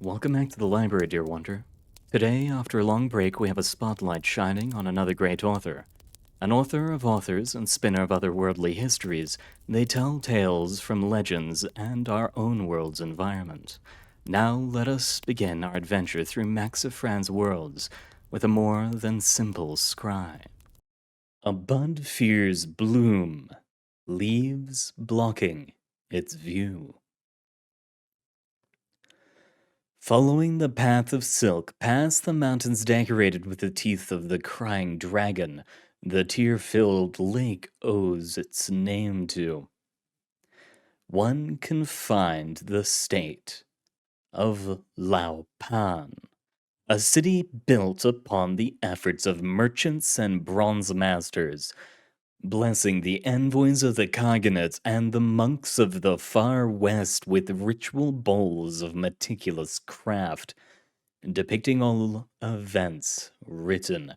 Welcome back to the library, dear wonder. Today, after a long break, we have a spotlight shining on another great author. An author of authors and spinner of otherworldly histories, they tell tales from legends and our own world's environment. Now let us begin our adventure through Maxyfran's worlds with a more than simple scribe. A bud fears bloom, leaves blocking its view. Following the path of silk past the mountains decorated with the teeth of the crying dragon, the tear-filled lake owes its name to. One can find the state of Laupan, a city built upon the efforts of merchants and bronze masters, blessing the envoys of the Kaganates and the monks of the far west with ritual bowls of meticulous craft, depicting all events written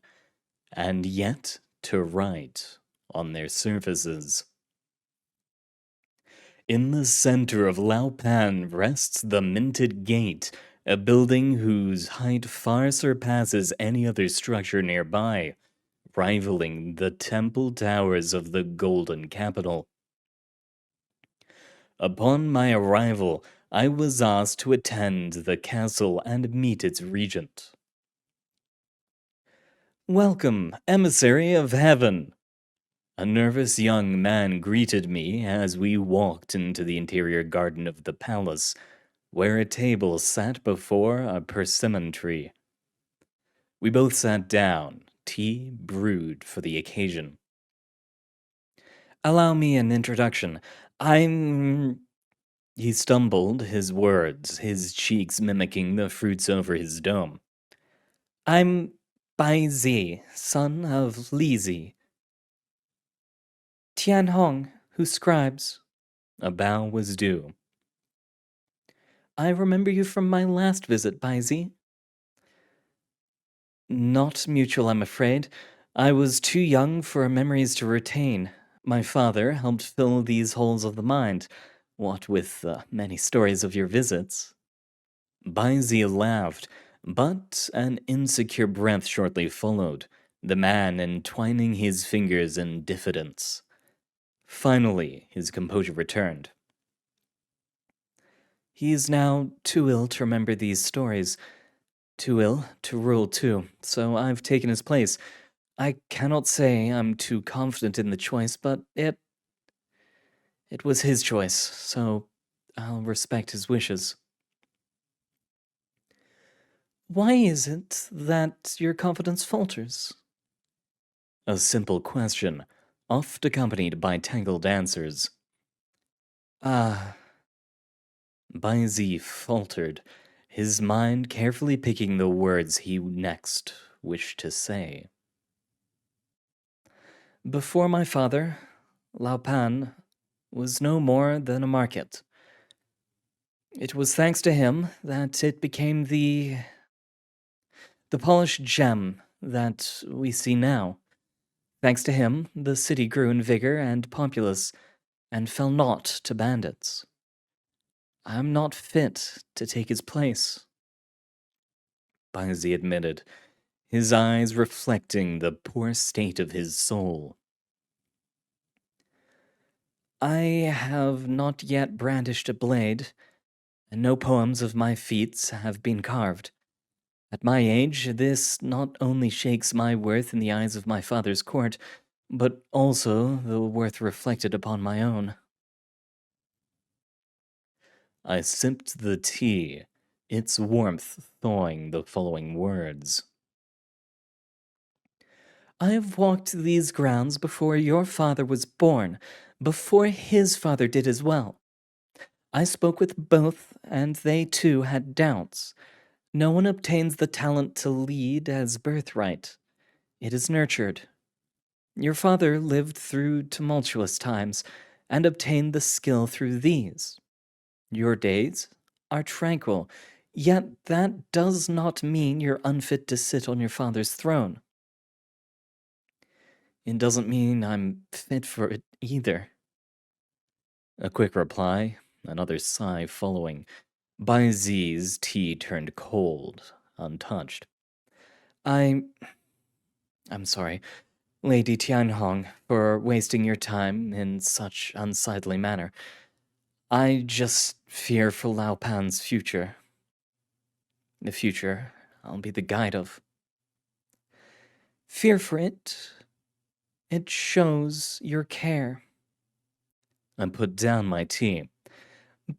and yet to write on their surfaces. In the center of Laupan rests the Minted Gate, a building whose height far surpasses any other structure nearby, rivaling the temple towers of the Golden Capital. Upon my arrival, I was asked to attend the castle and meet its regent. "Welcome, emissary of heaven!" A nervous young man greeted me as we walked into the interior garden of the palace, where a table sat before a persimmon tree. We both sat down, tea brewed for the occasion. "Allow me an introduction. I'm..." He stumbled his words, his cheeks mimicking the fruits over his dome. "I'm Bai Zi, son of Li Zi. Tian Hong, who scribes." A bow was due. "I remember you from my last visit, Bai Zi." "Not mutual, I'm afraid. I was too young for memories to retain. My father helped fill these holes of the mind, what with the many stories of your visits." Bai Zi laughed, but an insecure breath shortly followed, the man entwining his fingers in diffidence. Finally, his composure returned. "He is now too ill to remember these stories. Too ill to rule, too, so I've taken his place. I cannot say I'm too confident in the choice, but it was his choice, so I'll respect his wishes." "Why is it that your confidence falters?" A simple question, oft accompanied by tangled answers. "Ah." Bai Zi faltered, his mind carefully picking the words he next wished to say. "Before my father, Laupan was no more than a market. It was thanks to him that it became the polished gem that we see now. Thanks to him, the city grew in vigor and populace, and fell not to bandits. I am not fit to take his place," Bai Zi admitted, his eyes reflecting the poor state of his soul. "I have not yet brandished a blade, and no poems of my feats have been carved. At my age, this not only shakes my worth in the eyes of my father's court, but also the worth reflected upon my own." I sipped the tea, its warmth thawing the following words. "I have walked these grounds before your father was born, before his father did as well. I spoke with both, and they too had doubts. No one obtains the talent to lead as birthright. It is nurtured. Your father lived through tumultuous times, and obtained the skill through these. Your days are tranquil, yet that does not mean you're unfit to sit on your father's throne. It doesn't mean I'm fit for it either." A quick reply, another sigh following. Bai Zi's tea turned cold, untouched. I'm sorry, Lady Tianhong, for wasting your time in such unsightly manner. I just fear for Lao Pan's future. The future I'll be the guide of. Fear for it? It shows your care. I put down my tea.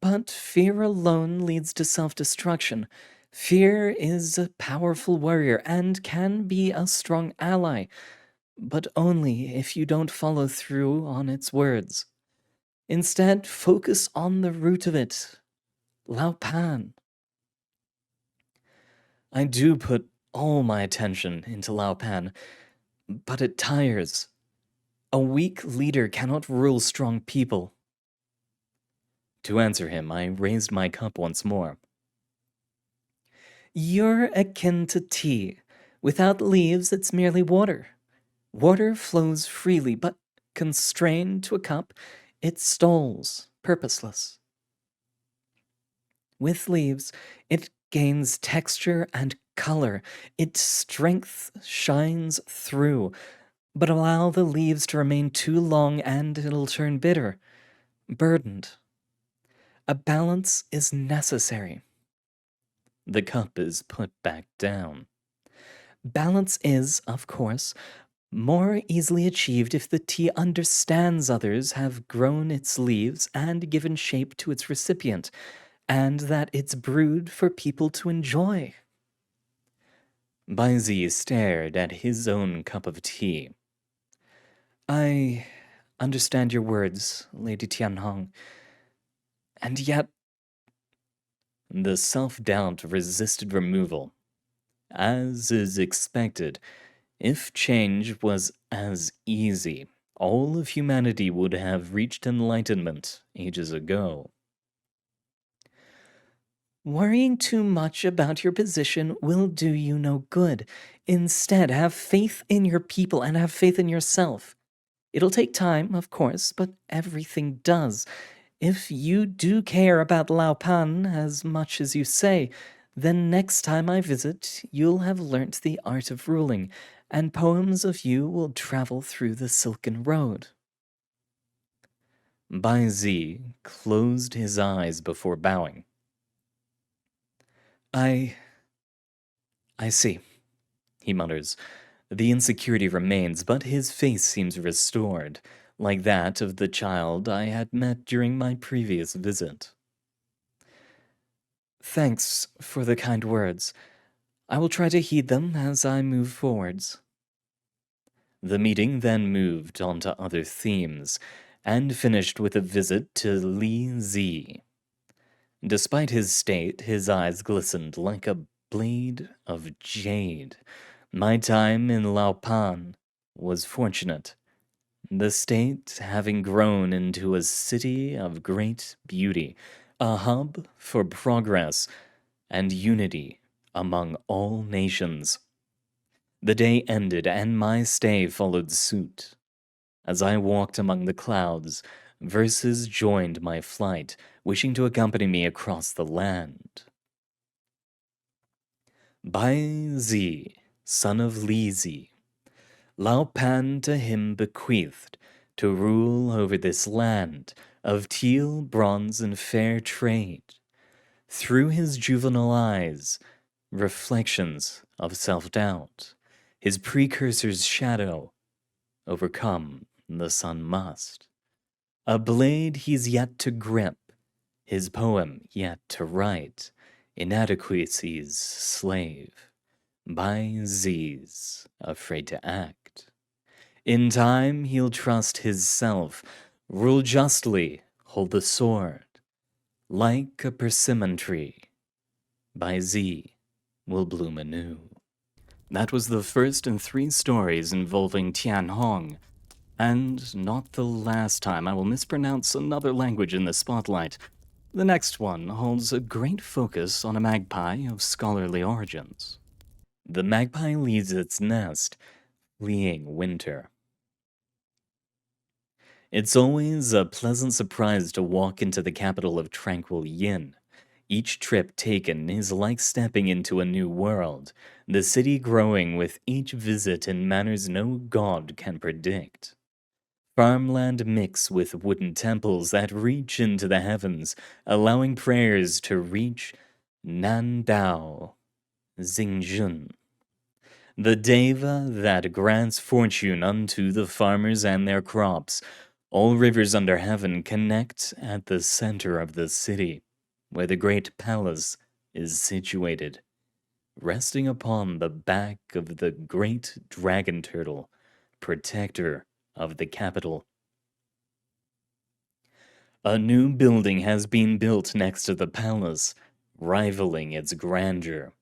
But fear alone leads to self-destruction. Fear is a powerful warrior and can be a strong ally, but only if you don't follow through on its words. Instead, focus on the root of it, Lao Pan. I do put all my attention into Lao Pan, but it tires. A weak leader cannot rule strong people. To answer him, I raised my cup once more. You're akin to tea. Without leaves, it's merely water. Water flows freely, but constrained to a cup, it stalls, purposeless. With leaves, it gains texture and color. Its strength shines through. But allow the leaves to remain too long and it'll turn bitter, burdened. A balance is necessary. The cup is put back down. Balance is, of course, more easily achieved if the tea understands others have grown its leaves and given shape to its recipient, and that it's brewed for people to enjoy. Baizi stared at his own cup of tea. I understand your words, Lady Tianhong, and yet the self-doubt resisted removal. As is expected, if change was as easy, all of humanity would have reached enlightenment ages ago. Worrying too much about your position will do you no good. Instead, have faith in your people and have faith in yourself. It'll take time, of course, but everything does. If you do care about Lao Pan as much as you say, then next time I visit, you'll have learnt the art of ruling, and poems of you will travel through the Silken Road. Bai Zi closed his eyes before bowing. I see, he mutters. The insecurity remains, but his face seems restored, like that of the child I had met during my previous visit. Thanks for the kind words. I will try to heed them as I move forwards. The meeting then moved on to other themes, and finished with a visit to Li Zi. Despite his state, his eyes glistened like a blade of jade. My time in Lao Pan was fortunate, the state having grown into a city of great beauty, a hub for progress and unity among all nations. The day ended, and my stay followed suit. As I walked among the clouds, verses joined my flight, wishing to accompany me across the land. Bai Zi, son of Li Zi, Lao Pan to him bequeathed, to rule over this land of teal, bronze, and fair trade. Through his juvenile eyes, reflections of self-doubt, his precursor's shadow, overcome the sun must. A blade he's yet to grip, his poem yet to write, inadequacy's slave, by Z's afraid to act. In time he'll trust his self, rule justly, hold the sword, like a persimmon tree, by Z will bloom anew. That was the first in 3 stories involving Tianhong, and not the last time I will mispronounce another language in the spotlight. The next one holds a great focus on a magpie of scholarly origins. The magpie leaves its nest, fleeing winter. It's always a pleasant surprise to walk into the capital of tranquil Yin. Each trip taken is like stepping into a new world, the city growing with each visit in manners no god can predict. Farmland mix with wooden temples that reach into the heavens, allowing prayers to reach Nandao Xingjun, the deva that grants fortune unto the farmers and their crops. All rivers under heaven connect at the center of the city, where the great palace is situated, resting upon the back of the great dragon turtle, protector of the capital. A new building has been built next to the palace, rivaling its grandeur.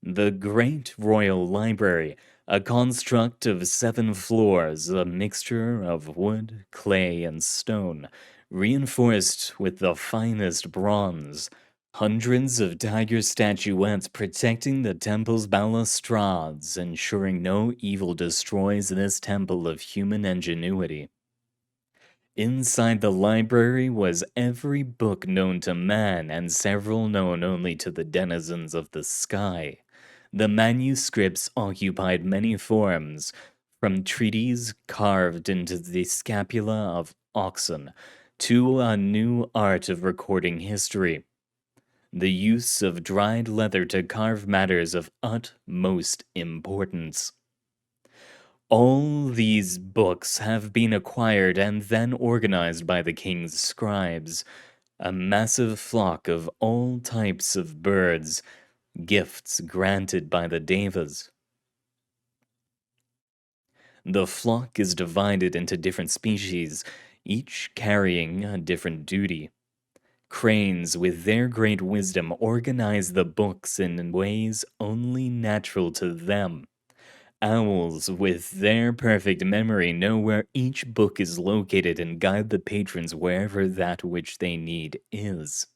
The Great Royal Library, a construct of 7 floors, a mixture of wood, clay, and stone, reinforced with the finest bronze. Hundreds of tiger statuettes protecting the temple's balustrades, ensuring no evil destroys this temple of human ingenuity. Inside the library was every book known to man and several known only to the denizens of the sky. The manuscripts occupied many forms, from treaties carved into the scapula of oxen to a new art of recording history. The use of dried leather to carve matters of utmost importance. All these books have been acquired and then organized by the king's scribes, a massive flock of all types of birds, gifts granted by the devas. The flock is divided into different species, each carrying a different duty. Cranes, with their great wisdom, organize the books in ways only natural to them. Owls, with their perfect memory, know where each book is located and guide the patrons wherever that which they need is.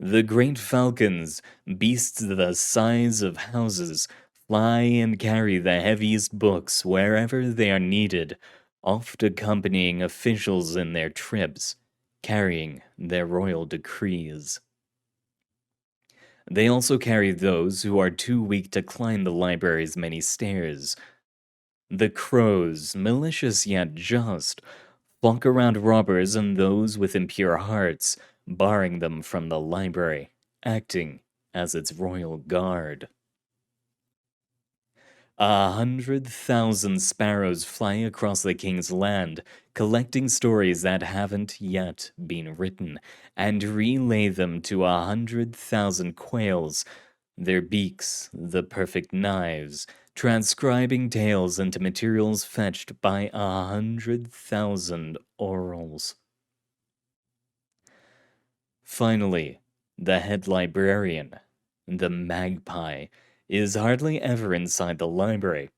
The great falcons, beasts the size of houses, fly and carry the heaviest books wherever they are needed, oft accompanying officials in their trips, carrying their royal decrees. They also carry those who are too weak to climb the library's many stairs. The crows, malicious yet just, flock around robbers and those with impure hearts, barring them from the library, acting as its royal guard. 100,000 sparrows fly across the king's land, collecting stories that haven't yet been written, and relay them to 100,000 quails, their beaks the perfect knives, transcribing tales into materials fetched by 100,000 orals. Finally, the head librarian, the Magpie, is hardly ever inside the library,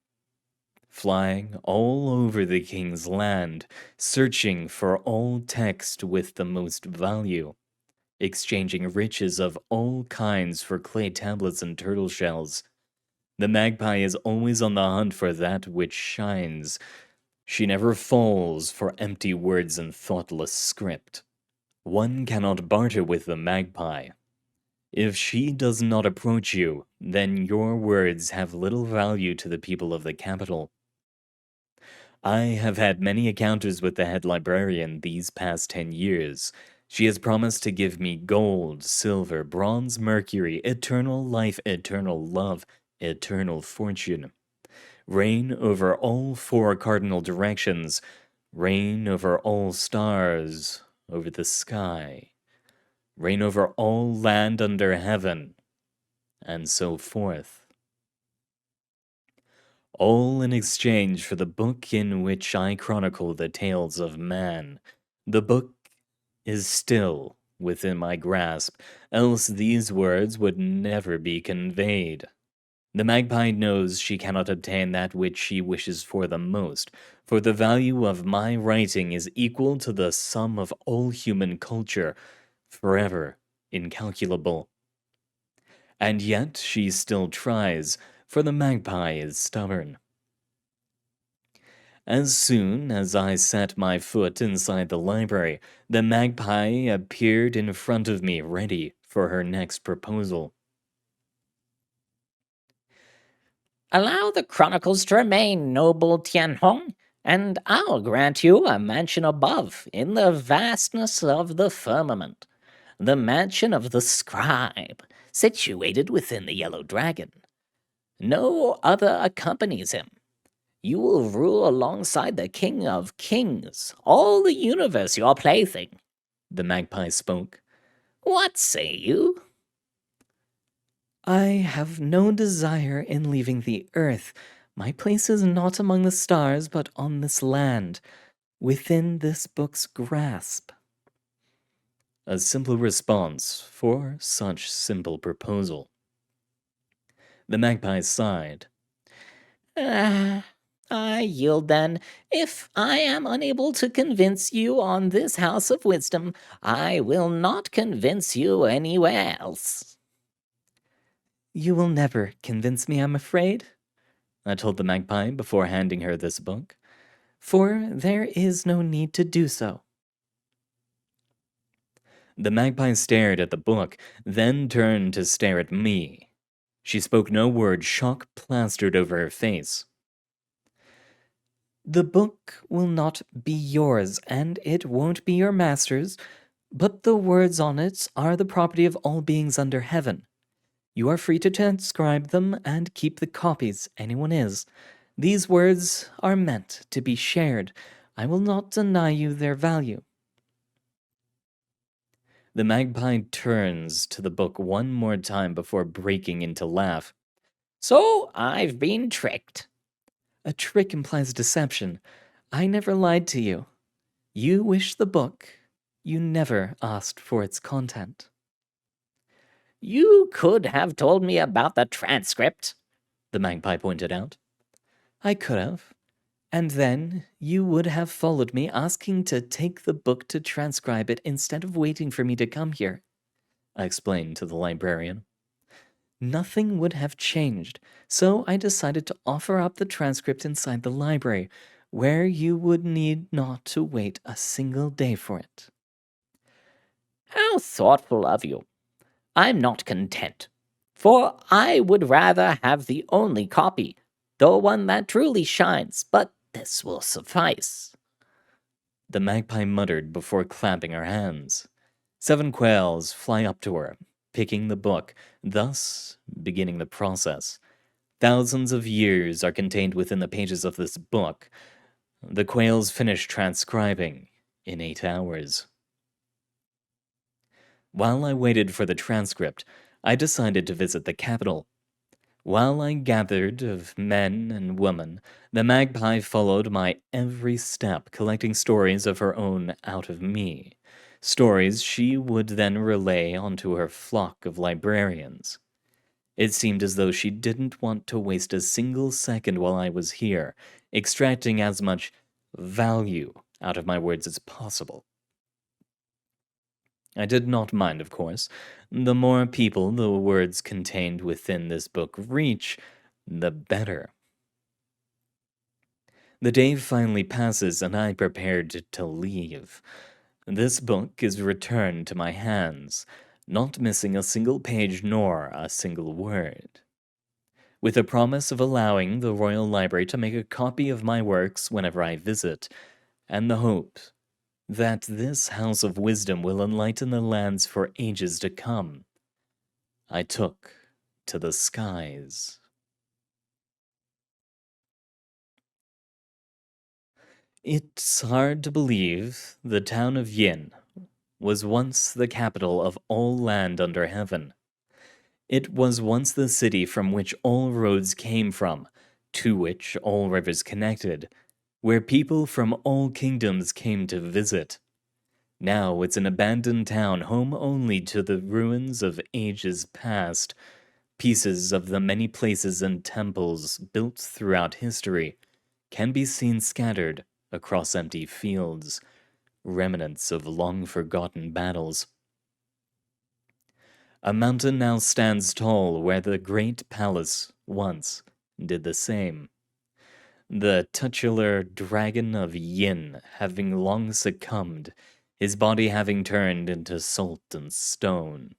flying all over the king's land, searching for all text with the most value, exchanging riches of all kinds for clay tablets and turtle shells. The Magpie is always on the hunt for that which shines. She never falls for empty words and thoughtless script. One cannot barter with the Magpie. If she does not approach you, then your words have little value to the people of the capital. I have had many encounters with the head librarian these past 10 years. She has promised to give me gold, silver, bronze, mercury, eternal life, eternal love, eternal fortune. Reign over all 4 cardinal directions. Reign over all stars, over the sky. Reign over all land under heaven, and so forth. All in exchange for the book in which I chronicle the tales of man. The book is still within my grasp, else these words would never be conveyed. The Magpie knows she cannot obtain that which she wishes for the most, for the value of my writing is equal to the sum of all human culture, forever incalculable. And yet she still tries, for the Magpie is stubborn. As soon as I set my foot inside the library, the Magpie appeared in front of me, ready for her next proposal. Allow the chronicles to remain, noble Tianhong, and I'll grant you a mansion above in the vastness of the firmament, the mansion of the Scribe, situated within the Yellow Dragon. No other accompanies him. You will rule alongside the King of Kings, all the universe your plaything. The magpie spoke. What say you? I have no desire in leaving the earth. My place is not among the stars, but on this land, within this book's grasp. A simple response for such simple proposal. The magpie sighed. I yield then. If I am unable to convince you on this house of wisdom, I will not convince you anywhere else. You will never convince me, I'm afraid, I told the magpie before handing her this book, for there is no need to do so. The magpie stared at the book, then turned to stare at me. She spoke no word, shock plastered over her face. The book will not be yours, and it won't be your master's, but the words on it are the property of all beings under heaven. You are free to transcribe them and keep the copies, anyone is. These words are meant to be shared. I will not deny you their value. The magpie turns to the book one more time before breaking into laugh. So I've been tricked. A trick implies deception. I never lied to you. You wish the book. You never asked for its content. You could have told me about the transcript, the magpie pointed out. I could have. And then you would have followed me, asking to take the book to transcribe it instead of waiting for me to come here, I explained to the librarian. Nothing would have changed, so I decided to offer up the transcript inside the library, where you would need not to wait a single day for it. How thoughtful of you. I'm not content, for I would rather have the only copy, the one that truly shines, but this will suffice. The magpie muttered before clapping her hands. 7 quails fly up to her, picking the book, thus beginning the process. Thousands of years are contained within the pages of this book. The quails finish transcribing in 8 hours. While I waited for the transcript, I decided to visit the capital. While I gathered of men and women, the magpie followed my every step, collecting stories of her own out of me. Stories she would then relay onto her flock of librarians. It seemed as though she didn't want to waste a single second while I was here, extracting as much value out of my words as possible. I did not mind, of course. The more people the words contained within this book reach, the better. The day finally passes and I prepared to leave. This book is returned to my hands, not missing a single page nor a single word. With a promise of allowing the Royal Library to make a copy of my works whenever I visit, and the hope that this house of wisdom will enlighten the lands for ages to come, I took to the skies. It's hard to believe the town of Yin was once the capital of all land under heaven. It was once the city from which all roads came from, to which all rivers connected, where people from all kingdoms came to visit. Now it's an abandoned town, home only to the ruins of ages past, pieces of the many places and temples built throughout history can be seen scattered across empty fields, remnants of long-forgotten battles. A mountain now stands tall where the great palace once did the same. The titular dragon of Yin having long succumbed, his body having turned into salt and stone.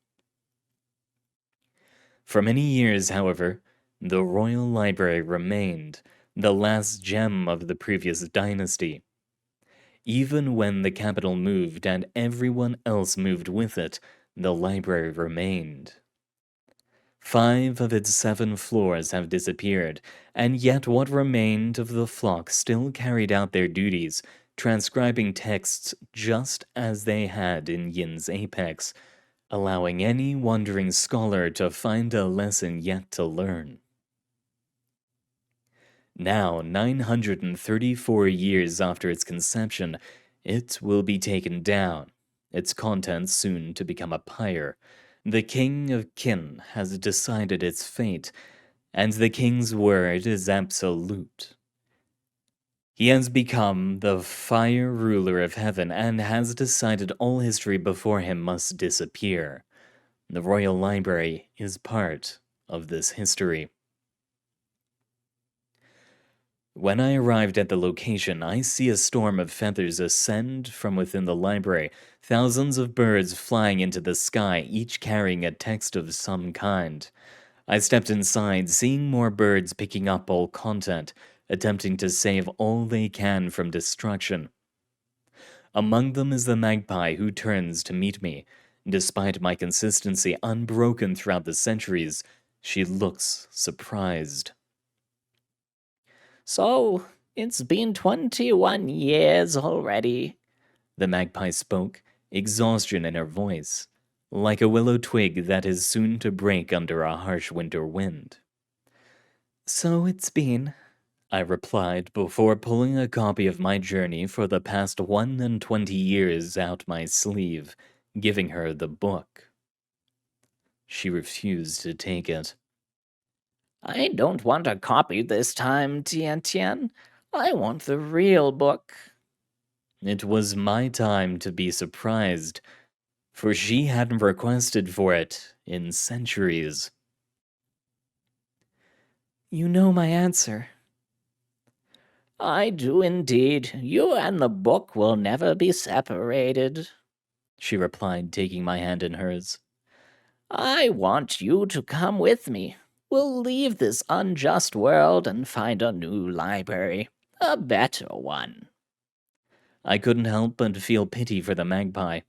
For many years, however, the Royal Library remained the last gem of the previous dynasty. Even when the capital moved and everyone else moved with it, the library remained. 5 of its 7 floors have disappeared, and yet what remained of the flock still carried out their duties, transcribing texts just as they had in Yin's apex, allowing any wandering scholar to find a lesson yet to learn. Now, 934 years after its conception, it will be taken down, its contents soon to become a pyre. The King of Qin has decided its fate, and the King's word is absolute. He has become the fire ruler of heaven and has decided all history before him must disappear. The Royal Library is part of this history. When I arrived at the location, I see a storm of feathers ascend from within the library, thousands of birds flying into the sky, each carrying a text of some kind. I stepped inside, seeing more birds picking up all content, attempting to save all they can from destruction. Among them is the Magpie, who turns to meet me. Despite my consistency unbroken throughout the centuries, she looks surprised. So, it's been 21 years already. The Magpie spoke, exhaustion in her voice, like a willow twig that is soon to break under a harsh winter wind. So it's been, I replied before pulling a copy of my journey for the past 21 years out my sleeve, giving her the book. She refused to take it. I don't want a copy this time, Tian Tian. I want the real book. It was my time to be surprised, for she hadn't requested for it in centuries. You know my answer. I do indeed. You and the book will never be separated, She replied, taking my hand in hers. I want you to come with me. We'll leave this unjust world and find a new library, a better one. I couldn't help but feel pity for the Magpie.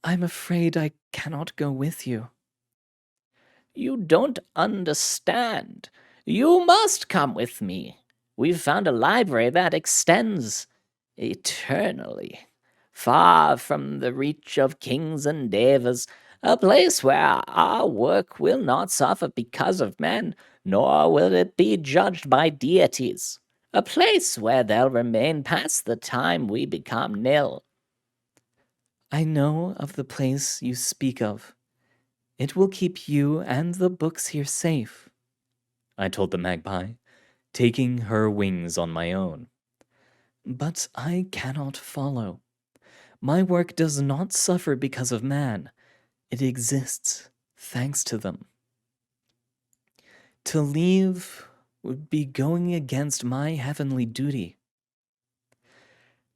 I'm afraid I cannot go with you. You don't understand. You must come with me. We've found a library that extends eternally, far from the reach of kings and devas, a place where our work will not suffer because of men, nor will it be judged by deities, a place where they'll remain past the time we become nil. I know of the place you speak of. It will keep you and the books here safe, I told the Magpie, taking her wings on my own. But I cannot follow. My work does not suffer because of man. It exists thanks to them. To leave would be going against my heavenly duty.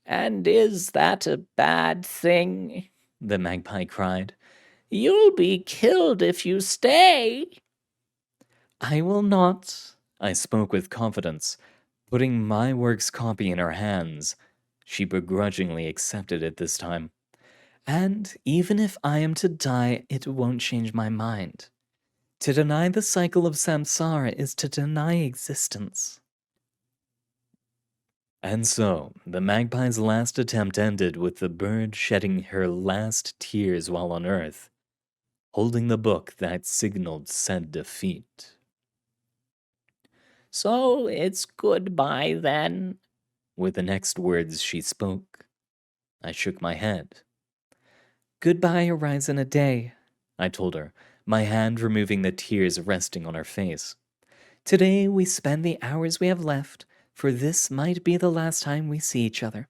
And is that a bad thing? The Magpie cried. You'll be killed if you stay. I will not. I spoke with confidence, putting my work's copy in her hands. She begrudgingly accepted it this time. And even if I am to die, it won't change my mind. To deny the cycle of samsara is to deny existence. And so, the Magpie's last attempt ended with the bird shedding her last tears while on Earth, holding the book that signaled said defeat. So it's goodbye then? With the next words she spoke, I shook my head. Goodbye arise in a day, I told her, my hand removing the tears resting on her face. Today we spend the hours we have left, for this might be the last time we see each other.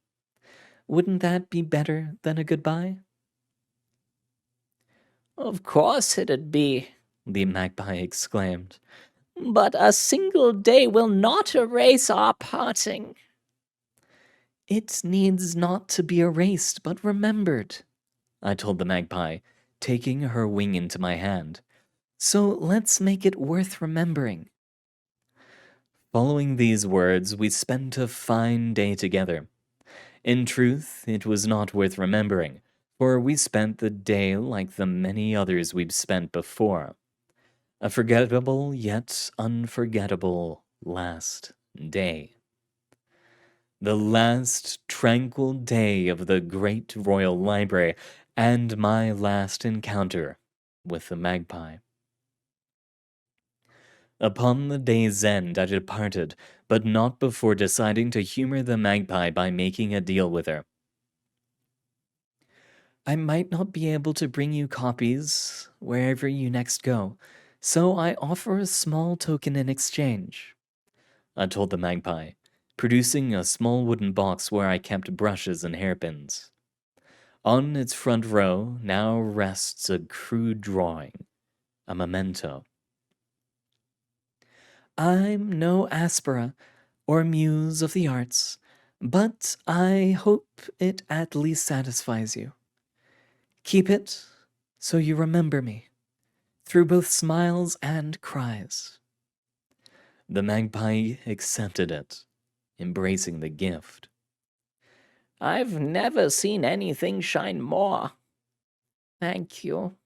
Wouldn't that be better than a goodbye? Of course it'd be, the Magpie exclaimed. But a single day will not erase our parting. It needs not to be erased, but remembered, I told the Magpie, taking her wing into my hand. So let's make it worth remembering. Following these words, we spent a fine day together. In truth, it was not worth remembering, for we spent the day like the many others we'd spent before. A forgettable yet unforgettable last day. The last tranquil day of the great royal library, and my last encounter with the Magpie. Upon the day's end, I departed, but not before deciding to humor the Magpie by making a deal with her. I might not be able to bring you copies wherever you next go, so I offer a small token in exchange, I told the Magpie, producing a small wooden box where I kept brushes and hairpins. On its front row now rests a crude drawing, a memento. I'm no aspera or muse of the arts, but I hope it at least satisfies you. Keep it so you remember me, through both smiles and cries. The Magpie accepted it, embracing the gift. I've never seen anything shine more. Thank you,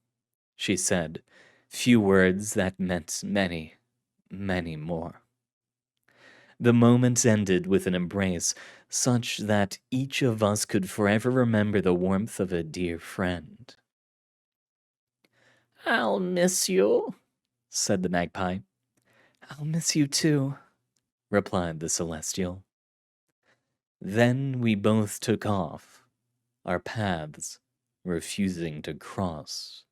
she said, few words that meant many, many more. The moment ended with an embrace, such that each of us could forever remember the warmth of a dear friend. I'll miss you, said the Magpie. I'll miss you too, replied the Celestial. Then we both took off, our paths refusing to cross.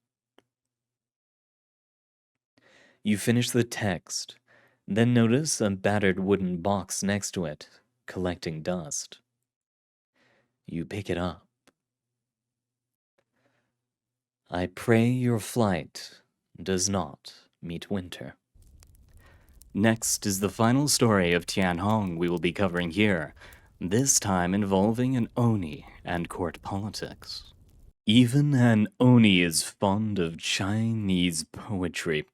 You finish the text, then notice a battered wooden box next to it, collecting dust. You pick it up. I pray your flight does not meet winter. Next is the final story of Tianhong we will be covering here, this time involving an Oni and court politics. Even an Oni is fond of Chinese poetry.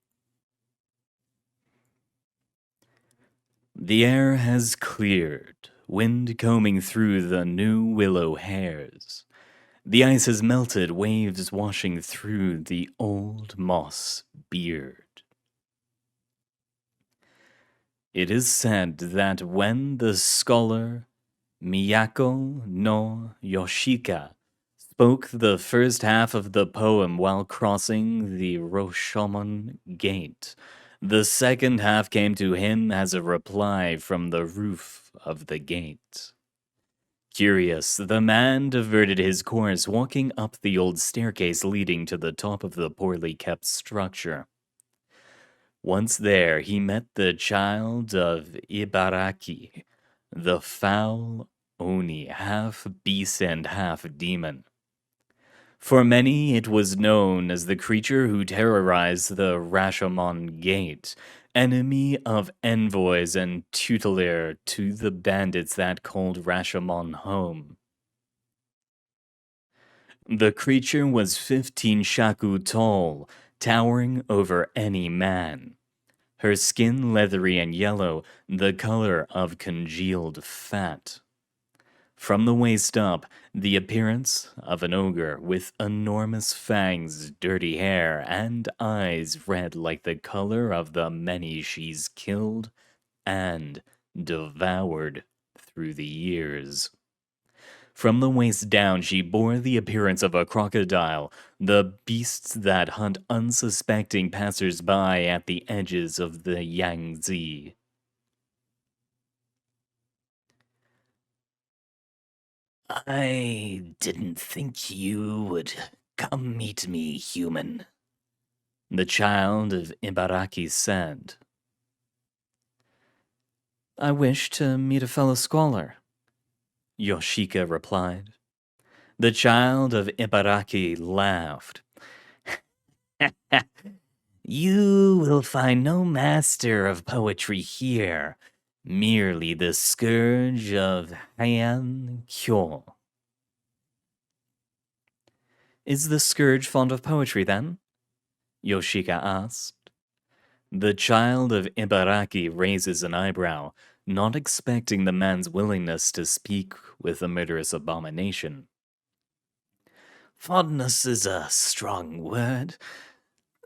The air has cleared, wind combing through the new willow hairs. The ice has melted, waves washing through the old moss beard. It is said that when the scholar Miyako no Yoshika spoke the first half of the poem while crossing the Rashomon Gate, the second half came to him as a reply from the roof of the gate. Curious, the man diverted his course, walking up the old staircase leading to the top of the poorly kept structure. Once there, he met the child of Ibaraki, the foul Oni, half beast and half demon. For many, it was known as the creature who terrorized the Rashomon Gate, enemy of envoys and tutelare to the bandits that called Rashomon home. The creature was 15 shaku tall, towering over any man. Her skin leathery and yellow, the color of congealed fat. From the waist up, the appearance of an ogre with enormous fangs, dirty hair, and eyes red like the color of the many she's killed and devoured through the years. From the waist down, she bore the appearance of a crocodile, the beasts that hunt unsuspecting passers-by at the edges of the Yangtze. I didn't think you would come meet me, human, the child of Ibaraki said. I wish to meet a fellow scholar, Yoshika replied. The child of Ibaraki laughed. You will find no master of poetry here, merely the scourge of Heian Kyo. Is the scourge fond of poetry, then? Yoshika asked. The child of Ibaraki raises an eyebrow, not expecting the man's willingness to speak with the murderous abomination. Fondness is a strong word.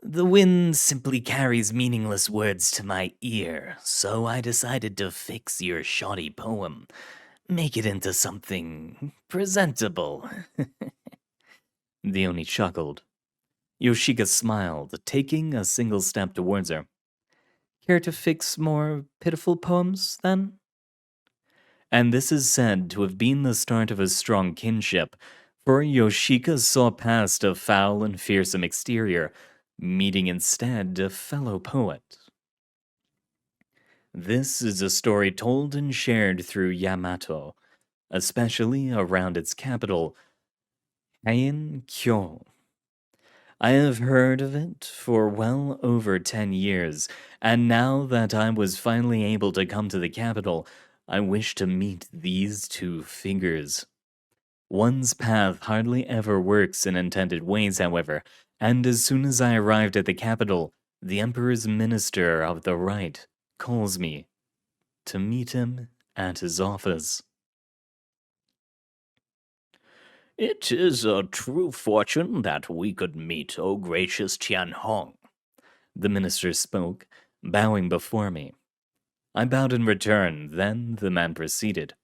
The wind simply carries meaningless words to my ear, so I decided to fix your shoddy poem, make it into something presentable. The Oni chuckled. Yoshika smiled, taking a single step towards her. Care to fix more pitiful poems, then? And this is said to have been the start of a strong kinship, for Yoshika saw past a foul and fearsome exterior, meeting instead a fellow poet. This is a story told and shared through Yamato, especially around its capital, Heian-kyo. I have heard of it for well over 10 years, and now that I was finally able to come to the capital, I wish to meet these two figures. One's path hardly ever works in intended ways, however, and as soon as I arrived at the capital, the Emperor's Minister of the Right calls me to meet him at his office. It is a true fortune that we could meet, O gracious Tian Hong. The minister spoke, bowing before me. I bowed in return, then the man proceeded.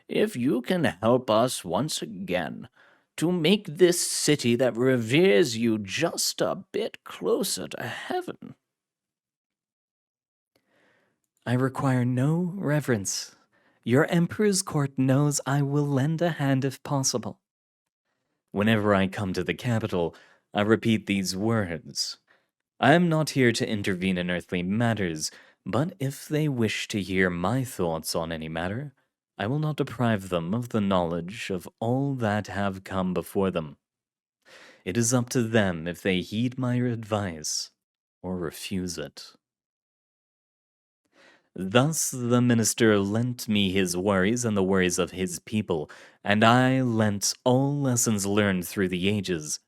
If you can help us once again to make this city that reveres you just a bit closer to heaven. I require no reverence. Your Emperor's court knows I will lend a hand if possible. Whenever I come to the capital, I repeat these words. I am not here to intervene in earthly matters, but if they wish to hear my thoughts on any matter, I will not deprive them of the knowledge of all that have come before them. It is up to them if they heed my advice or refuse it. Thus the minister lent me his worries and the worries of his people, and I lent all lessons learned through the ages.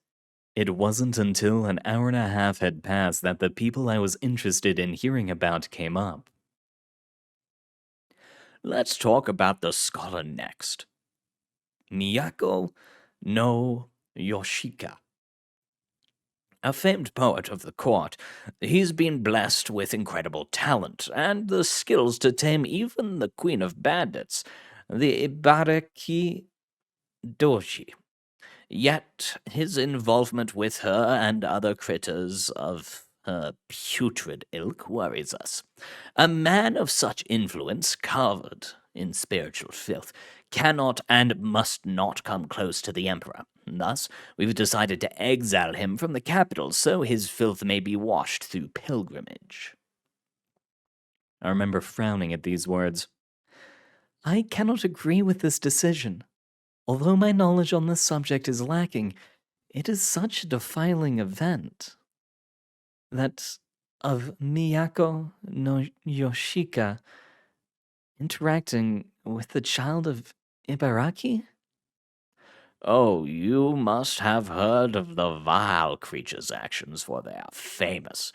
It wasn't until an hour and a half had passed that the people I was interested in hearing about came up. Let's talk about the scholar next. Miyako no Yoshika. A famed poet of the court, he's been blessed with incredible talent and the skills to tame even the queen of bandits, the Ibaraki Doji. Yet his involvement with her and other critters of her putrid ilk worries us. A man of such influence, covered in spiritual filth, cannot and must not come close to the Emperor. Thus, we've decided to exile him from the capital so his filth may be washed through pilgrimage. I remember frowning at these words. I cannot agree with this decision. Although my knowledge on this subject is lacking, it is such a defiling event. That of Miyako no Yoshika interacting with the child of Ibaraki? Oh, you must have heard of the vile creature's actions, for they are famous.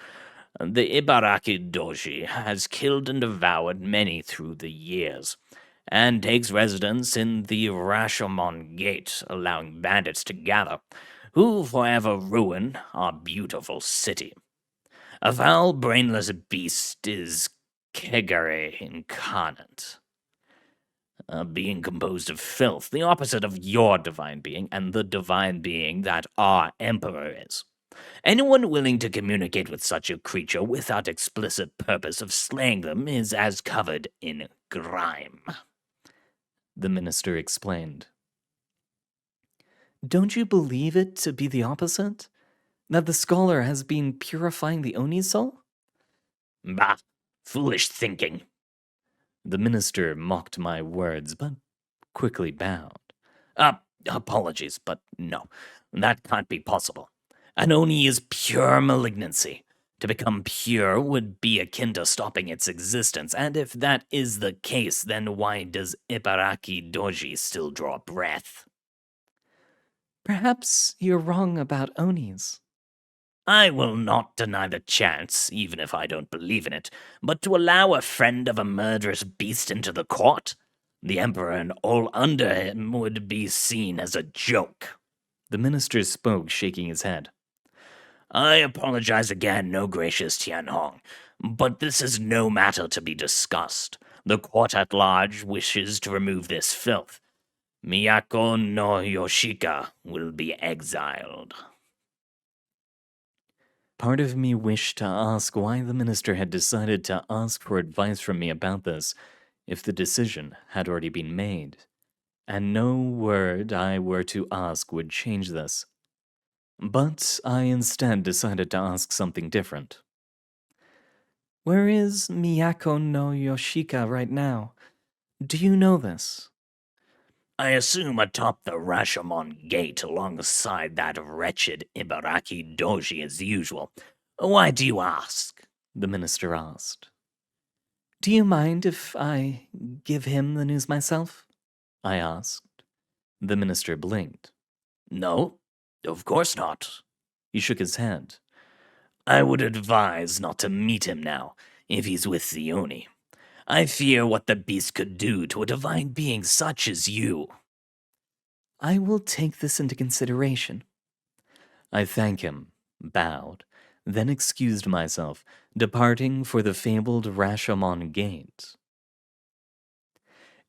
The Ibaraki Doji has killed and devoured many through the years, and takes residence in the Rashomon Gate, allowing bandits to gather, who forever ruin our beautiful city. A foul, brainless beast is Kegare incarnate. A being composed of filth, the opposite of your divine being, and the divine being that our emperor is. Anyone willing to communicate with such a creature without explicit purpose of slaying them is as covered in grime. The minister explained. Don't you believe it to be the opposite? That the scholar has been purifying the Oni soul? Bah, foolish thinking. The minister mocked my words, but quickly bowed. Apologies, but no, that can't be possible. An Oni is pure malignancy. To become pure would be akin to stopping its existence, and if that is the case, then why does Ibaraki Doji still draw breath? Perhaps you're wrong about Onis. I will not deny the chance, even if I don't believe in it, but to allow a friend of a murderous beast into the court? The Emperor and all under him would be seen as a joke. The minister spoke, shaking his head. I apologize again, no gracious Tianhong, but this is no matter to be discussed. The court at large wishes to remove this filth. Miyako no Yoshika will be exiled. Part of me wished to ask why the minister had decided to ask for advice from me about this, if the decision had already been made, and no word I were to ask would change this. But I instead decided to ask something different. Where is Miyako no Yoshika right now? Do you know this? I assume atop the Rashomon gate alongside that wretched Ibaraki doji as usual. Why do you ask? The minister asked. Do you mind if I give him the news myself? I asked. The minister blinked. No, of course not. He shook his head. I would advise not to meet him now, if he's with the Oni. I fear what the beast could do to a divine being such as you. I will take this into consideration. I thanked him, bowed, then excused myself, departing for the fabled Rashomon gate.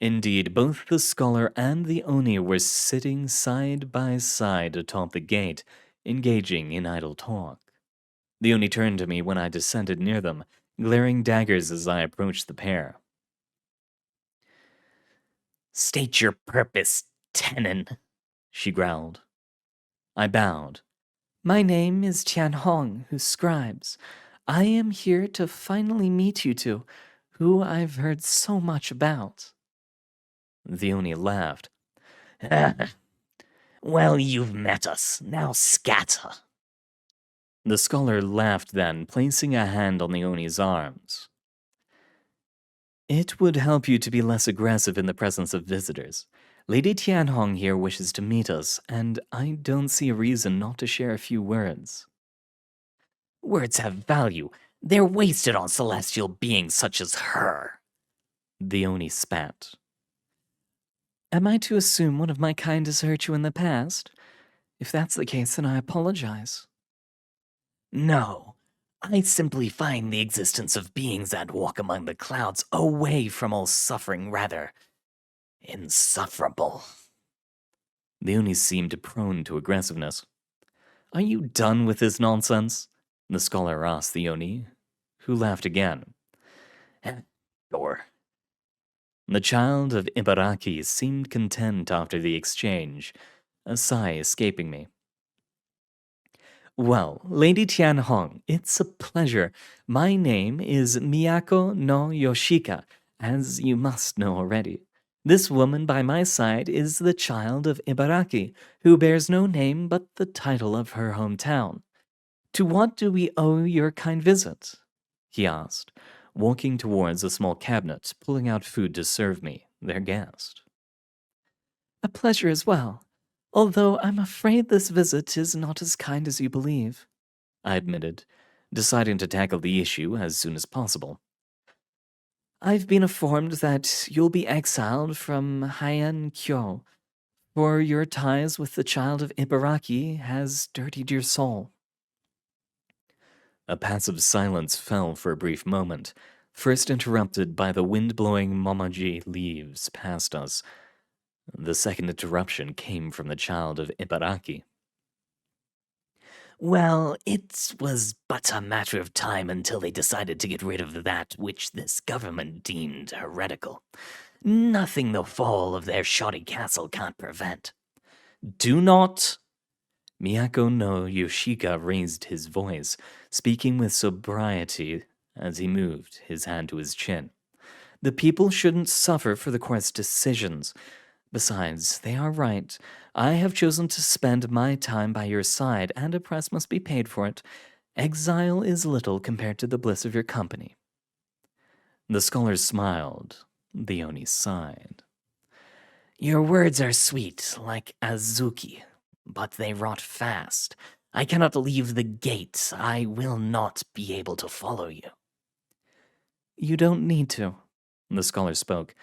Indeed, both the scholar and the Oni were sitting side by side atop the gate, engaging in idle talk. The Oni turned to me when I descended near them, glaring daggers as I approached the pair. State your purpose, Tenon, she growled. I bowed. My name is Tianhong, who scribes. I am here to finally meet you two, who I've heard so much about. The Oni laughed. Well, you've met us. Now scatter. The scholar laughed then, placing a hand on the Oni's arms. It would help you to be less aggressive in the presence of visitors. Lady Tianhong here wishes to meet us, and I don't see a reason not to share a few words. Words have value. They're wasted on celestial beings such as her. The Oni spat. Am I to assume one of my kind has hurt you in the past? If that's the case, then I apologize. No, I simply find the existence of beings that walk among the clouds away from all suffering rather insufferable. The Oni seemed prone to aggressiveness. Are you done with this nonsense? The scholar asked the Oni, who laughed again. Sure. The child of Ibaraki seemed content after the exchange, a sigh escaping me. Well, Lady Tianhong, it's a pleasure. My name is Miyako no Yoshika, as you must know already. This woman by my side is the child of Ibaraki, who bears no name but the title of her hometown. To what do we owe your kind visit? He asked, walking towards a small cabinet, pulling out food to serve me, their guest. A pleasure as well. Although I'm afraid this visit is not as kind as you believe, I admitted, deciding to tackle the issue as soon as possible. I've been informed that you'll be exiled from Heian Kyo, for your ties with the child of Ibaraki has dirtied your soul. A passive silence fell for a brief moment, first interrupted by the wind-blowing momoji leaves past us. The second interruption came from the child of Ibaraki. Well, it was but a matter of time until they decided to get rid of that which this government deemed heretical. Nothing the fall of their shoddy castle can't prevent. Do not! Miyako no Yoshika raised his voice, speaking with sobriety as he moved his hand to his chin. The people shouldn't suffer for the court's decisions. Besides, they are right. I have chosen to spend my time by your side, and a price must be paid for it. Exile is little compared to the bliss of your company. The scholar smiled. The Oni sighed. Your words are sweet, like Azuki, but they rot fast. I cannot leave the gates. I will not be able to follow you. You don't need to, the scholar spoke.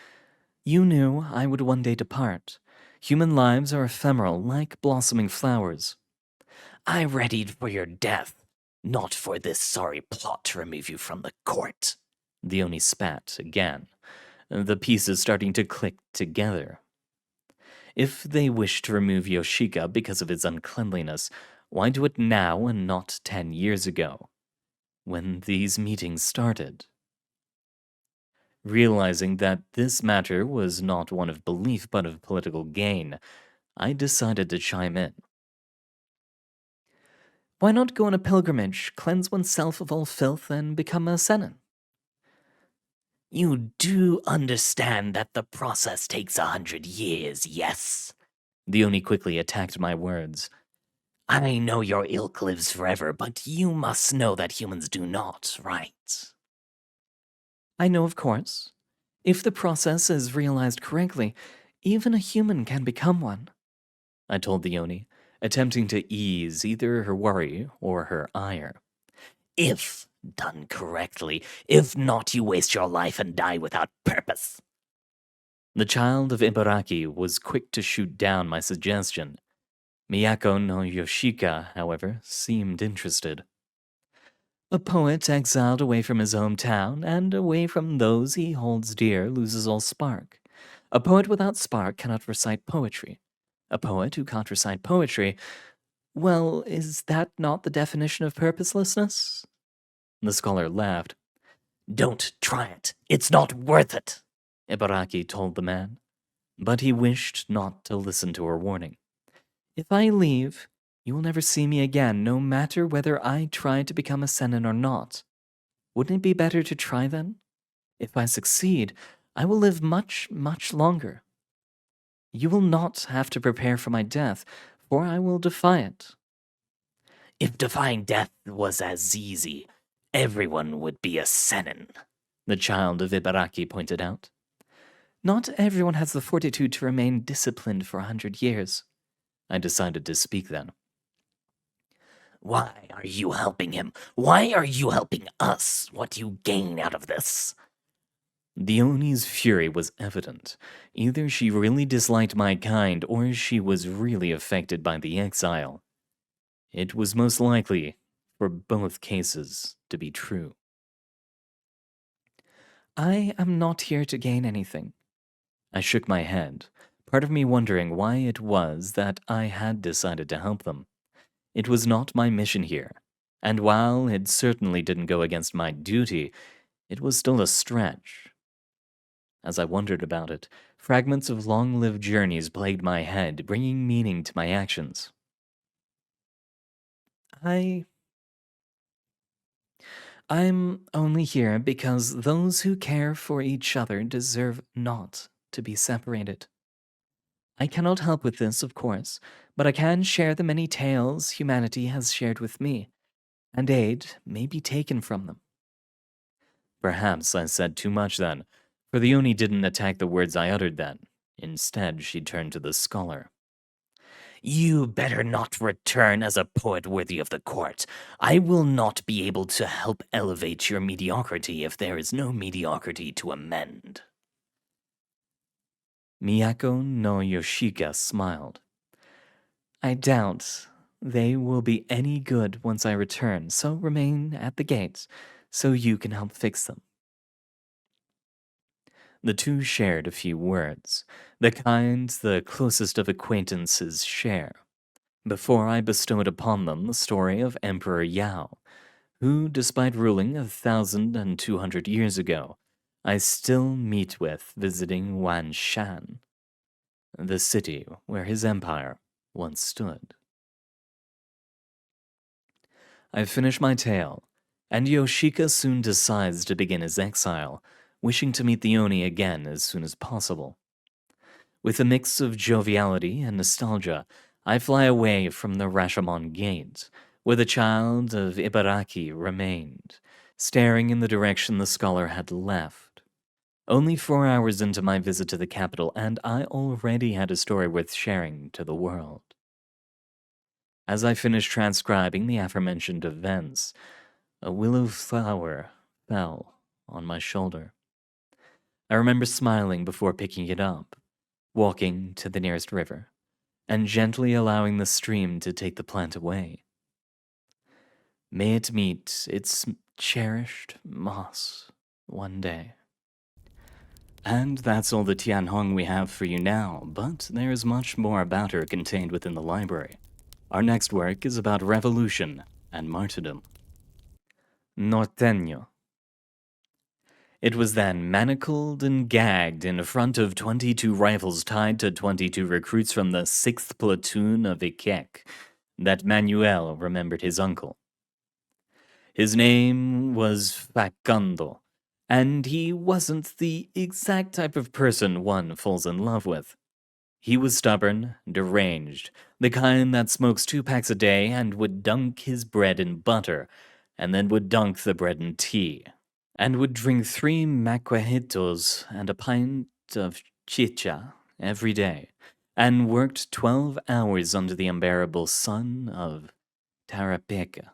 You knew I would one day depart. Human lives are ephemeral, like blossoming flowers. I readied for your death, not for this sorry plot to remove you from the court. The Oni spat again, the pieces starting to click together. If they wish to remove Yoshika because of his uncleanliness, why do it now and not 10 years ago, when these meetings started? Realizing that this matter was not one of belief but of political gain, I decided to chime in. Why not go on a pilgrimage, cleanse oneself of all filth, and become a senin? You do understand that the process takes 100 years, yes? The Oni quickly attacked my words. I know your ilk lives forever, but you must know that humans do not, right? I know, of course. If the process is realized correctly, even a human can become one, I told the Oni, attempting to ease either her worry or her ire. If done correctly. If not, you waste your life and die without purpose. The child of Ibaraki was quick to shoot down my suggestion. Miyako no Yoshika, however, seemed interested. A poet exiled away from his hometown and away from those he holds dear loses all spark. A poet without spark cannot recite poetry. A poet who can't recite poetry, well, is that not the definition of purposelessness? The scholar laughed. Don't try it. It's not worth it, Ibaraki told the man. But he wished not to listen to her warning. If I leave, you will never see me again, no matter whether I try to become a senin or not. Wouldn't it be better to try then? If I succeed, I will live much, much longer. You will not have to prepare for my death, for I will defy it. If defying death was as easy, everyone would be a senin, the child of Ibaraki pointed out. Not everyone has the fortitude to remain disciplined for 100 years. I decided to speak then. Why are you helping him? Why are you helping us? What do you gain out of this? The Oni's fury was evident. Either she really disliked my kind, or she was really affected by the exile. It was most likely for both cases to be true. I am not here to gain anything. I shook my head, part of me wondering why it was that I had decided to help them. It was not my mission here, and while it certainly didn't go against my duty, it was still a stretch. As I wondered about it, fragments of long-lived journeys plagued my head, bringing meaning to my actions. I'm only here because those who care for each other deserve not to be separated. I cannot help with this, of course, but I can share the many tales humanity has shared with me, and aid may be taken from them. Perhaps I said too much then, for the Oni didn't attack the words I uttered then. Instead, she turned to the scholar. You better not return as a poet worthy of the court. I will not be able to help elevate your mediocrity if there is no mediocrity to amend. Miyako no Yoshika smiled. I doubt they will be any good once I return, so remain at the gates so you can help fix them. The two shared a few words, the kind the closest of acquaintances share, before I bestowed upon them the story of Emperor Yao, who, despite ruling 1,200 years ago, I still meet with visiting Wanshan, the city where his empire once stood. I finish my tale, and Yoshika soon decides to begin his exile, wishing to meet the Oni again as soon as possible. With a mix of joviality and nostalgia, I fly away from the Rashomon Gate, where the child of Ibaraki remained, staring in the direction the scholar had left. Only 4 hours into my visit to the capital, and I already had a story worth sharing to the world. As I finished transcribing the aforementioned events, a willow flower fell on my shoulder. I remember smiling before picking it up, walking to the nearest river, and gently allowing the stream to take the plant away. May it meet its cherished moss one day. And that's all the Tianhong we have for you now, but there is much more about her contained within the library. Our next work is about revolution and martyrdom. Norteño. It was then manacled and gagged in front of 22 rifles tied to 22 recruits from the 6th platoon of Iquec that Manuel remembered his uncle. His name was Facundo, and he wasn't the exact type of person one falls in love with. He was stubborn, deranged, the kind that smokes 2 packs a day and would dunk his bread in butter, and then would dunk the bread in tea, and would drink 3 macuajitos and a pint of chicha every day, and worked 12 hours under the unbearable sun of Tarapeca,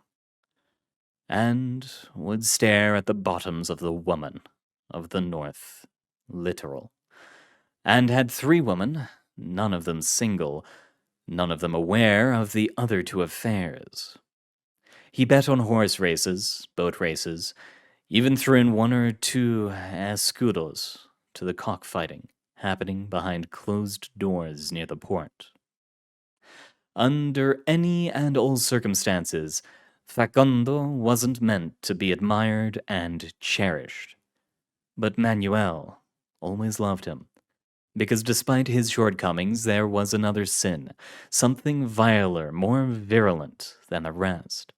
and would stare at the bottoms of the woman of the North, literal, and had 3 women, none of them single, none of them aware of the other 2 affairs. He bet on horse races, boat races, even threw in 1 or 2 escudos to the cockfighting happening behind closed doors near the port. Under any and all circumstances, Facundo wasn't meant to be admired and cherished. But Manuel always loved him, because despite his shortcomings, there was another sin, something viler, more virulent than the rest.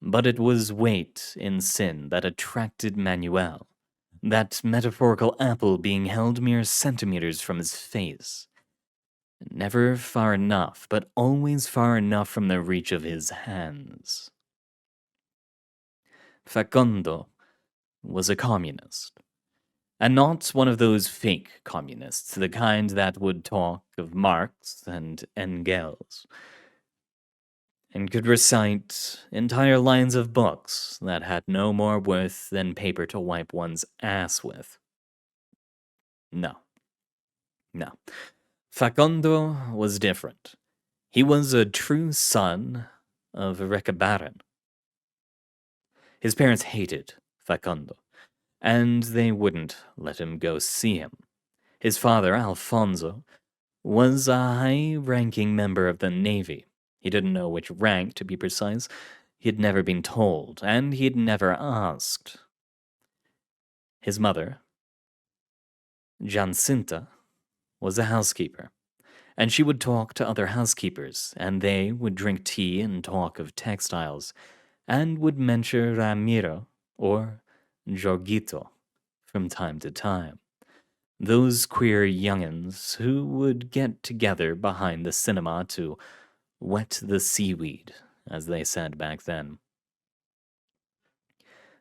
But it was weight in sin that attracted Manuel, that metaphorical apple being held mere centimeters from his face. Never far enough, but always far enough from the reach of his hands. Facundo was a communist, and not one of those fake communists, the kind that would talk of Marx and Engels, and could recite entire lines of books that had no more worth than paper to wipe one's ass with. No. Facundo was different. He was a true son of Recabarren. His parents hated Facundo, and they wouldn't let him go see him. His father, Alfonso, was a high-ranking member of the Navy. He didn't know which rank, to be precise. He'd never been told, and he'd never asked. His mother, Jacinta, was a housekeeper, and she would talk to other housekeepers, and they would drink tea and talk of textiles, and would mention Ramiro or Jorgito from time to time. Those queer young'uns who would get together behind the cinema to wet the seaweed, as they said back then.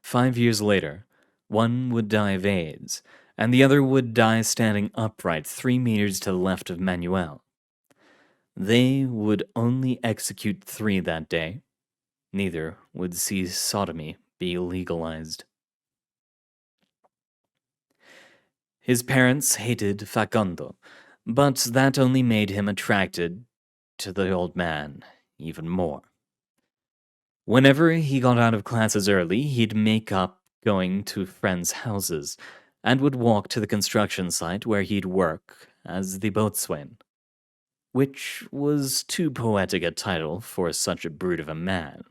5 years later, one would die of AIDS, and the other would die standing upright 3 meters to the left of Manuel. They would only execute 3 that day. Neither would see sodomy be legalized. His parents hated Facundo, but that only made him attracted to the old man even more. Whenever he got out of classes early, he'd make up going to friends' houses and would walk to the construction site where he'd work as the boatswain, which was too poetic a title for such a brute of a man.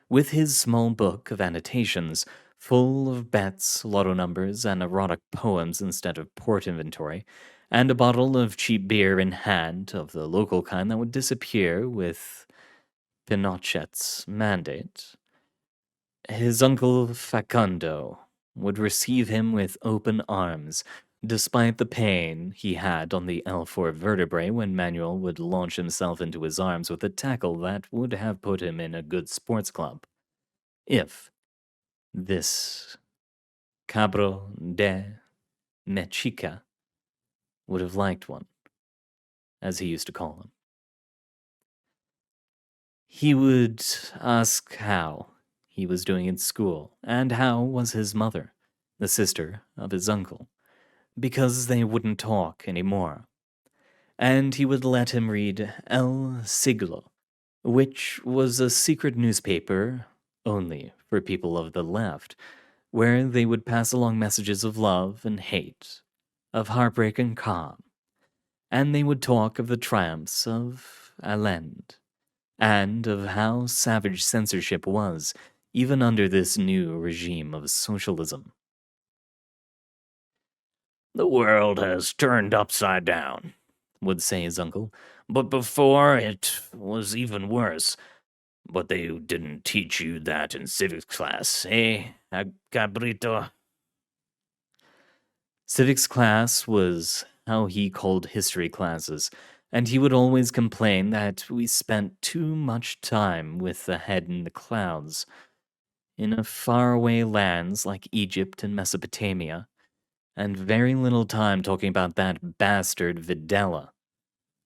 With his small book of annotations, full of bets, lotto numbers, and erotic poems instead of port inventory, and a bottle of cheap beer in hand of the local kind that would disappear with Pinochet's mandate, his uncle Facundo would receive him with open arms, despite the pain he had on the L4 vertebrae when Manuel would launch himself into his arms with a tackle that would have put him in a good sports club. If this cabro de Mexica would have liked one, as he used to call him. He would ask how he was doing in school, and how was his mother, the sister of his uncle, because they wouldn't talk anymore. And he would let him read El Siglo, which was a secret newspaper only for people of the left, where they would pass along messages of love and hate, of heartbreak and calm, and they would talk of the triumphs of Allende, and of how savage censorship was, even under this new regime of socialism. The world has turned upside down, Would say his uncle. but before it was even worse. But they didn't teach you that in civics class, eh, cabrito? Civics class was how he called history classes, and he would always complain that we spent too much time with the head in the clouds. In a faraway lands like Egypt and Mesopotamia, and very little time talking about that bastard Videla,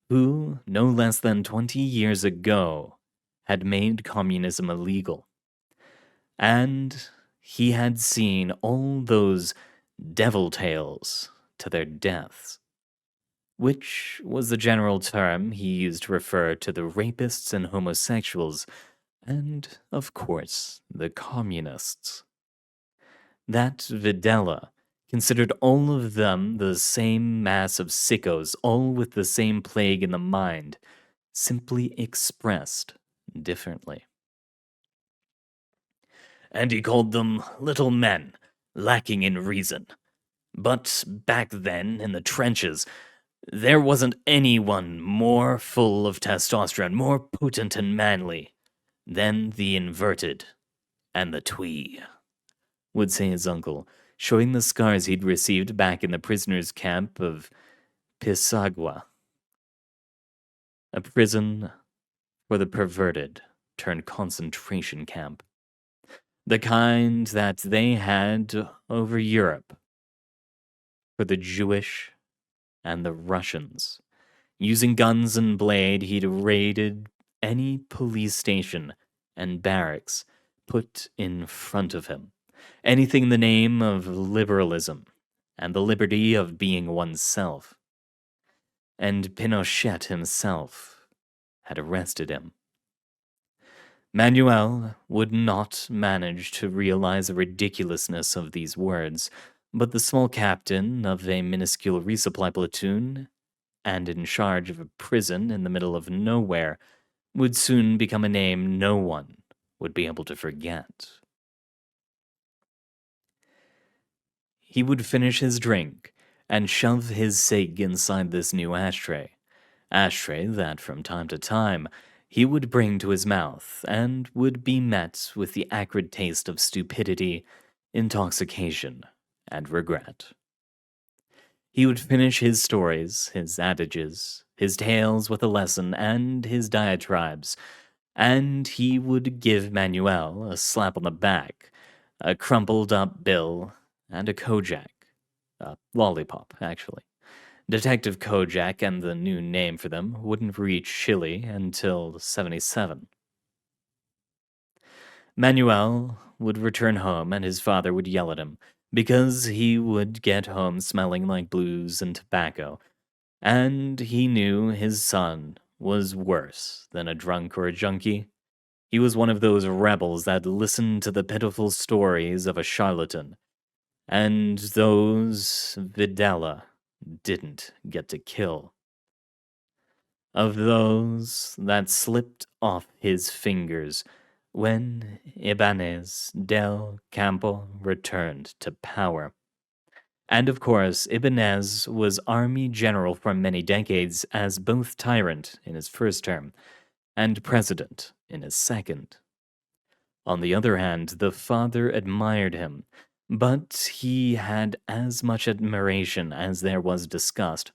who, no less than 20 years ago, had made communism illegal. And he had seen all those devil tales to their deaths, which was the general term he used to refer to the rapists and homosexuals, and, of course, the communists. That Videla considered all of them the same mass of sickos, all with the same plague in the mind, simply expressed differently. And he called them little men, lacking in reason. But back then, in the trenches, there wasn't anyone more full of testosterone, more potent and manly than the inverted and the twee, would say his uncle, showing the scars he'd received back in the prisoners' camp of Pisagua, a prison for the perverted turned concentration camp. The kind that they had over Europe for the Jewish and the Russians. Using guns and blade, he'd raided any police station and barracks put in front of him. Anything in the name of liberalism and the liberty of being oneself. And Pinochet himself had arrested him. Manuel would not manage to realize the ridiculousness of these words, but the small captain of a minuscule resupply platoon, and in charge of a prison in the middle of nowhere, would soon become a name no one would be able to forget. He would finish his drink and shove his cig inside this new ashtray that from time to time he would bring to his mouth and would be met with the acrid taste of stupidity, intoxication, and regret. He would finish his stories, his adages, his tales with a lesson, and his diatribes, and he would give Manuel a slap on the back, a crumpled up bill, and a Kojak. A lollipop, actually. Detective Kojak and the new name for them wouldn't reach Chile until 77. Manuel would return home and his father would yell at him because he would get home smelling like blues and tobacco, and he knew his son was worse than a drunk or a junkie. He was one of those rebels that listened to the pitiful stories of a charlatan, and those Videla didn't get to kill. Of those that slipped off his fingers when Ibanez del Campo returned to power. And of course, Ibanez was army general for many decades as both tyrant in his first term and president in his second. On the other hand, the father admired him, but he had as much admiration as there was disgust.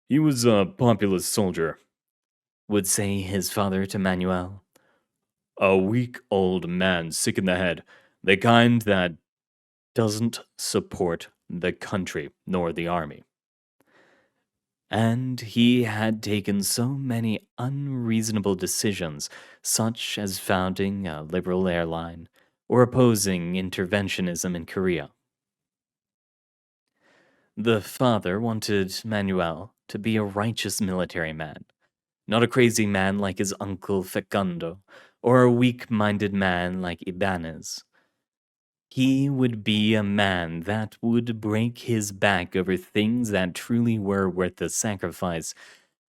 He was a populist soldier, would say his father to Manuel. A weak old man sick in the head, the kind that doesn't support the country nor the army. And he had taken so many unreasonable decisions, such as founding a liberal airline or opposing interventionism in Korea. The father wanted Manuel to be a righteous military man, not a crazy man like his uncle Fecundo, or a weak-minded man like Ibanez. He would be a man that would break his back over things that truly were worth the sacrifice,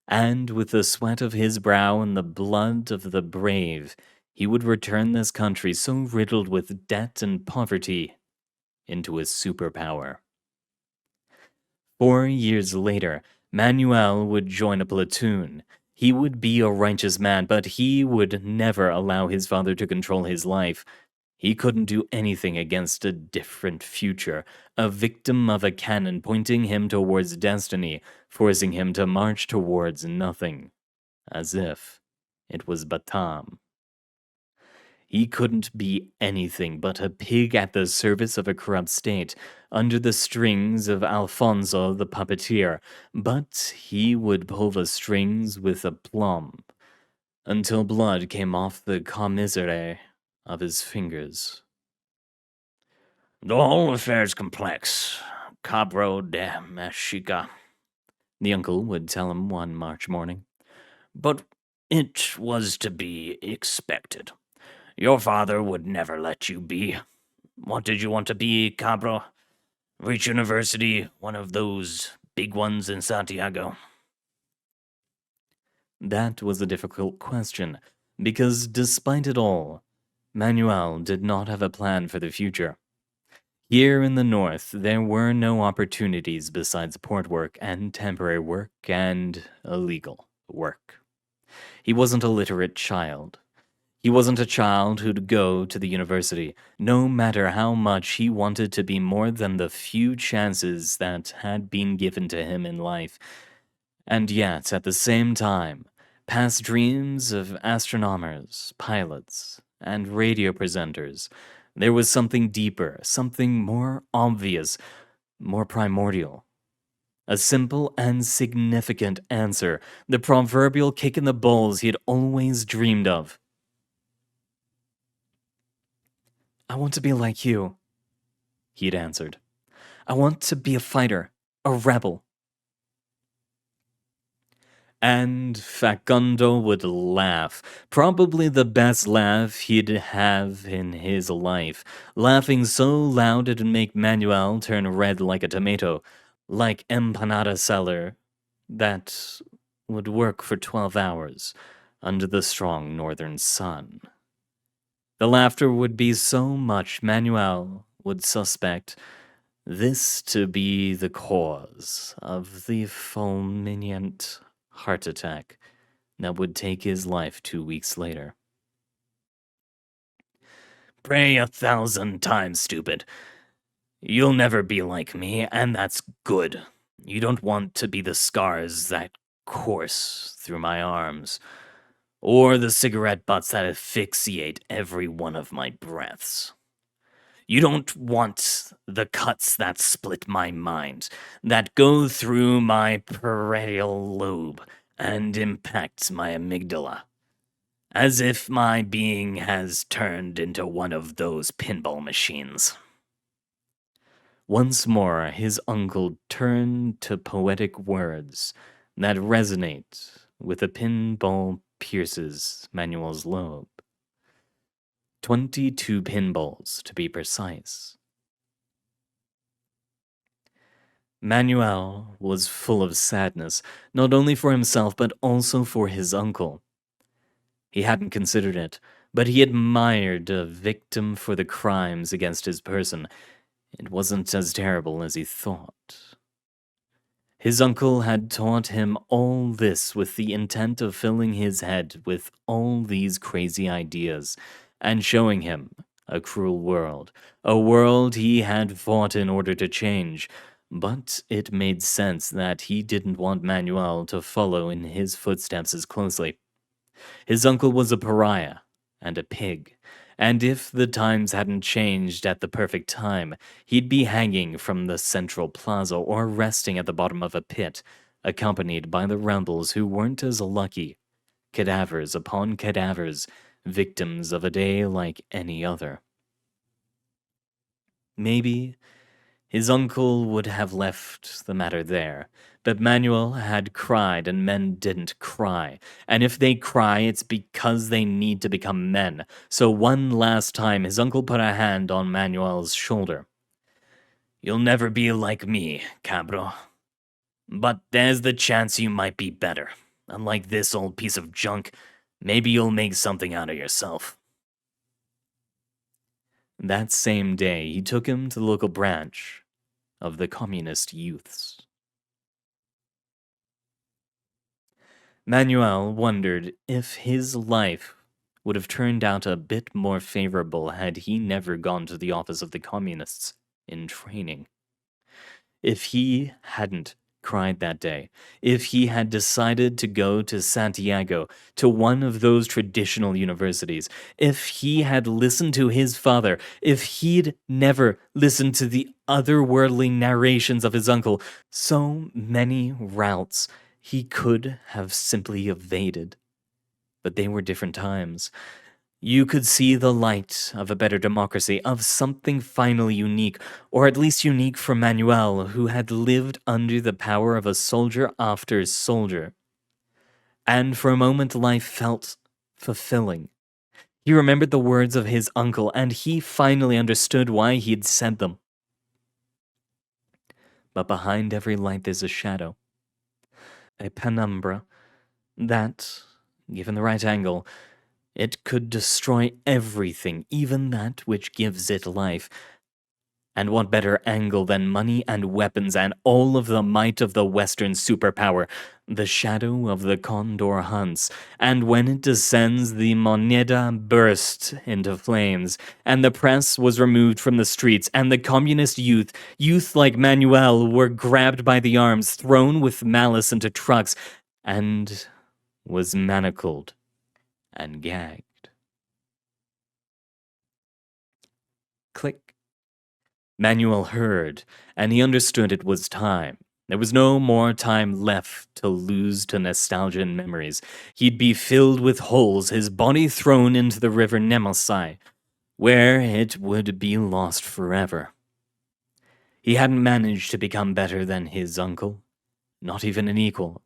and with the sweat of his brow and the blood of the brave, he would return this country so riddled with debt and poverty into a superpower. 4 years later, Manuel would join a platoon. He would be a righteous man, but he would never allow his father to control his life. He couldn't do anything against a different future, a victim of a cannon pointing him towards destiny, forcing him to march towards nothing, as if it was Batam. He couldn't be anything but a pig at the service of a corrupt state, under the strings of Alfonso the puppeteer, but he would pull the strings with aplomb, until blood came off the commissary of his fingers. The whole affair is complex. Cabro de Mexica, the uncle would tell him one March morning. But it was to be expected. Your father would never let you be. What did you want to be, Cabro? Reach university, one of those big ones in Santiago? That was a difficult question, because despite it all, Manuel did not have a plan for the future. Here in the north, there were no opportunities besides port work and temporary work and illegal work. He wasn't a literate child. He wasn't a child who'd go to the university, no matter how much he wanted to be more than the few chances that had been given to him in life. And yet, at the same time, past dreams of astronomers, pilots, and radio presenters, there was something deeper, something more obvious, more primordial. A simple and significant answer, the proverbial kick in the balls he had always dreamed of. I want to be like you, he'd answered. I want to be a fighter, a rebel. And Facundo would laugh, probably the best laugh he'd have in his life, laughing so loud it'd make Manuel turn red like a tomato, like empanada seller that would work for 12 hours under the strong northern sun. The laughter would be so much Manuel would suspect this to be the cause of the fulminant heart attack that would take his life 2 weeks later. Pray 1,000 times, stupid. You'll never be like me, and that's good. You don't want to be the scars that course through my arms, or the cigarette butts that asphyxiate every one of my breaths. You don't want the cuts that split my mind, that go through my parietal lobe and impact my amygdala, as if my being has turned into one of those pinball machines. Once more, his uncle turned to poetic words that resonate with a pinball pierces Manuel's lobe. 22 pinballs, to be precise. Manuel was full of sadness, not only for himself, but also for his uncle. He hadn't considered it, but he admired a victim for the crimes against his person. It wasn't as terrible as he thought. His uncle had taught him all this with the intent of filling his head with all these crazy ideas, and showing him a cruel world, a world he had fought in order to change. But it made sense that he didn't want Manuel to follow in his footsteps as closely. His uncle was a pariah and a pig, and if the times hadn't changed at the perfect time, he'd be hanging from the central plaza or resting at the bottom of a pit, accompanied by the rebels who weren't as lucky, cadavers upon cadavers, victims of a day like any other. Maybe his uncle would have left the matter there, but Manuel had cried and men didn't cry. And if they cry, it's because they need to become men. So one last time, his uncle put a hand on Manuel's shoulder. "You'll never be like me, cabro. But there's the chance you might be better. Unlike this old piece of junk, maybe you'll make something out of yourself." That same day, he took him to the local branch of the Communist Youths. Manuel wondered if his life would have turned out a bit more favorable had he never gone to the office of the Communists in training. If he hadn't cried that day, if he had decided to go to Santiago, to one of those traditional universities, if he had listened to his father, if he'd never listened to the otherworldly narrations of his uncle, so many routes he could have simply evaded. But they were different times. You could see the light of a better democracy, of something finally unique, or at least unique for Manuel, who had lived under the power of a soldier after soldier. And for a moment, life felt fulfilling. He remembered the words of his uncle, and he finally understood why he'd said them. But behind every light there's a shadow, a penumbra, that, given the right angle, it could destroy everything, even that which gives it life. And what better angle than money and weapons and all of the might of the Western superpower? The shadow of the condor hunts, and when it descends, the moneda burst into flames, and the press was removed from the streets, and the communist youth like Manuel, were grabbed by the arms, thrown with malice into trucks, and was manacled and gagged. Click. Manuel heard, and he understood it was time. There was no more time left to lose to nostalgia and memories. He'd be filled with holes, his body thrown into the river Nemosai, where it would be lost forever. He hadn't managed to become better than his uncle, not even an equal.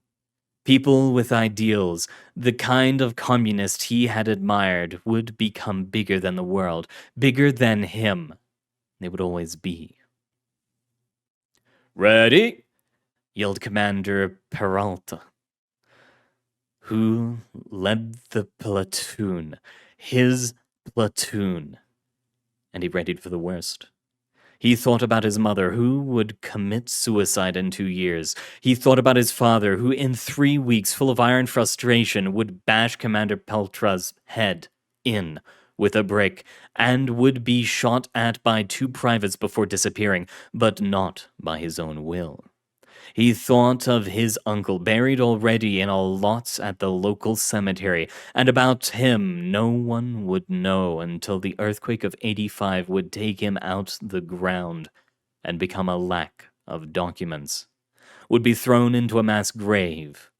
People with ideals, the kind of communist he had admired, would become bigger than the world, bigger than him. They would always be. "Ready?" yelled Commander Peralta, who led the platoon, his platoon, and he readied for the worst. He thought about his mother, who would commit suicide in 2 years. He thought about his father, who in 3 weeks, full of iron frustration, would bash Commander Peltra's head in with a brick, and would be shot at by 2 privates before disappearing, but not by his own will. He thought of his uncle, buried already in a lot at the local cemetery, and about him no one would know until the earthquake of 85 would take him out the ground and become a lack of documents, would be thrown into a mass grave.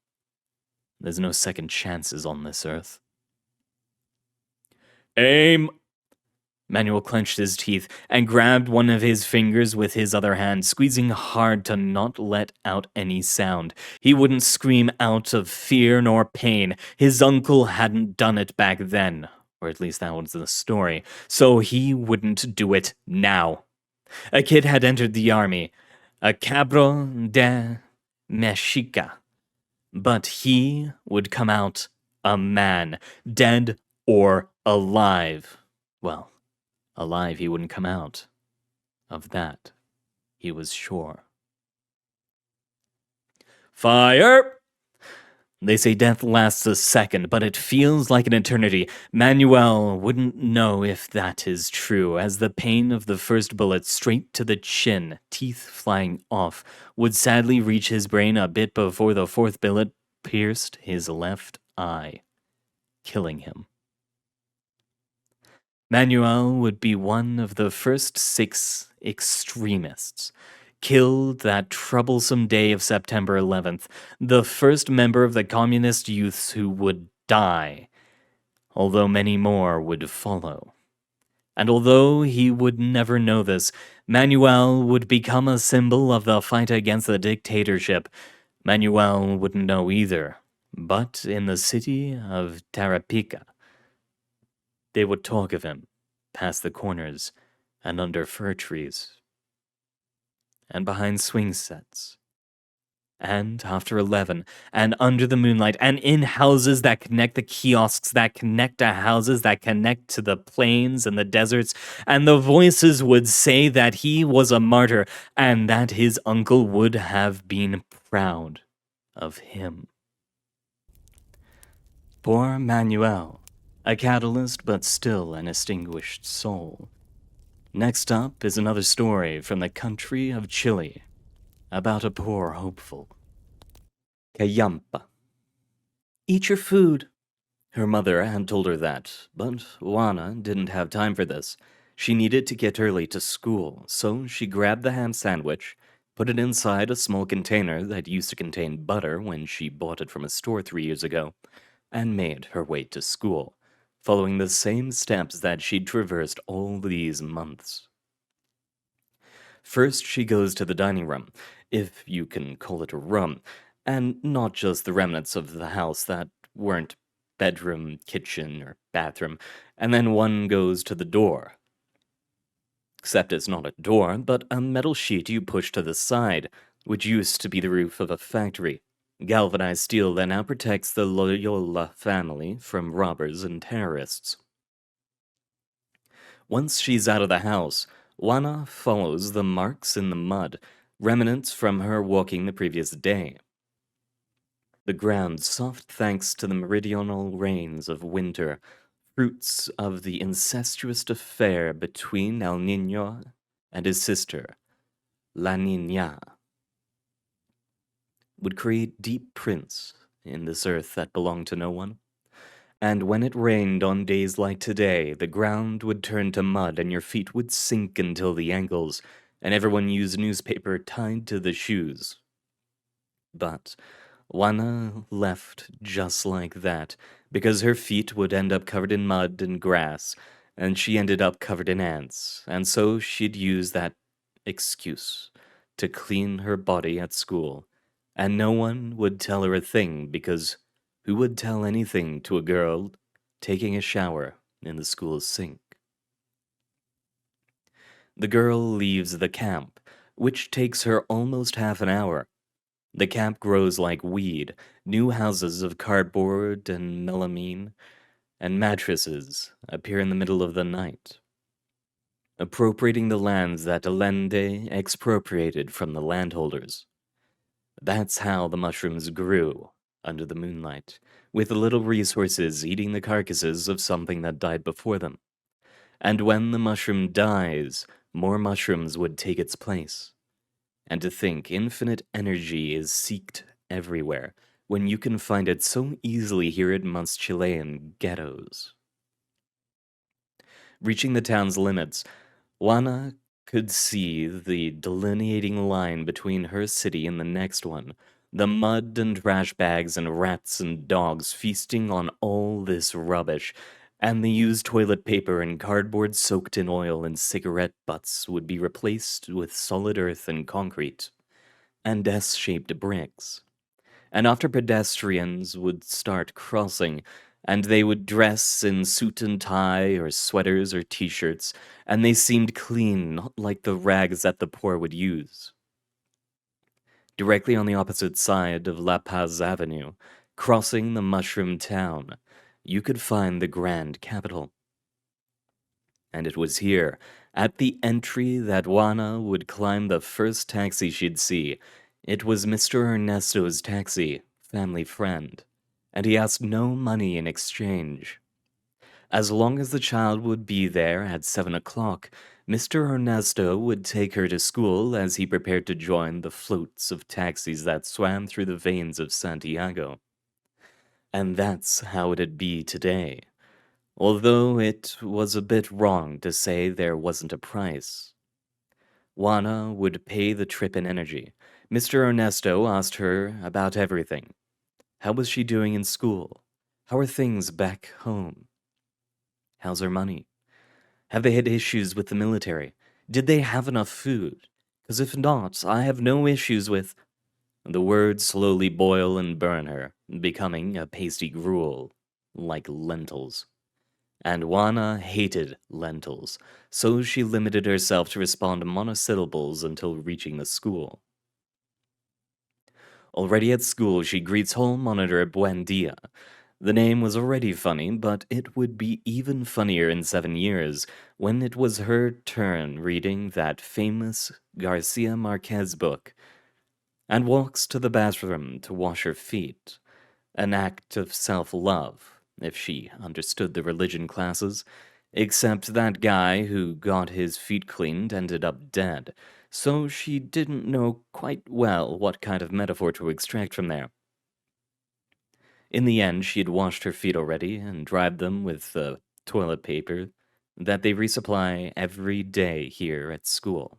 There's no second chances on this earth. "Aim!" Manuel clenched his teeth and grabbed one of his fingers with his other hand, squeezing hard to not let out any sound. He wouldn't scream out of fear nor pain. His uncle hadn't done it back then, or at least that was the story, so he wouldn't do it now. A kid had entered the army, a cabro de Mexica, but he would come out a man, dead or alive. Well, alive he wouldn't come out. Of that, he was sure. "Fire!" They say death lasts a second, but it feels like an eternity. Manuel wouldn't know if that is true, as the pain of the first bullet straight to the chin, teeth flying off, would sadly reach his brain a bit before the 4th bullet pierced his left eye, killing him. Manuel would be one of the first 6 extremists, killed that troublesome day of September 11th, the first member of the communist youths who would die, although many more would follow. And although he would never know this, Manuel would become a symbol of the fight against the dictatorship. Manuel wouldn't know either, but in the city of Tarapica, they would talk of him, past the corners, and under fir trees, and behind swing sets, and after 11, and under the moonlight, and in houses that connect the kiosks, that connect to houses that connect to the plains and the deserts, and the voices would say that he was a martyr, and that his uncle would have been proud of him. Poor Manuel, a catalyst but still an extinguished soul. Next up is another story from the country of Chile, about a poor hopeful. Callampa. Eat your food. Her mother had told her that, but Juana didn't have time for this. She needed to get early to school, so she grabbed the ham sandwich, put it inside a small container that used to contain butter when she bought it from a store 3 years ago, and made her way to school, following the same steps that she'd traversed all these months. First, she goes to the dining room, if you can call it a room, and not just the remnants of the house that weren't bedroom, kitchen, or bathroom, and then one goes to the door. Except it's not a door, but a metal sheet you push to the side, which used to be the roof of a factory. Galvanized steel that now protects the Loyola family from robbers and terrorists. Once she's out of the house, Juana follows the marks in the mud, remnants from her walking the previous day. The ground soft thanks to the meridional rains of winter, fruits of the incestuous affair between El Niño and his sister, La Niña, would create deep prints in this earth that belonged to no one. And when it rained on days like today, the ground would turn to mud and your feet would sink until the ankles, and everyone used newspaper tied to the shoes. But Juana left just like that, because her feet would end up covered in mud and grass, and she ended up covered in ants, and so she'd use that excuse to clean her body at school, and no one would tell her a thing, because who would tell anything to a girl taking a shower in the school's sink? The girl leaves the camp, which takes her almost half an hour. The camp grows like weed, new houses of cardboard and melamine, and mattresses appear in the middle of the night, appropriating the lands that Allende expropriated from the landholders. That's how the mushrooms grew under the moonlight, with little resources eating the carcasses of something that died before them. And when the mushroom dies, more mushrooms would take its place. And to think infinite energy is seeked everywhere, when you can find it so easily here in most Chilean ghettos. Reaching the town's limits, Juana could see the delineating line between her city and the next one, the mud and trash bags and rats and dogs feasting on all this rubbish, and the used toilet paper and cardboard soaked in oil and cigarette butts would be replaced with solid earth and concrete, and S-shaped bricks. And after pedestrians would start crossing, and they would dress in suit and tie or sweaters or t-shirts, and they seemed clean, not like the rags that the poor would use. Directly on the opposite side of La Paz Avenue, crossing the mushroom town, you could find the Grand Capital. And it was here, at the entry, that Juana would climb the first taxi she'd see. It was Mr. Ernesto's taxi, family friend, and he asked no money in exchange. As long as the child would be there at 7 o'clock, Mr. Ernesto would take her to school as he prepared to join the floats of taxis that swam through the veins of Santiago. And that's how it'd be today, although it was a bit wrong to say there wasn't a price. Juana would pay the trip in energy. Mr. Ernesto asked her about everything. How was she doing in school? How are things back home? How's her money? Have they had issues with the military? Did they have enough food? Because if not, I have no issues with... The words slowly boil and burn her, becoming a pasty gruel, like lentils. And Juana hated lentils, so she limited herself to respond monosyllables until reaching the school. Already at school, she greets hall monitor Buen Dia. The name was already funny, but it would be even funnier in 7 years when it was her turn reading that famous Garcia Marquez book, and walks to the bathroom to wash her feet. An act of self-love, if she understood the religion classes, except that guy who got his feet cleaned ended up dead, so she didn't know quite well what kind of metaphor to extract from there. In the end, she had washed her feet already and dried them with the toilet paper that they resupply every day here at school.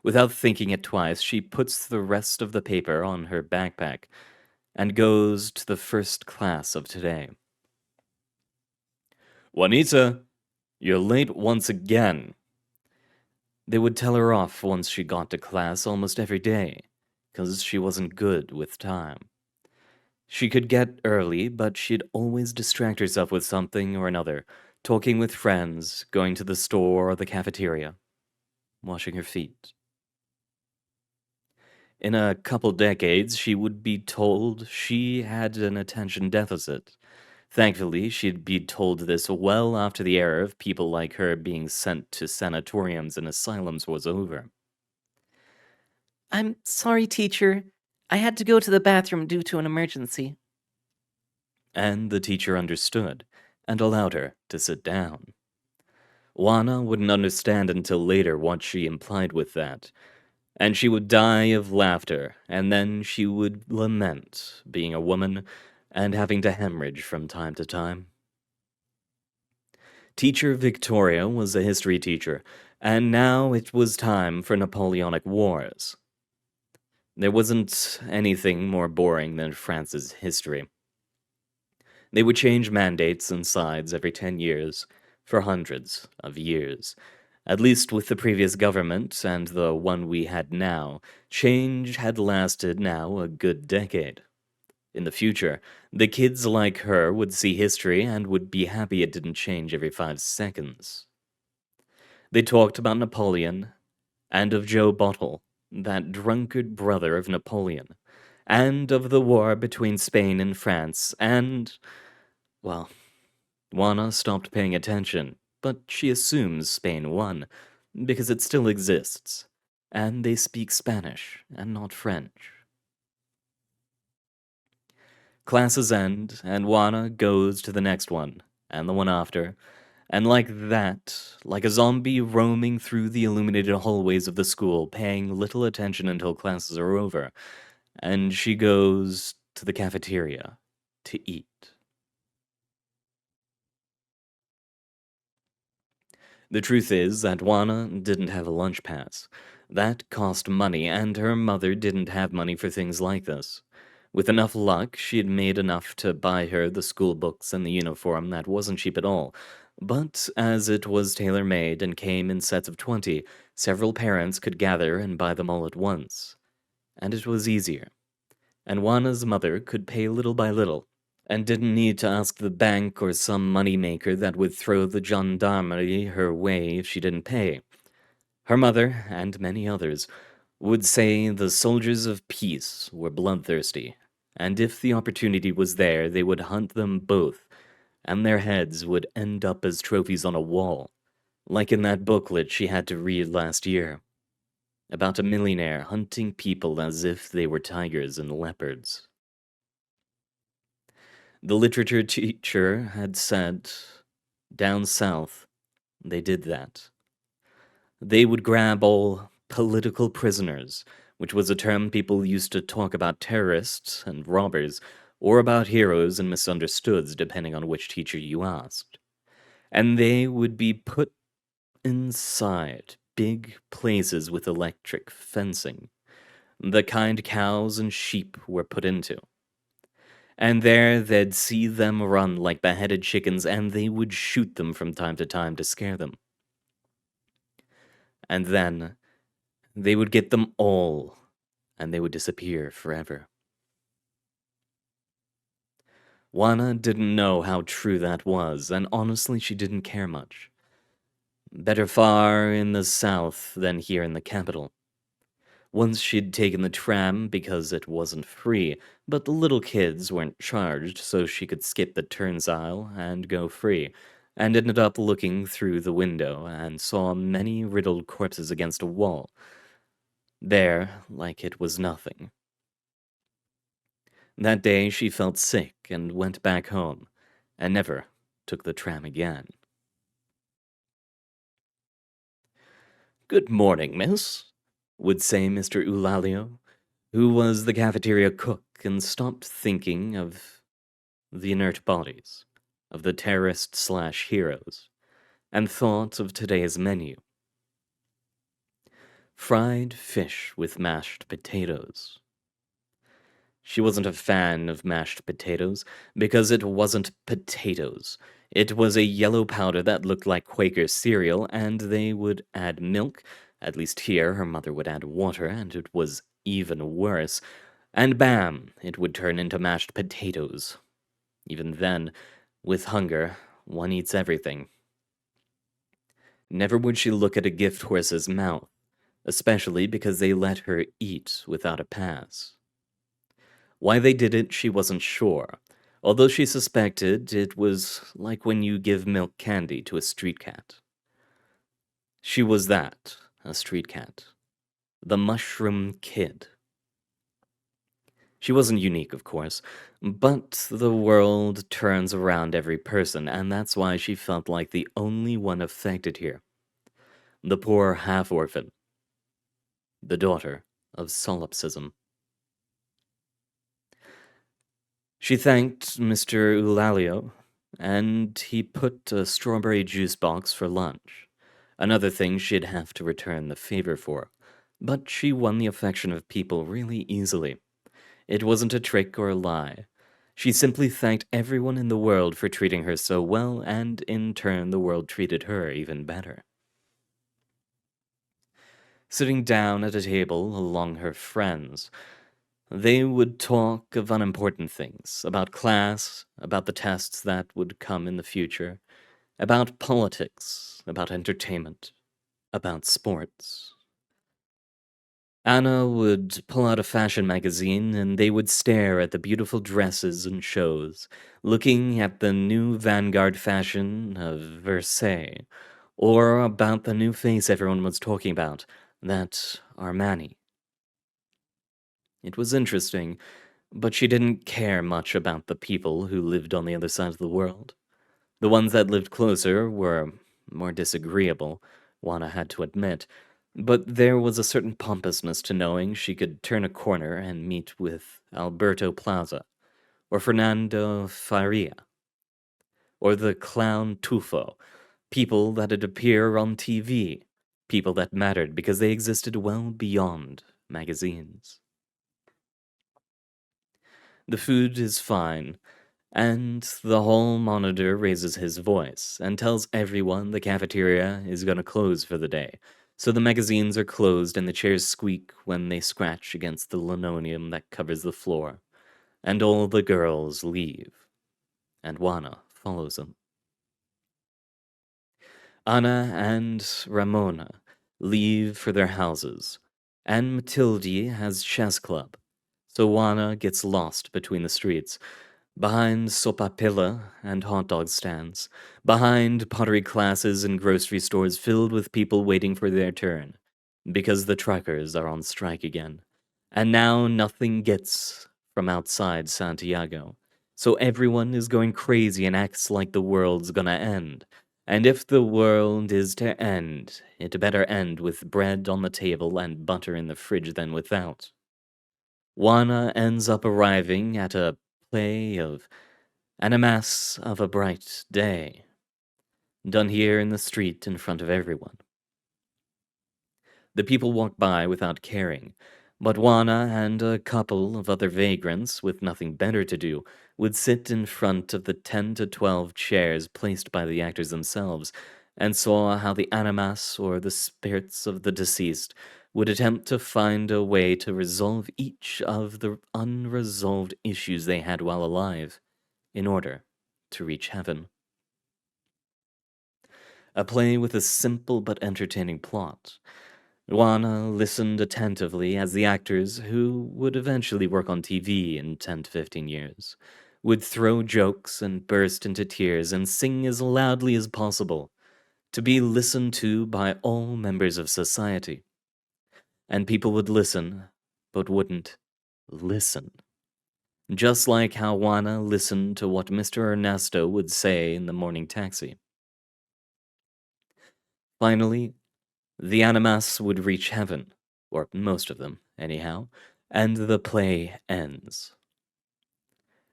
Without thinking it twice, she puts the rest of the paper on her backpack and goes to the first class of today. Juanita, you're late once again. They would tell her off once she got to class almost every day, 'cause she wasn't good with time. She could get early, but she'd always distract herself with something or another, talking with friends, going to the store or the cafeteria, washing her feet. In a couple decades, she would be told she had an attention deficit. Thankfully, she'd be told this well after the era of people like her being sent to sanatoriums and asylums was over. I'm sorry, teacher. I had to go to the bathroom due to an emergency. And the teacher understood and allowed her to sit down. Juana wouldn't understand until later what she implied with that, and she would die of laughter, and then she would lament being a woman and having to hemorrhage from time to time. Teacher Victoria was a history teacher, and now it was time for Napoleonic Wars. There wasn't anything more boring than France's history. They would change mandates and sides every 10 years, for hundreds of years. At least with the previous government and the one we had now, change had lasted now a good decade. In the future, the kids like her would see history and would be happy it didn't change every 5 seconds. They talked about Napoleon, and of Joe Bottle, that drunkard brother of Napoleon, and of the war between Spain and France, and, well, Juana stopped paying attention, but she assumes Spain won, because it still exists, and they speak Spanish and not French. Classes end, and Juana goes to the next one, and the one after, and like that, like a zombie roaming through the illuminated hallways of the school, paying little attention until classes are over, and she goes to the cafeteria to eat. The truth is that Juana didn't have a lunch pass. That cost money, and her mother didn't have money for things like this. With enough luck, she had made enough to buy her the school books and the uniform that wasn't cheap at all. But as it was tailor-made and came in sets of 20, several parents could gather and buy them all at once. And it was easier. And Juana's mother could pay little by little, and didn't need to ask the bank or some moneymaker that would throw the gendarmerie her way if she didn't pay. Her mother, and many others, would say the soldiers of peace were bloodthirsty, and if the opportunity was there, they would hunt them both, and their heads would end up as trophies on a wall, like in that booklet she had to read last year, about a millionaire hunting people as if they were tigers and leopards. The literature teacher had said, down south, they did that. They would grab all political prisoners, which was a term people used to talk about terrorists and robbers, or about heroes and misunderstoods, depending on which teacher you asked. And they would be put inside big places with electric fencing, the kind cows and sheep were put into. And there they'd see them run like beheaded chickens, and they would shoot them from time to scare them. And then they would get them all, and they would disappear forever. Juana didn't know how true that was, and honestly, she didn't care much. Better far in the south than here in the capital. Once she'd taken the tram because it wasn't free, but the little kids weren't charged, so she could skip the turnstile and go free, and ended up looking through the window and saw many riddled corpses against a wall. There, like it was nothing. That day she felt sick and went back home, and never took the tram again. "Good morning, miss," would say Mr. Eulalio, who was the cafeteria cook and stopped thinking of the inert bodies, of the terrorists/heroes, and thought of today's menu. Fried fish with mashed potatoes. She wasn't a fan of mashed potatoes because it wasn't potatoes. It was a yellow powder that looked like Quaker cereal, and they would add milk. At least here, her mother would add water, and it was even worse. And bam, it would turn into mashed potatoes. Even then, with hunger, one eats everything. Never would she look at a gift horse's mouth, especially because they let her eat without a pass. Why they did it, she wasn't sure, although she suspected it was like when you give milk candy to a street cat. She was that, a street cat. The Mushroom Kid. She wasn't unique, of course, but the world turns around every person, and that's why she felt like the only one affected here. The poor half-orphan. The daughter of solipsism. She thanked Mr. Eulalio, and he put a strawberry juice box for lunch. Another thing she'd have to return the favor for. But she won the affection of people really easily. It wasn't a trick or a lie. She simply thanked everyone in the world for treating her so well, and in turn the world treated her even better. Sitting down at a table along her friends, they would talk of unimportant things, about class, about the tests that would come in the future, about politics, about entertainment, about sports. Anna would pull out a fashion magazine and they would stare at the beautiful dresses and shows, looking at the new vanguard fashion of Versailles, or about the new face everyone was talking about, that Armani. It was interesting, but she didn't care much about the people who lived on the other side of the world. The ones that lived closer were more disagreeable, Juana had to admit, but there was a certain pompousness to knowing she could turn a corner and meet with Alberto Plaza, or Fernando Faria, or the clown Tufo, people that'd appear on TV, people that mattered because they existed well beyond magazines. The food is fine, and the hall monitor raises his voice and tells everyone the cafeteria is going to close for the day. So the magazines are closed and the chairs squeak when they scratch against the linoleum that covers the floor. And all the girls leave. And Juana follows them. Ana and Ramona leave for their houses. And Matilde has chess club. So Juana gets lost between the streets. Behind sopapilla and hot dog stands, behind pottery classes and grocery stores filled with people waiting for their turn, because the truckers are on strike again. And now nothing gets from outside Santiago, so everyone is going crazy and acts like the world's gonna end. And if the world is to end, it better end with bread on the table and butter in the fridge than without. Juana ends up arriving at a play of Animas of a Bright Day, done here in the street in front of everyone. The people walked by without caring, but Juana and a couple of other vagrants with nothing better to do would sit in front of the 10 to 12 chairs placed by the actors themselves and saw how the animas, or the spirits of the deceased, would attempt to find a way to resolve each of the unresolved issues they had while alive in order to reach heaven. A play with a simple but entertaining plot. Juana listened attentively as the actors, who would eventually work on TV in 10 to 15 years, would throw jokes and burst into tears and sing as loudly as possible, to be listened to by all members of society. And people would listen, but wouldn't listen. Just like how Juana listened to what Mr. Ernesto would say in the morning taxi. Finally, the animas would reach heaven, or most of them, anyhow, and the play ends.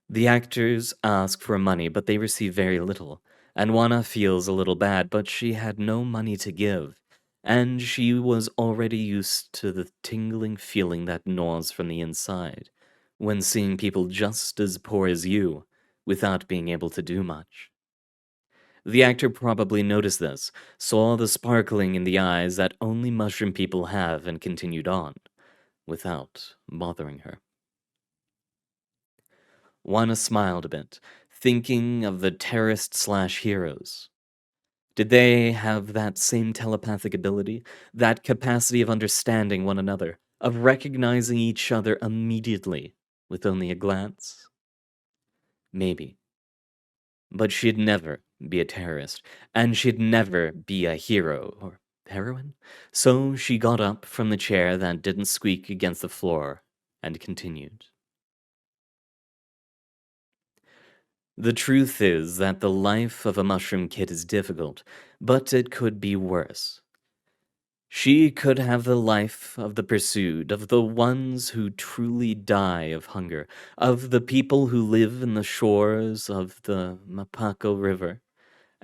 The actors ask for money, but they receive very little, and Juana feels a little bad, but she had no money to give, and she was already used to the tingling feeling that gnaws from the inside when seeing people just as poor as you without being able to do much. The actor probably noticed this, saw the sparkling in the eyes that only mushroom people have, and continued on, without bothering her. Juana smiled a bit, thinking of the terrorist/heroes. Did they have that same telepathic ability, that capacity of understanding one another, of recognizing each other immediately with only a glance? Maybe. But she'd never be a terrorist, and she'd never be a hero or heroine. So she got up from the chair that didn't squeak against the floor and continued. The truth is that the life of a mushroom kid is difficult, but it could be worse. She could have the life of the pursued, of the ones who truly die of hunger, of the people who live in the shores of the Mapaco River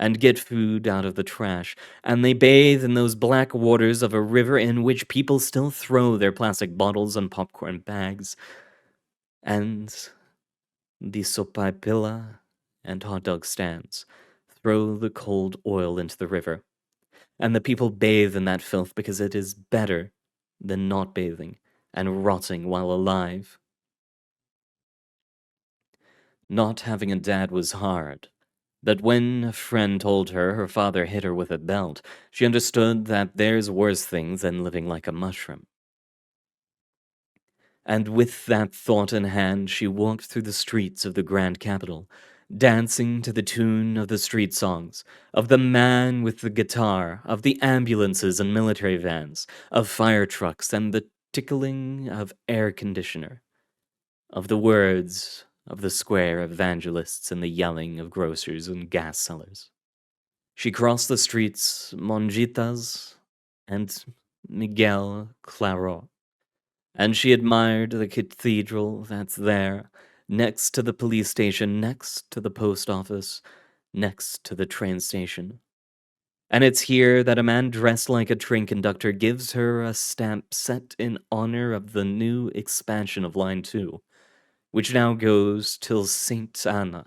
and get food out of the trash, and they bathe in those black waters of a river in which people still throw their plastic bottles and popcorn bags, and the sopaipilla and hot dog stands throw the cold oil into the river, and the people bathe in that filth because it is better than not bathing and rotting while alive. Not having a dad was hard. That when a friend told her her father hit her with a belt, she understood that there's worse things than living like a mushroom. And with that thought in hand, she walked through the streets of the grand capital, dancing to the tune of the street songs, of the man with the guitar, of the ambulances and military vans, of fire trucks and the tickling of air conditioner, of the words of the square evangelists and the yelling of grocers and gas sellers. She crossed the streets Monjitas and Miguel Claro, and she admired the cathedral that's there, next to the police station, next to the post office, next to the train station. And it's here that a man dressed like a train conductor gives her a stamp set in honor of the new expansion of Line 2, which now goes till St. Anna,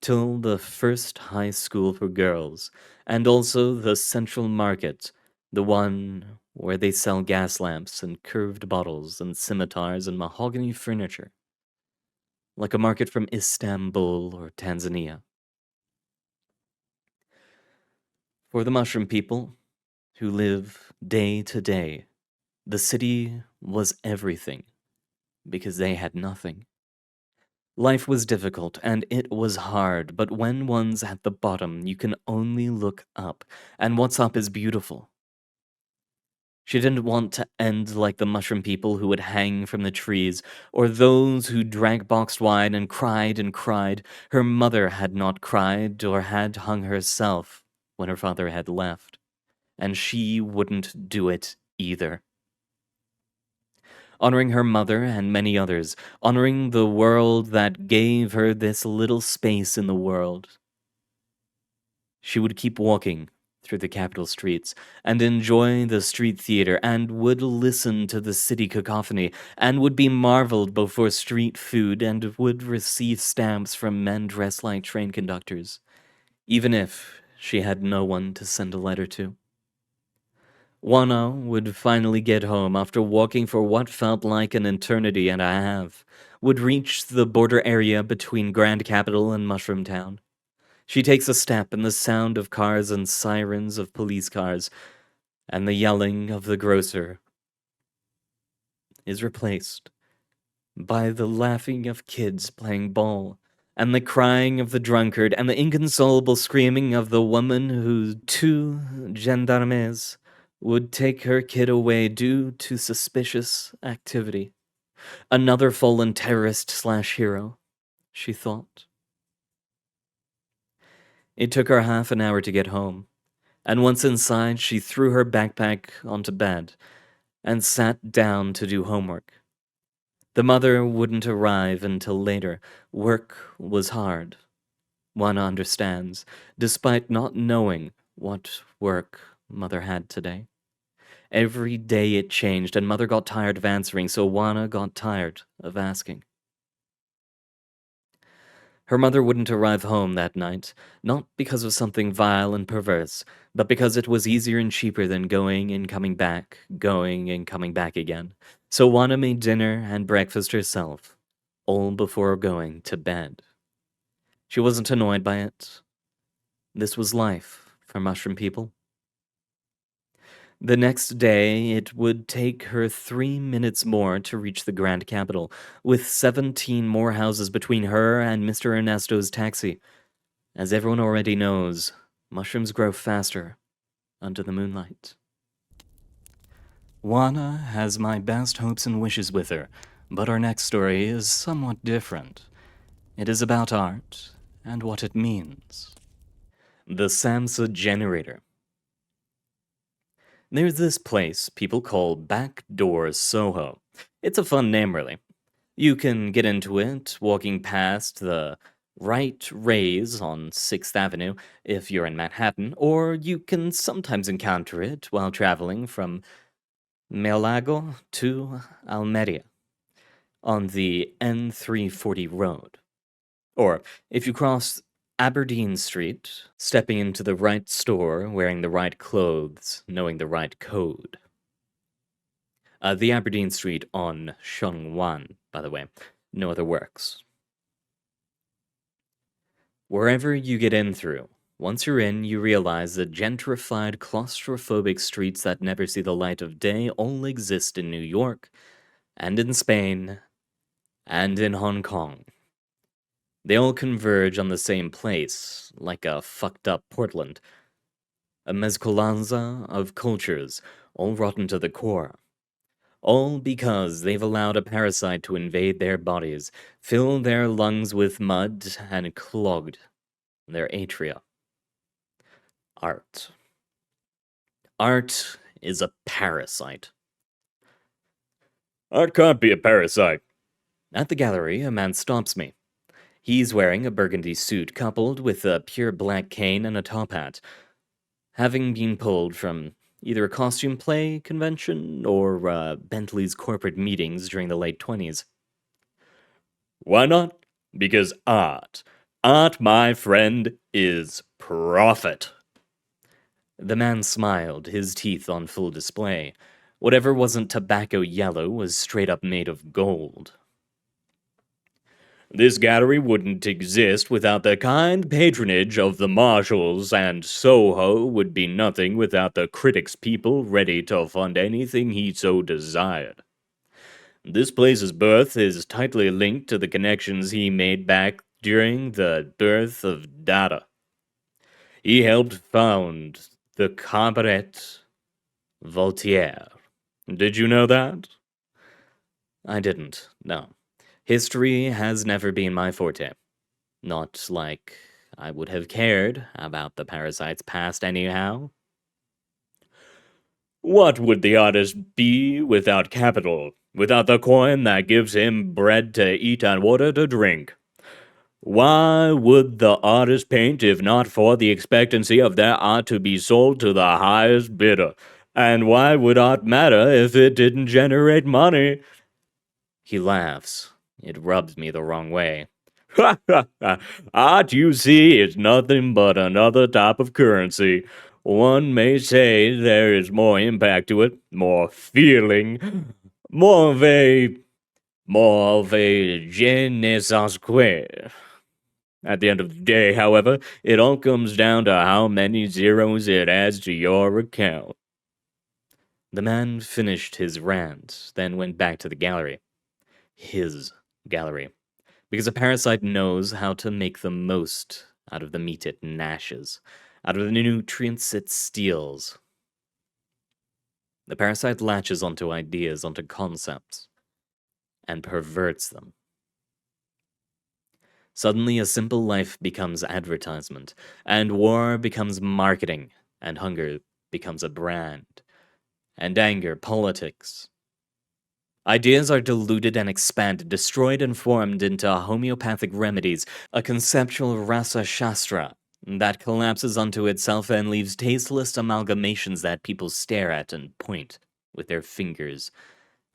till the first high school for girls, and also the central market, the one where they sell gas lamps and curved bottles and scimitars and mahogany furniture, like a market from Istanbul or Tanzania. For the mushroom people who live day to day, the city was everything, because they had nothing. Life was difficult and it was hard, but when one's at the bottom, you can only look up, and what's up is beautiful. She didn't want to end like the mushroom people who would hang from the trees, or those who drank boxed wine and cried and cried. Her mother had not cried or had hung herself when her father had left, and she wouldn't do it either. Honoring her mother and many others, honoring the world that gave her this little space in the world. She would keep walking through the capital streets and enjoy the street theater and would listen to the city cacophony and would be marveled before street food and would receive stamps from men dressed like train conductors, even if she had no one to send a letter to. Juana would finally get home after walking for what felt like an eternity and a half, would reach the border area between Grand Capital and Mushroom Town. She takes a step, and the sound of cars and sirens of police cars and the yelling of the grocer is replaced by the laughing of kids playing ball and the crying of the drunkard and the inconsolable screaming of the woman who two gendarmes would take her kid away due to suspicious activity. Another fallen terrorist/hero, she thought. It took her half an hour to get home, and once inside, she threw her backpack onto bed and sat down to do homework. The mother wouldn't arrive until later. Work was hard. Juana understands, despite not knowing what work Mother had today. Every day it changed, and Mother got tired of answering, so Juana got tired of asking. Her mother wouldn't arrive home that night, not because of something vile and perverse, but because it was easier and cheaper than going and coming back again. So Juana made dinner and breakfast herself, all before going to bed. She wasn't annoyed by it. This was life for mushroom people. The next day, it would take her 3 minutes more to reach the Grand Capital, with 17 more houses between her and Mr. Ernesto's taxi. As everyone already knows, mushrooms grow faster under the moonlight. Juana has my best hopes and wishes with her, but our next story is somewhat different. It is about art and what it means. The Samsa Generator. There's this place people call Backdoor Soho. It's a fun name, really. You can get into it walking past the Right Rays on 6th Avenue if you're in Manhattan, or you can sometimes encounter it while traveling from Melago to Almeria on the N340 road. Or if you cross Aberdeen Street, stepping into the right store, wearing the right clothes, knowing the right code. The Aberdeen Street on Shengwan, by the way. No other works. Wherever you get in through, once you're in, you realize that gentrified, claustrophobic streets that never see the light of day all exist in New York, and in Spain, and in Hong Kong. They all converge on the same place, like a fucked up Portland. A mezcolanza of cultures, all rotten to the core. All because they've allowed a parasite to invade their bodies, fill their lungs with mud, and clogged their atria. Art. Art is a parasite. Art can't be a parasite. At the gallery, a man stops me. He's wearing a burgundy suit coupled with a pure black cane and a top hat, having been pulled from either a costume play convention or Bentley's corporate meetings during the late 20s. Why not? Because art, my friend, is profit. The man smiled, his teeth on full display. Whatever wasn't tobacco yellow was straight up made of gold. This gallery wouldn't exist without the kind patronage of the marshals, and Soho would be nothing without the critics' people ready to fund anything he so desired. This place's birth is tightly linked to the connections he made back during the birth of data. He helped found the Cabaret Voltaire. Did you know that? I didn't, no. History has never been my forte. Not like I would have cared about the parasite's past anyhow. What would the artist be without capital, without the coin that gives him bread to eat and water to drink? Why would the artist paint if not for the expectancy of their art to be sold to the highest bidder? And why would art matter if it didn't generate money? He laughs. It rubs me the wrong way. Art, you see, is nothing but another type of currency. One may say there is more impact to it, more feeling, more of a je ne sais quoi. At the end of the day, however, it all comes down to how many zeros it adds to your account. The man finished his rant, then went back to the gallery. His gallery. Because a parasite knows how to make the most out of the meat it gnashes, out of the nutrients it steals. The parasite latches onto ideas, onto concepts, and perverts them. Suddenly, a simple life becomes advertisement, and war becomes marketing, and hunger becomes a brand, and anger politics. Ideas are diluted and expanded, destroyed and formed into homeopathic remedies, a conceptual rasa shastra that collapses onto itself and leaves tasteless amalgamations that people stare at and point with their fingers,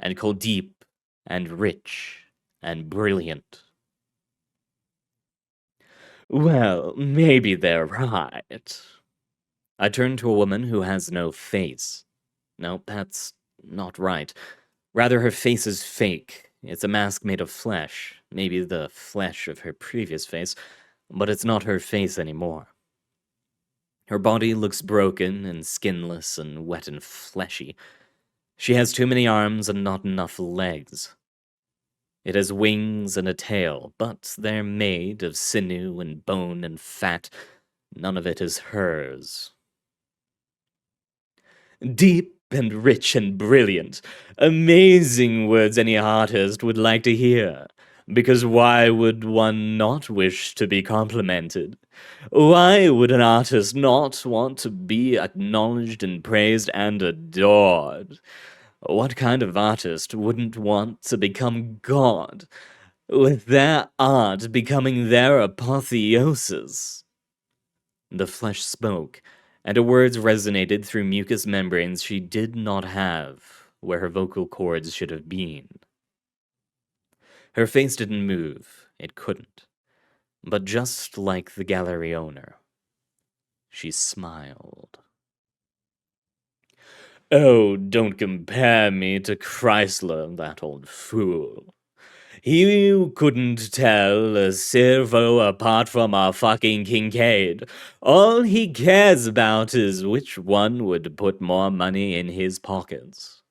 and call deep and rich and brilliant. Well, maybe they're right. I turn to a woman who has no face. No, that's not right. Rather, her face is fake. It's a mask made of flesh, maybe the flesh of her previous face, but it's not her face anymore. Her body looks broken and skinless and wet and fleshy. She has too many arms and not enough legs. It has wings and a tail, but they're made of sinew and bone and fat. None of it is hers. Deep and rich and brilliant. Amazing words any artist would like to hear. Because why would one not wish to be complimented? Why would an artist not want to be acknowledged and praised and adored? What kind of artist wouldn't want to become God, with their art becoming their apotheosis? The flesh spoke, and her words resonated through mucous membranes she did not have, where her vocal cords should have been. Her face didn't move, it couldn't. But just like the gallery owner, she smiled. Oh, don't compare me to Chrysler, that old fool. He couldn't tell a servo apart from a fucking Kincaid. All he cares about is which one would put more money in his pockets.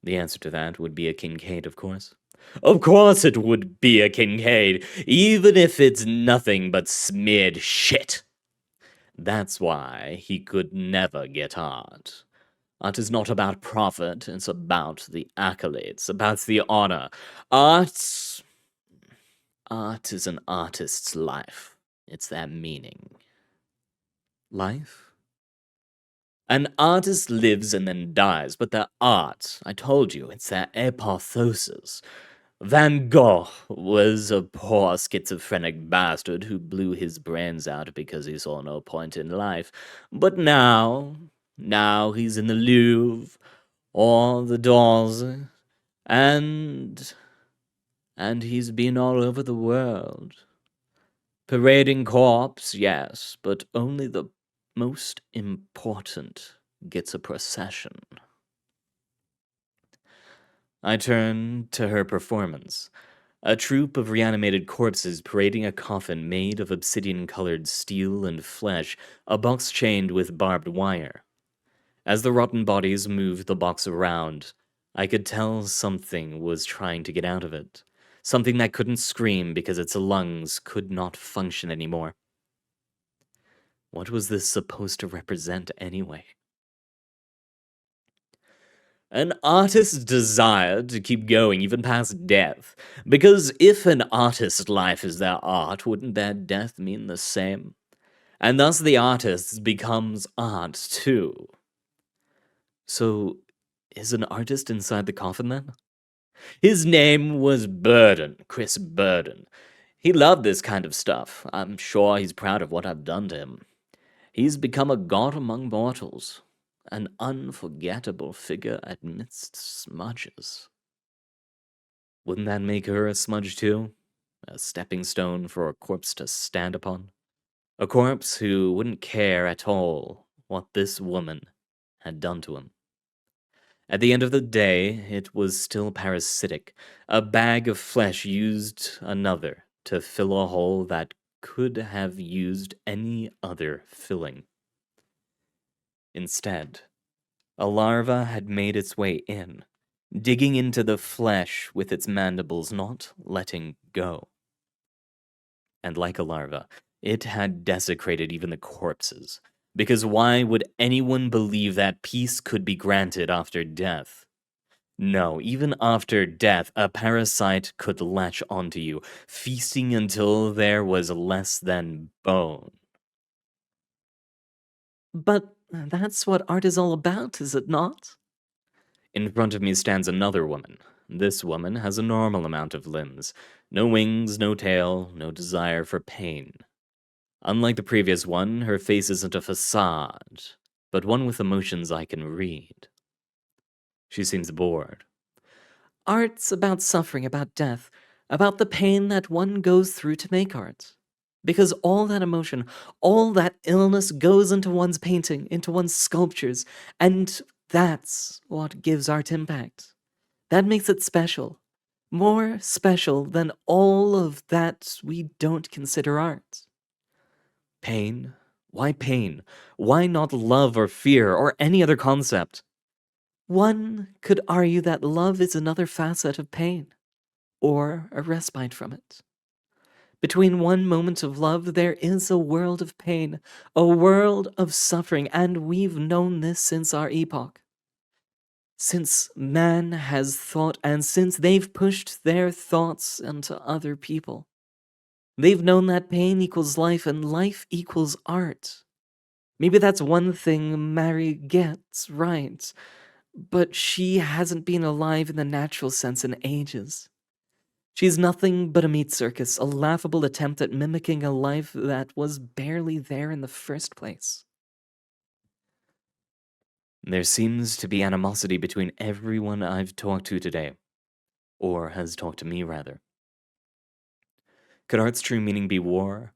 The answer to that would be a Kincaid, of course. Of course it would be a Kincaid, even if it's nothing but smeared shit. That's why he could never get art. Art is not about profit, it's about the accolades, about the honor. Art is an artist's life. It's their meaning. Life? An artist lives and then dies, but their art, I told you, it's their apotheosis. Van Gogh was a poor schizophrenic bastard who blew his brains out because he saw no point in life. But now he's in the Louvre or the Doors, and he's been all over the world. Parading corpse, yes, but only the most important gets a procession. I turned to her performance. A troupe of reanimated corpses parading a coffin made of obsidian-colored steel and flesh, a box chained with barbed wire. As the rotten bodies moved the box around, I could tell something was trying to get out of it. Something that couldn't scream because its lungs could not function anymore. What was this supposed to represent anyway? An artist's desire to keep going even past death. Because if an artist's life is their art, wouldn't their death mean the same? And thus the artist becomes art too. So, is an artist inside the coffin then? His name was Burden, Chris Burden. He loved this kind of stuff. I'm sure he's proud of what I've done to him. He's become a god among mortals, an unforgettable figure amidst smudges. Wouldn't that make her a smudge too? A stepping stone for a corpse to stand upon? A corpse who wouldn't care at all what this woman had done to him. At the end of the day, it was still parasitic, a bag of flesh used another to fill a hole that could have used any other filling. Instead, a larva had made its way in, digging into the flesh with its mandibles, not letting go. And like a larva, it had desecrated even the corpses, because why would anyone believe that peace could be granted after death? No, even after death, a parasite could latch onto you, feasting until there was less than bone. But that's what art is all about, is it not? In front of me stands another woman. This woman has a normal amount of limbs. No wings, no tail, no desire for pain. Unlike the previous one, her face isn't a facade, but one with emotions I can read. She seems bored. Art's about suffering, about death, about the pain that one goes through to make art. Because all that emotion, all that illness goes into one's painting, into one's sculptures, and that's what gives art impact. That makes it special. More special than all of that we don't consider art. Pain? Why pain? Why not love or fear or any other concept? One could argue that love is another facet of pain, or a respite from it. Between one moment of love, there is a world of pain, a world of suffering, and we've known this since our epoch. Since man has thought, and since they've pushed their thoughts onto other people. They've known that pain equals life, and life equals art. Maybe that's one thing Mary gets right, but she hasn't been alive in the natural sense in ages. She's nothing but a meat circus, a laughable attempt at mimicking a life that was barely there in the first place. There seems to be animosity between everyone I've talked to today. Or has talked to me, rather. Could art's true meaning be war?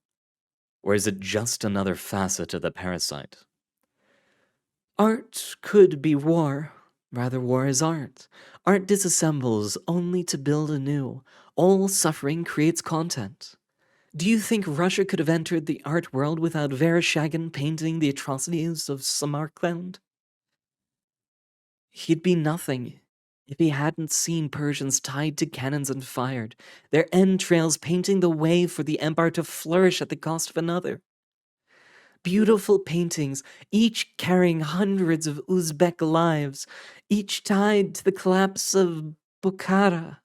Or is it just another facet of the parasite? Art could be war. Rather, war is art. Art disassembles only to build anew. All suffering creates content. Do you think Russia could have entered the art world without Vereshchagin painting the atrocities of Samarkand? He'd be nothing if he hadn't seen Persians tied to cannons and fired, their entrails painting the way for the empire to flourish at the cost of another. Beautiful paintings, each carrying hundreds of Uzbek lives, each tied to the collapse of Bukhara.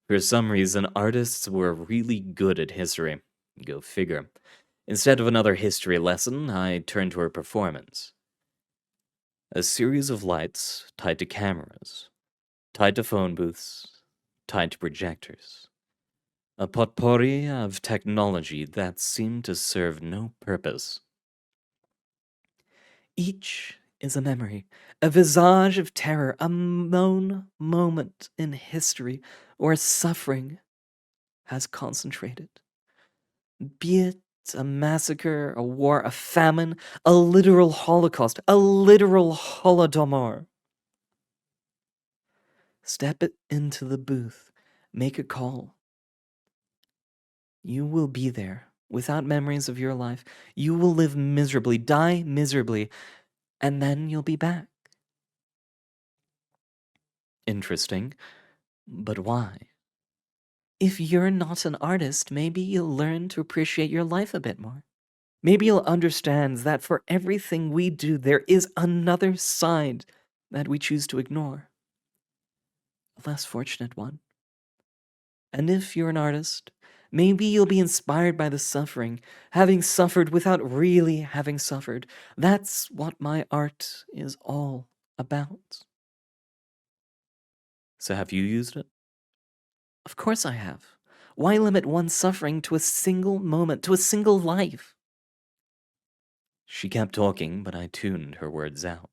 For some reason, artists were really good at history. Go figure. Instead of another history lesson, I turned to her performance. A series of lights tied to cameras, tied to phone booths, tied to projectors. A potpourri of technology that seemed to serve no purpose. Each is a memory, a visage of terror, a known moment in history where suffering has concentrated. Be it a massacre, a war, a famine, a literal holocaust, a literal holodomor. Step it into the booth, make a call. You will be there without memories of your life. You will live miserably, die miserably, and then you'll be back. Interesting, but why? If you're not an artist, maybe you'll learn to appreciate your life a bit more. Maybe you'll understand that for everything we do, there is another side that we choose to ignore. A less fortunate one. And if you're an artist, maybe you'll be inspired by the suffering, having suffered without really having suffered. That's what my art is all about. So have you used it? Of course I have. Why limit one's suffering to a single moment, to a single life? She kept talking, but I tuned her words out.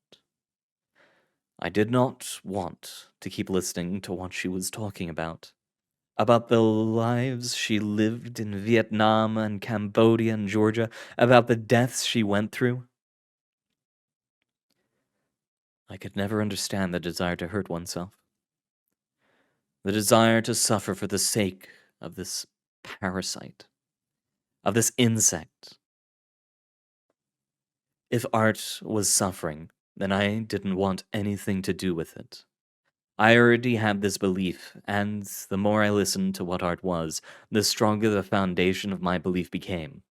I did not want to keep listening to what she was talking about the lives she lived in Vietnam and Cambodia and Georgia, about the deaths she went through. I could never understand the desire to hurt oneself, the desire to suffer for the sake of this parasite, of this insect. If art was suffering, then I didn't want anything to do with it. I already had this belief, and the more I listened to what art was, the stronger the foundation of my belief became.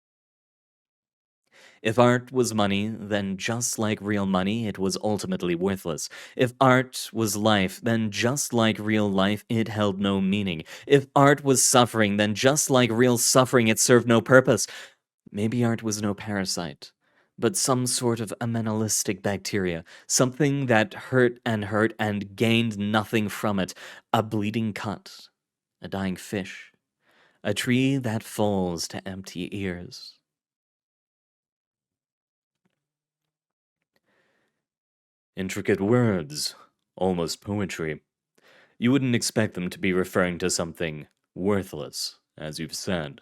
If art was money, then just like real money, it was ultimately worthless. If art was life, then just like real life, it held no meaning. If art was suffering, then just like real suffering, it served no purpose. Maybe art was no parasite, but some sort of amenalistic bacteria, something that hurt and gained nothing from it. A bleeding cut, a dying fish, a tree that falls to empty ears. Intricate words, almost poetry. You wouldn't expect them to be referring to something worthless, as you've said.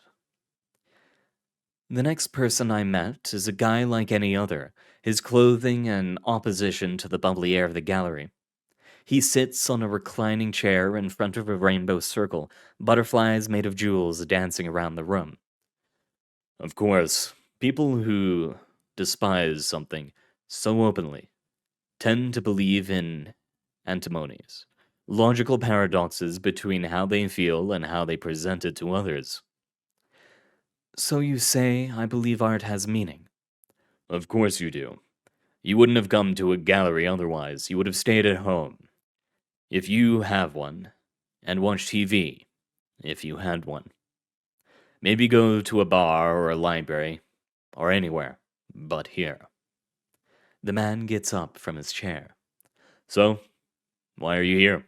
The next person I met is a guy like any other, his clothing in opposition to the bubbly air of the gallery. He sits on a reclining chair in front of a rainbow circle, butterflies made of jewels dancing around the room. Of course, people who despise something so openly tend to believe in antinomies, logical paradoxes between how they feel and how they present it to others. So you say, I believe art has meaning. Of course you do. You wouldn't have come to a gallery otherwise. You would have stayed at home. If you have one, and watch TV, if you had one. Maybe go to a bar or a library, or anywhere, but here. The man gets up from his chair. So, why are you here?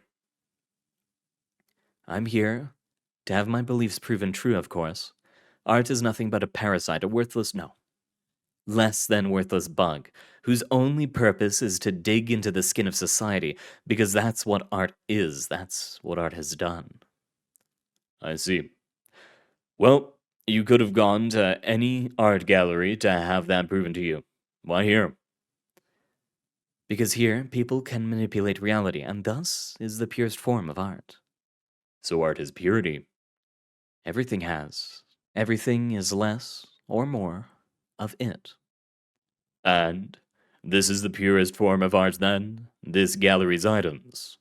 I'm here to have my beliefs proven true, of course. Art is nothing but a parasite, a worthless, no, less than worthless bug, whose only purpose is to dig into the skin of society, because that's what art is, that's what art has done. I see. Well, you could have gone to any art gallery to have that proven to you. Why here? Because here, people can manipulate reality, and thus is the purest form of art. So art is purity. Everything has. Everything is less or more of it. And this is the purest form of art then? This gallery's items?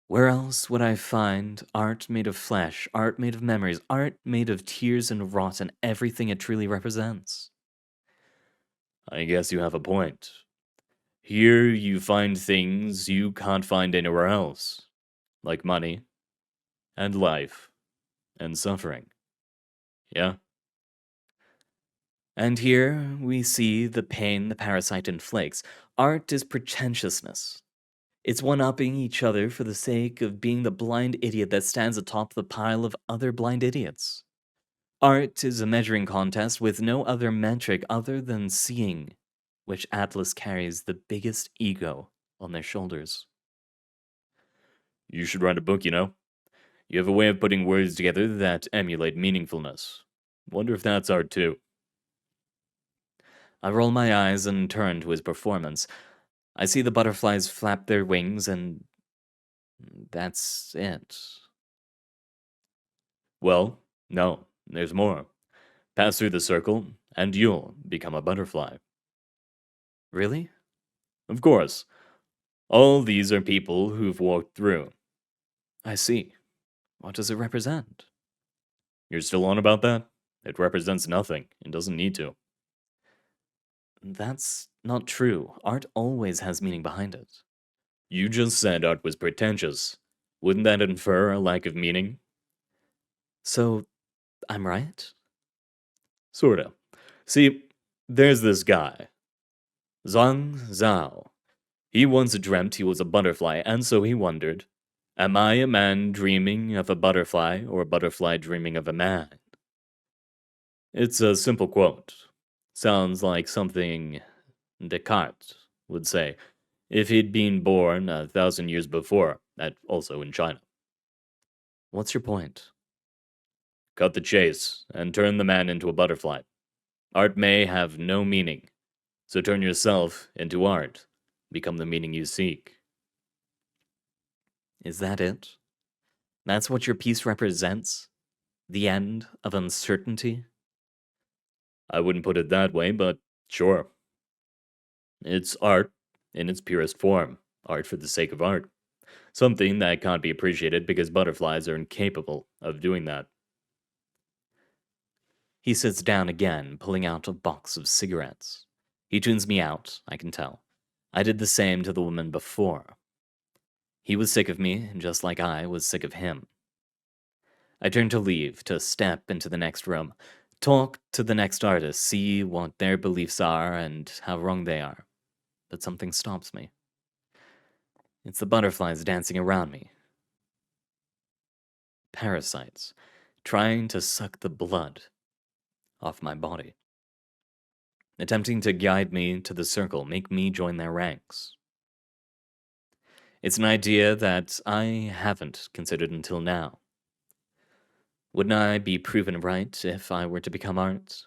Where else would I find art made of flesh, art made of memories, art made of tears and rot and everything it truly represents? I guess you have a point. Here you find things you can't find anywhere else, like money, and life, and suffering. Yeah? And here we see the pain the parasite inflicts. Art is pretentiousness. It's one-upping each other for the sake of being the blind idiot that stands atop the pile of other blind idiots. Art is a measuring contest with no other metric other than seeing, which Atlas carries the biggest ego on their shoulders. You should write a book, you know? You have a way of putting words together that emulate meaningfulness. Wonder if that's art too. I roll my eyes and turn to his performance. I see the butterflies flap their wings, and that's it. Well, no, there's more. Pass through the circle, and you'll become a butterfly. Really? Of course. All these are people who've walked through. I see. What does it represent? You're still on about that? It represents nothing. It doesn't need to. That's not true. Art always has meaning behind it. You just said art was pretentious. Wouldn't that infer a lack of meaning? So, I'm right? Sorta. See, there's this guy, Zhang Zhao. He once dreamt he was a butterfly, and so he wondered, Am I a man dreaming of a butterfly, or a butterfly dreaming of a man? It's a simple quote. Sounds like something Descartes would say if he'd been born 1,000 years before, also in China. What's your point? Cut the chase and turn the man into a butterfly. Art may have no meaning, so turn yourself into art. Become the meaning you seek. Is that it? That's what your piece represents? The end of uncertainty? I wouldn't put it that way, but sure. It's art in its purest form, art for the sake of art. Something that can't be appreciated because butterflies are incapable of doing that. He sits down again, pulling out a box of cigarettes. He tunes me out, I can tell. I did the same to the woman before. He was sick of me, just like I was sick of him. I turn to leave, to step into the next room, talk to the next artist, see what their beliefs are and how wrong they are. But something stops me. It's the butterflies dancing around me. Parasites, trying to suck the blood off my body. Attempting to guide me to the circle, make me join their ranks. It's an idea that I haven't considered until now. Wouldn't I be proven right if I were to become art?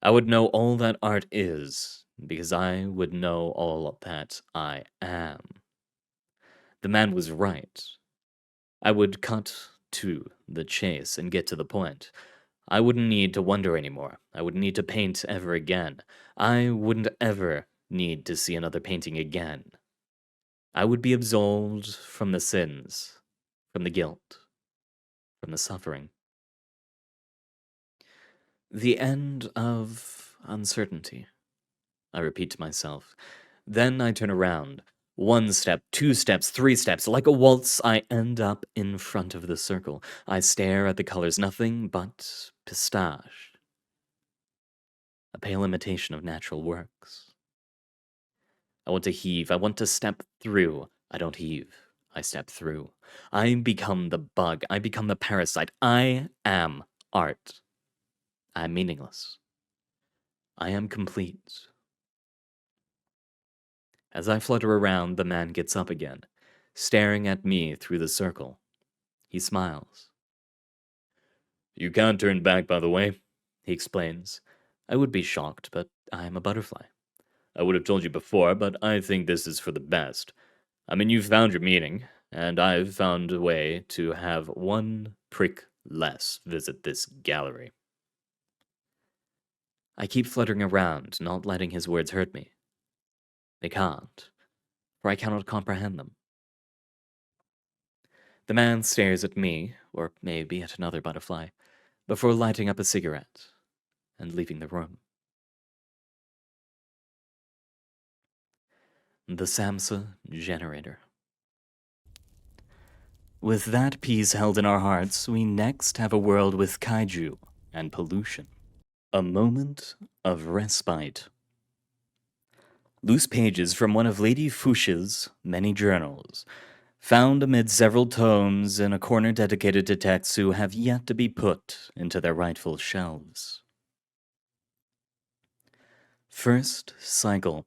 I would know all that art is, because I would know all that I am. The man was right. I would cut to the chase and get to the point. I wouldn't need to wonder anymore. I wouldn't need to paint ever again. I wouldn't ever need to see another painting again. I would be absolved from the sins, from the guilt, from the suffering. The end of uncertainty, I repeat to myself. Then I turn around. 1 step, 2 steps, 3 steps. Like a waltz, I end up in front of the circle. I stare at the colors, nothing but pistache. A pale imitation of natural works. I want to heave. I want to step through. I don't heave. I step through. I become the bug. I become the parasite. I am art. I'm meaningless. I am complete. As I flutter around, the man gets up again, staring at me through the circle. He smiles. You can't turn back, by the way, he explains. I would be shocked, but I am a butterfly. I would have told you before, but I think this is for the best. I mean, you've found your meaning, and I've found a way to have 1 prick less visit this gallery. I keep fluttering around, not letting his words hurt me. They can't, for I cannot comprehend them. The man stares at me, or maybe at another butterfly, before lighting up a cigarette and leaving the room. The Samsa Generator. With that peace held in our hearts, we next have a world with kaiju and pollution. A moment of respite. Loose pages from one of Lady Fuchsia's many journals, found amid several tomes in a corner dedicated to texts who have yet to be put into their rightful shelves. First cycle.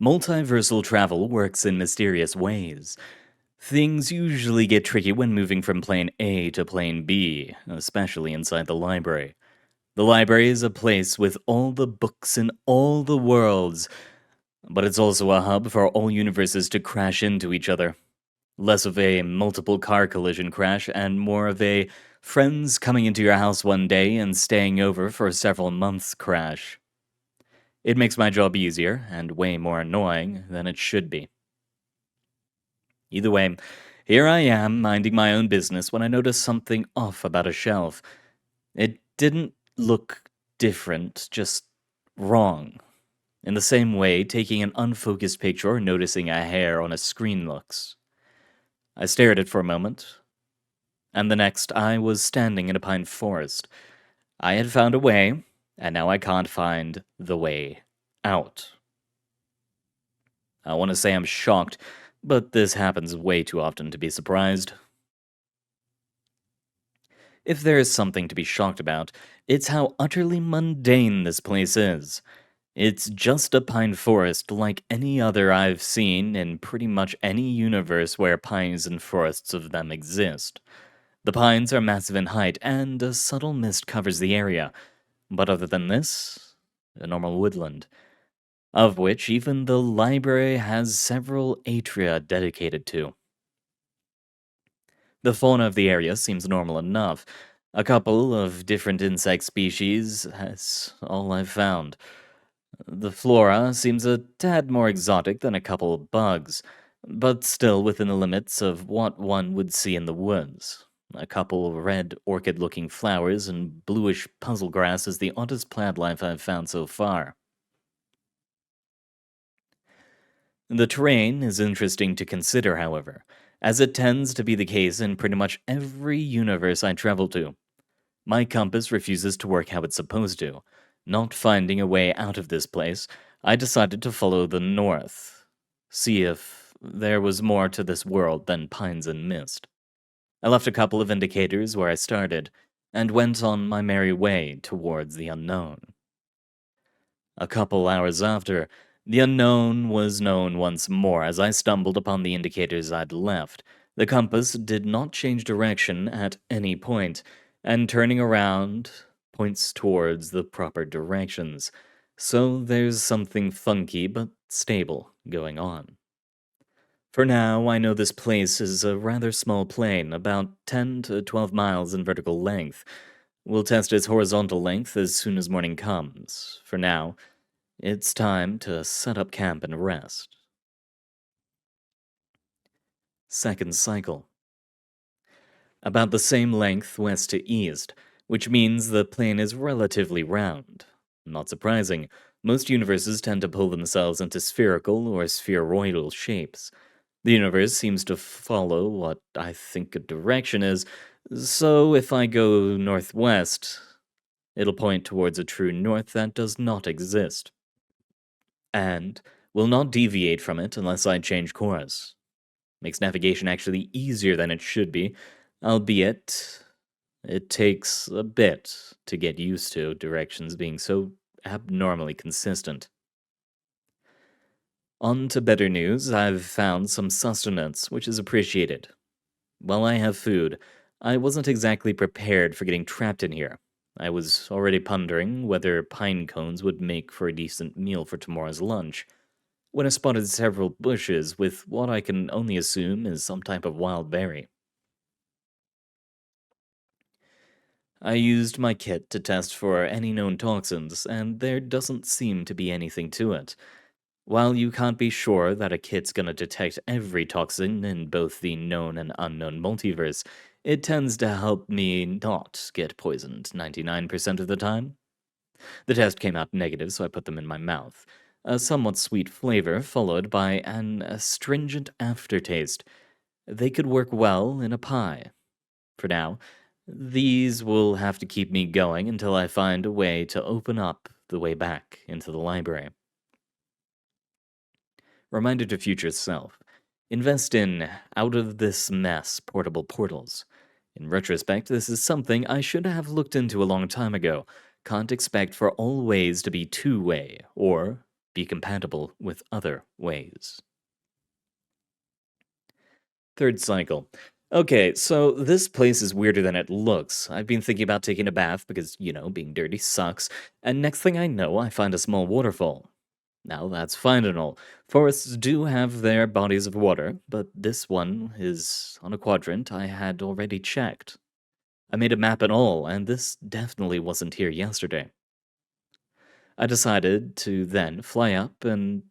Multiversal travel works in mysterious ways. Things usually get tricky when moving from plane A to plane B, especially inside the library. The library is a place with all the books in all the worlds, but it's also a hub for all universes to crash into each other. Less of a multiple car collision crash and more of a friends coming into your house one day and staying over for several months crash. It makes my job easier and way more annoying than it should be. Either way, here I am minding my own business when I notice something off about a shelf. It didn't look different, just wrong. In the same way, taking an unfocused picture or noticing a hair on a screen looks. I stared at it for a moment, and the next I was standing in a pine forest. I had found a way, and now I can't find the way out. I want to say I'm shocked, but this happens way too often to be surprised. If there is something to be shocked about, it's how utterly mundane this place is. It's just a pine forest like any other I've seen in pretty much any universe where pines and forests of them exist. The pines are massive in height, and a subtle mist covers the area, but other than this, a normal woodland, of which even the library has several atria dedicated to. The fauna of the area seems normal enough. A couple of different insect species, that's all I've found. The flora seems a tad more exotic than a couple of bugs, but still within the limits of what one would see in the woods. A couple red orchid looking flowers and bluish puzzle grass is the oddest plant life I've found so far. The terrain is interesting to consider, however, as it tends to be the case in pretty much every universe I travel to. My compass refuses to work how it's supposed to. Not finding a way out of this place, I decided to follow the north, see if there was more to this world than pines and mist. I left a couple of indicators where I started, and went on my merry way towards the unknown. A couple hours after, the unknown was known once more as I stumbled upon the indicators I'd left. The compass did not change direction at any point, and turning around points towards the proper directions. So there's something funky but stable going on. For now, I know this place is a rather small plane, about 10 to 12 miles in vertical length. We'll test its horizontal length as soon as morning comes. For now, it's time to set up camp and rest. Second cycle. About the same length west to east, which means the plane is relatively round. Not surprising, most universes tend to pull themselves into spherical or spheroidal shapes. The universe seems to follow what I think a direction is, so if I go northwest, it'll point towards a true north that does not exist, and will not deviate from it unless I change course. Makes navigation actually easier than it should be, albeit it takes a bit to get used to directions being so abnormally consistent. On to better news, I've found some sustenance, which is appreciated. While I have food, I wasn't exactly prepared for getting trapped in here. I was already pondering whether pine cones would make for a decent meal for tomorrow's lunch, when I spotted several bushes with what I can only assume is some type of wild berry. I used my kit to test for any known toxins, and there doesn't seem to be anything to it. While you can't be sure that a kit's gonna detect every toxin in both the known and unknown multiverse, it tends to help me not get poisoned 99% of the time. The test came out negative, so I put them in my mouth. A somewhat sweet flavor, followed by an astringent aftertaste. They could work well in a pie. For now, these will have to keep me going until I find a way to open up the way back into the library. Reminder to future self. Invest in out of this mess portable portals. In retrospect, this is something I should have looked into a long time ago. Can't expect for all ways to be two-way or be compatible with other ways. Third cycle. Okay, so this place is weirder than it looks. I've been thinking about taking a bath because, being dirty sucks, and next thing I know, I find a small waterfall. Now that's fine and all. Forests do have their bodies of water, but this one is on a quadrant I had already checked. I made a map and all, and this definitely wasn't here yesterday. I decided to then fly up and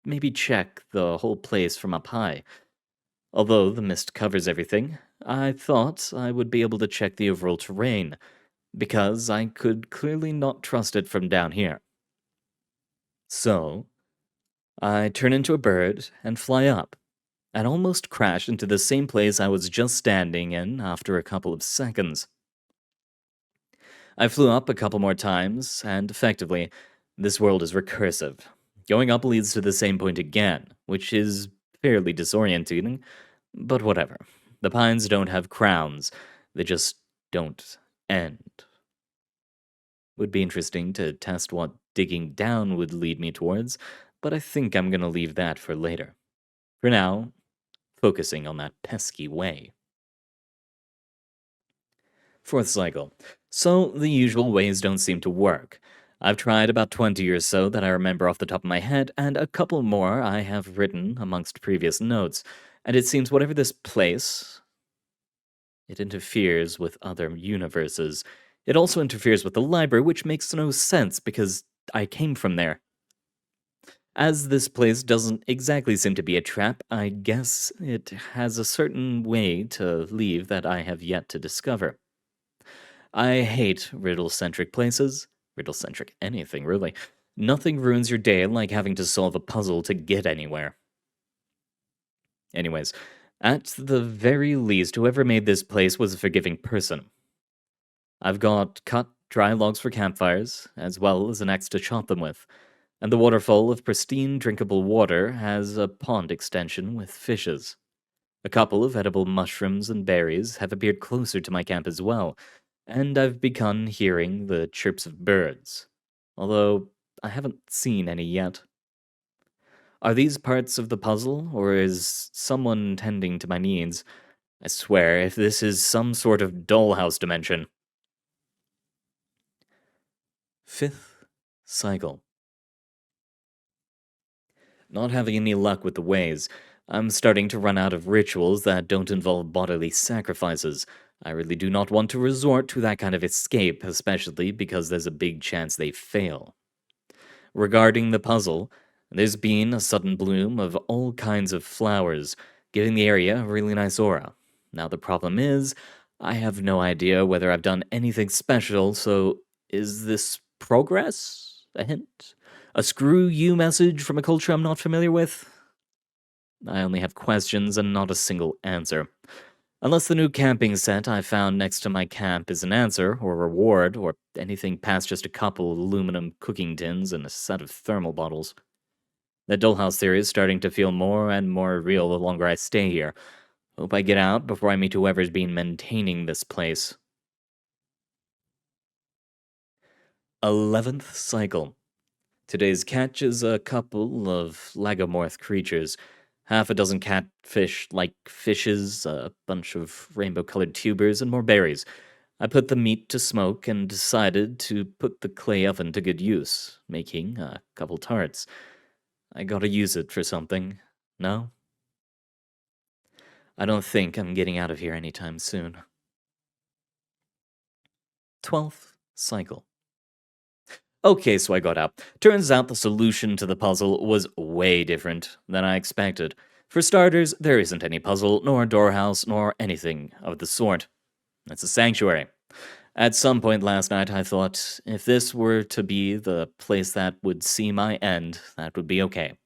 maybe check the whole place from up high. Although the mist covers everything, I thought I would be able to check the overall terrain, because I could clearly not trust it from down here. So, I turn into a bird and fly up, and almost crash into the same place I was just standing in after a couple of seconds. I flew up a couple more times, and effectively, this world is recursive. Going up leads to the same point again, which is fairly disorientating, but whatever. The pines don't have crowns, they just don't end. Would be interesting to test what digging down would lead me towards, but I think I'm gonna leave that for later. For now, focusing on that pesky way. Fourth cycle. So, the usual ways don't seem to work. I've tried about 20 or so that I remember off the top of my head, and a couple more I have written amongst previous notes, and it seems whatever this place, it interferes with other universes. It also interferes with the library, which makes no sense because I came from there. As this place doesn't exactly seem to be a trap, I guess it has a certain way to leave that I have yet to discover. I hate riddle-centric places. Riddle-centric anything, really. Nothing ruins your day like having to solve a puzzle to get anywhere. Anyways, at the very least, whoever made this place was a forgiving person. I've got cut, dry logs for campfires, as well as an axe to chop them with. And the waterfall of pristine drinkable water has a pond extension with fishes. A couple of edible mushrooms and berries have appeared closer to my camp as well, and I've begun hearing the chirps of birds, although I haven't seen any yet. Are these parts of the puzzle, or is someone tending to my needs? I swear, if this is some sort of dollhouse dimension. Fifth cycle. Not having any luck with the ways, I'm starting to run out of rituals that don't involve bodily sacrifices. I really do not want to resort to that kind of escape, especially because there's a big chance they fail. Regarding the puzzle, there's been a sudden bloom of all kinds of flowers, giving the area a really nice aura. Now the problem is, I have no idea whether I've done anything special, so is this progress? A hint? A screw you message from a culture I'm not familiar with? I only have questions and not a single answer. Unless the new camping set I found next to my camp is an answer, or reward, or anything past just a couple aluminum cooking tins and a set of thermal bottles. The dollhouse theory is starting to feel more and more real the longer I stay here. Hope I get out before I meet whoever's been maintaining this place. 11th cycle. Today's catch is a couple of lagomorph creatures. Half a dozen catfish-like fishes, a bunch of rainbow-colored tubers, and more berries. I put the meat to smoke and decided to put the clay oven to good use, making a couple tarts. I gotta use it for something, no? I don't think I'm getting out of here anytime soon. 12th cycle. Okay, so I got out. Turns out the solution to the puzzle was way different than I expected. For starters, there isn't any puzzle, nor doorhouse, nor anything of the sort. It's a sanctuary. At some point last night, I thought, if this were to be the place that would see my end, that would be okay.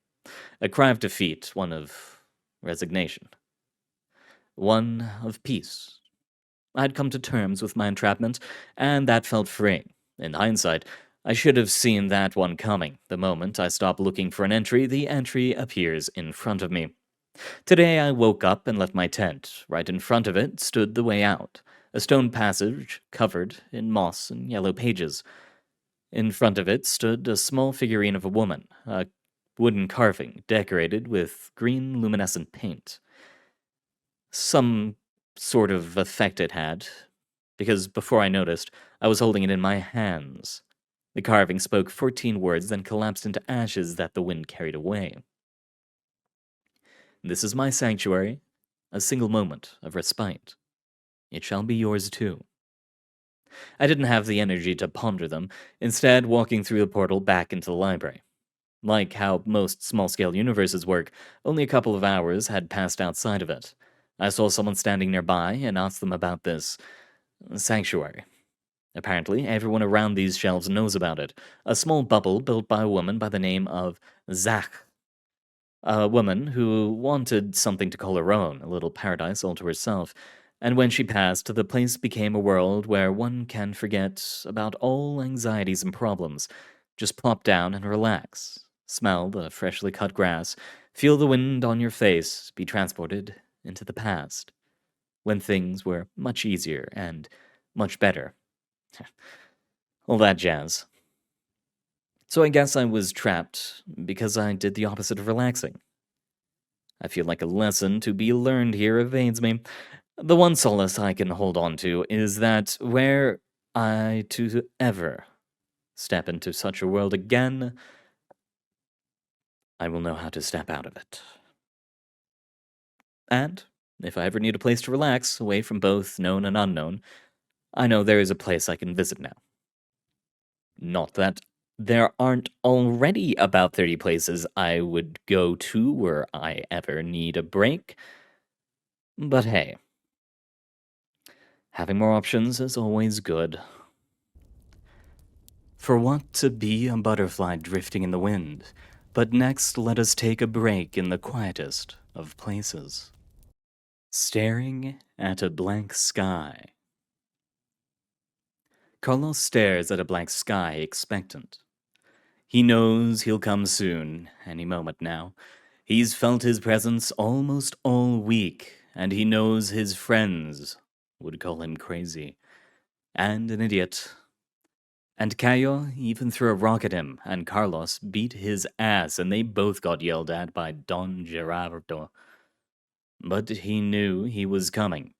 A cry of defeat, one of resignation. One of peace. I'd come to terms with my entrapment, and that felt freeing. In hindsight, I should have seen that one coming. The moment I stop looking for an entry, the entry appears in front of me. Today I woke up and left my tent. Right in front of it stood the way out, a stone passage covered in moss and yellow pages. In front of it stood a small figurine of a woman, a wooden carving decorated with green luminescent paint. Some sort of effect it had, because before I noticed, I was holding it in my hands. The carving spoke 14 words, then collapsed into ashes that the wind carried away. This is my sanctuary, a single moment of respite. It shall be yours too. I didn't have the energy to ponder them, instead walking through the portal back into the library. Like how most small-scale universes work, only a couple of hours had passed outside of it. I saw someone standing nearby and asked them about this sanctuary. Apparently, everyone around these shelves knows about it. A small bubble built by a woman by the name of Zach. A woman who wanted something to call her own, a little paradise all to herself. And when she passed, the place became a world where one can forget about all anxieties and problems. Just plop down and relax. Smell the freshly cut grass, feel the wind on your face, be transported into the past, when things were much easier and much better. All that jazz. So I guess I was trapped because I did the opposite of relaxing. I feel like a lesson to be learned here evades me. The one solace I can hold on to is that were I to ever step into such a world again, I will know how to step out of it. And if I ever need a place to relax, away from both known and unknown, I know there is a place I can visit now. Not that there aren't already about 30 places I would go to were I ever need a break, but hey, having more options is always good. For what to be a butterfly drifting in the wind, but next let us take a break in the quietest of places. Staring at a blank sky. Carlos stares at a blank sky, expectant. He knows he'll come soon, any moment now. He's felt his presence almost all week, and he knows his friends would call him crazy and an idiot. And Cayo even threw a rock at him, and Carlos beat his ass, and they both got yelled at by Don Gerardo. But he knew he was coming.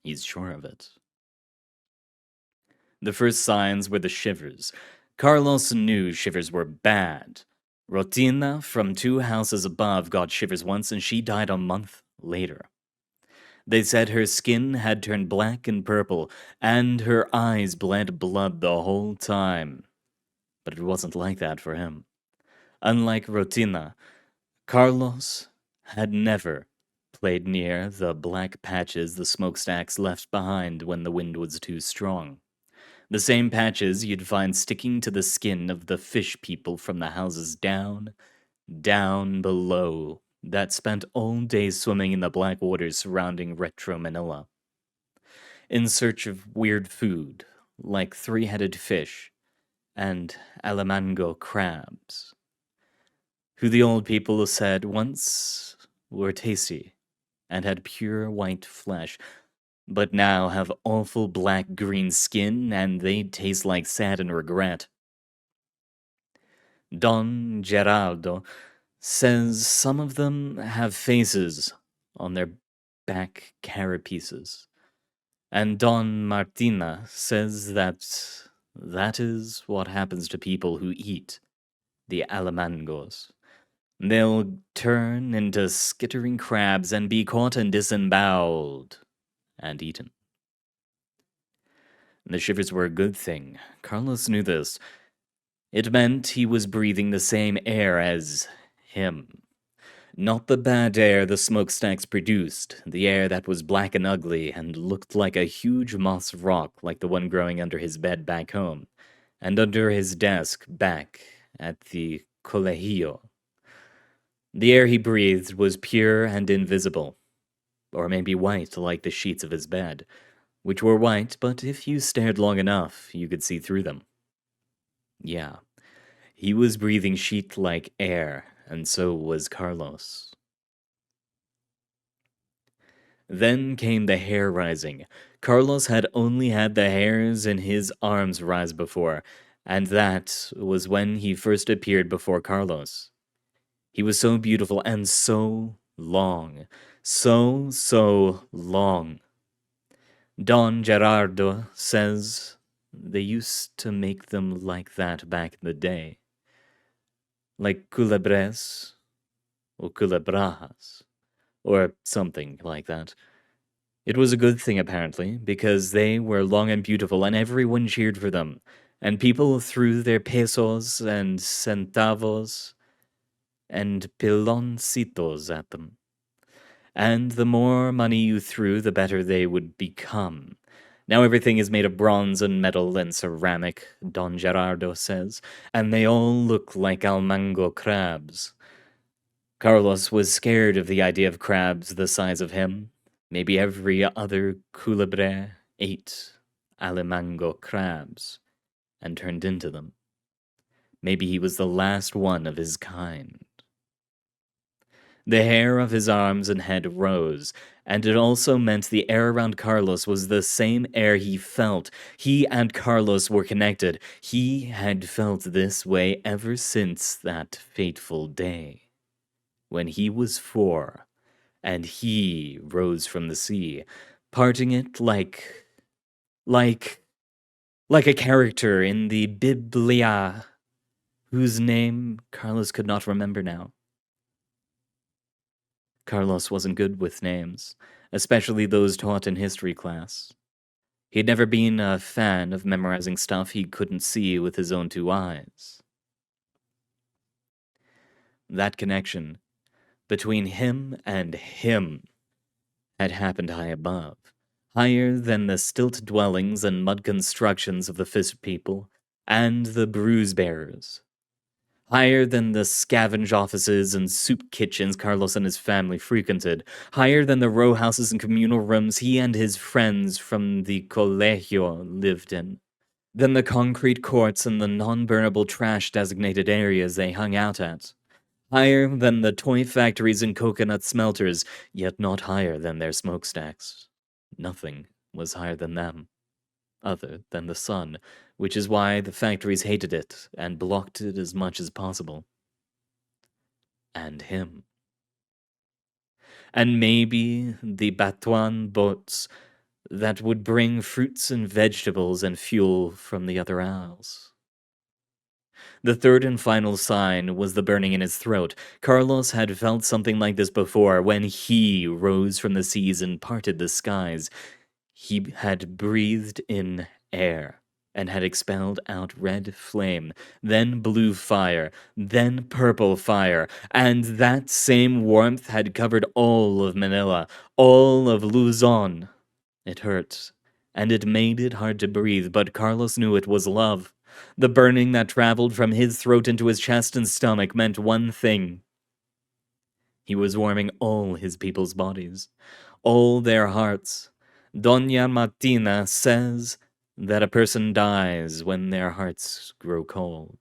He's sure of it. The first signs were the shivers. Carlos knew shivers were bad. Rotina from 2 houses above got shivers once, and she died a month later. They said her skin had turned black and purple, and her eyes bled blood the whole time. But it wasn't like that for him. Unlike Rotina, Carlos had never played near the black patches the smokestacks left behind when the wind was too strong. The same patches you'd find sticking to the skin of the fish people from the houses down below that spent all day swimming in the black waters surrounding Retro Manila. In search of weird food, like 3-headed fish and alamango crabs, who the old people said once were tasty and had pure white flesh, but now have awful black-green skin and they taste like sad and regret. Don Gerardo says some of them have faces on their back carapaces. And Don Martina says that is what happens to people who eat the alamangos. They'll turn into skittering crabs and be caught and disemboweled and eaten. The shivers were a good thing. Carlos knew this. It meant he was breathing the same air as him. Not the bad air the smokestacks produced, the air that was black and ugly and looked like a huge moss rock like the one growing under his bed back home, and under his desk back at the colegio. The air he breathed was pure and invisible, or maybe white like the sheets of his bed, which were white, but if you stared long enough, you could see through them. Yeah, he was breathing sheet-like air, and so was Carlos. Then came the hair rising. Carlos had only had the hairs in his arms rise before, and that was when he first appeared before Carlos. He was so beautiful and so long. So long. Don Gerardo says they used to make them like that back in the day. Like culebres or culebrajas or something like that. It was a good thing, apparently, because they were long and beautiful and everyone cheered for them, and people threw their pesos and centavos and piloncitos at them. And the more money you threw, the better they would become. Now everything is made of bronze and metal and ceramic, Don Gerardo says, and they all look like almango crabs. Carlos was scared of the idea of crabs the size of him. Maybe every other culebre ate alimango crabs and turned into them. Maybe he was the last one of his kind. The hair of his arms and head rose, and it also meant the air around Carlos was the same air he felt. He and Carlos were connected. He had felt this way ever since that fateful day, when he was 4, and he rose from the sea, parting it like a character in the Biblia, whose name Carlos could not remember now. Carlos wasn't good with names, especially those taught in history class. He'd never been a fan of memorizing stuff he couldn't see with his own 2 eyes. That connection between him and him had happened high above, higher than the stilt dwellings and mud constructions of the Fist People and the Bruise Bearers. Higher than the scavenge offices and soup kitchens Carlos and his family frequented. Higher than the row houses and communal rooms he and his friends from the colegio lived in. Than the concrete courts and the non-burnable trash-designated areas they hung out at. Higher than the toy factories and coconut smelters, yet not higher than their smokestacks. Nothing was higher than them, other than the sun, which is why the factories hated it and blocked it as much as possible. And him. And maybe the Batuan boats that would bring fruits and vegetables and fuel from the other isles. The third and final sign was the burning in his throat. Carlos had felt something like this before when he rose from the seas and parted the skies. He had breathed in air and had expelled out red flame, then blue fire, then purple fire, and that same warmth had covered all of Manila, all of Luzon. It hurt, and it made it hard to breathe, but Carlos knew it was love. The burning that traveled from his throat into his chest and stomach meant one thing. He was warming all his people's bodies, all their hearts. Doña Martina says that a person dies when their hearts grow cold.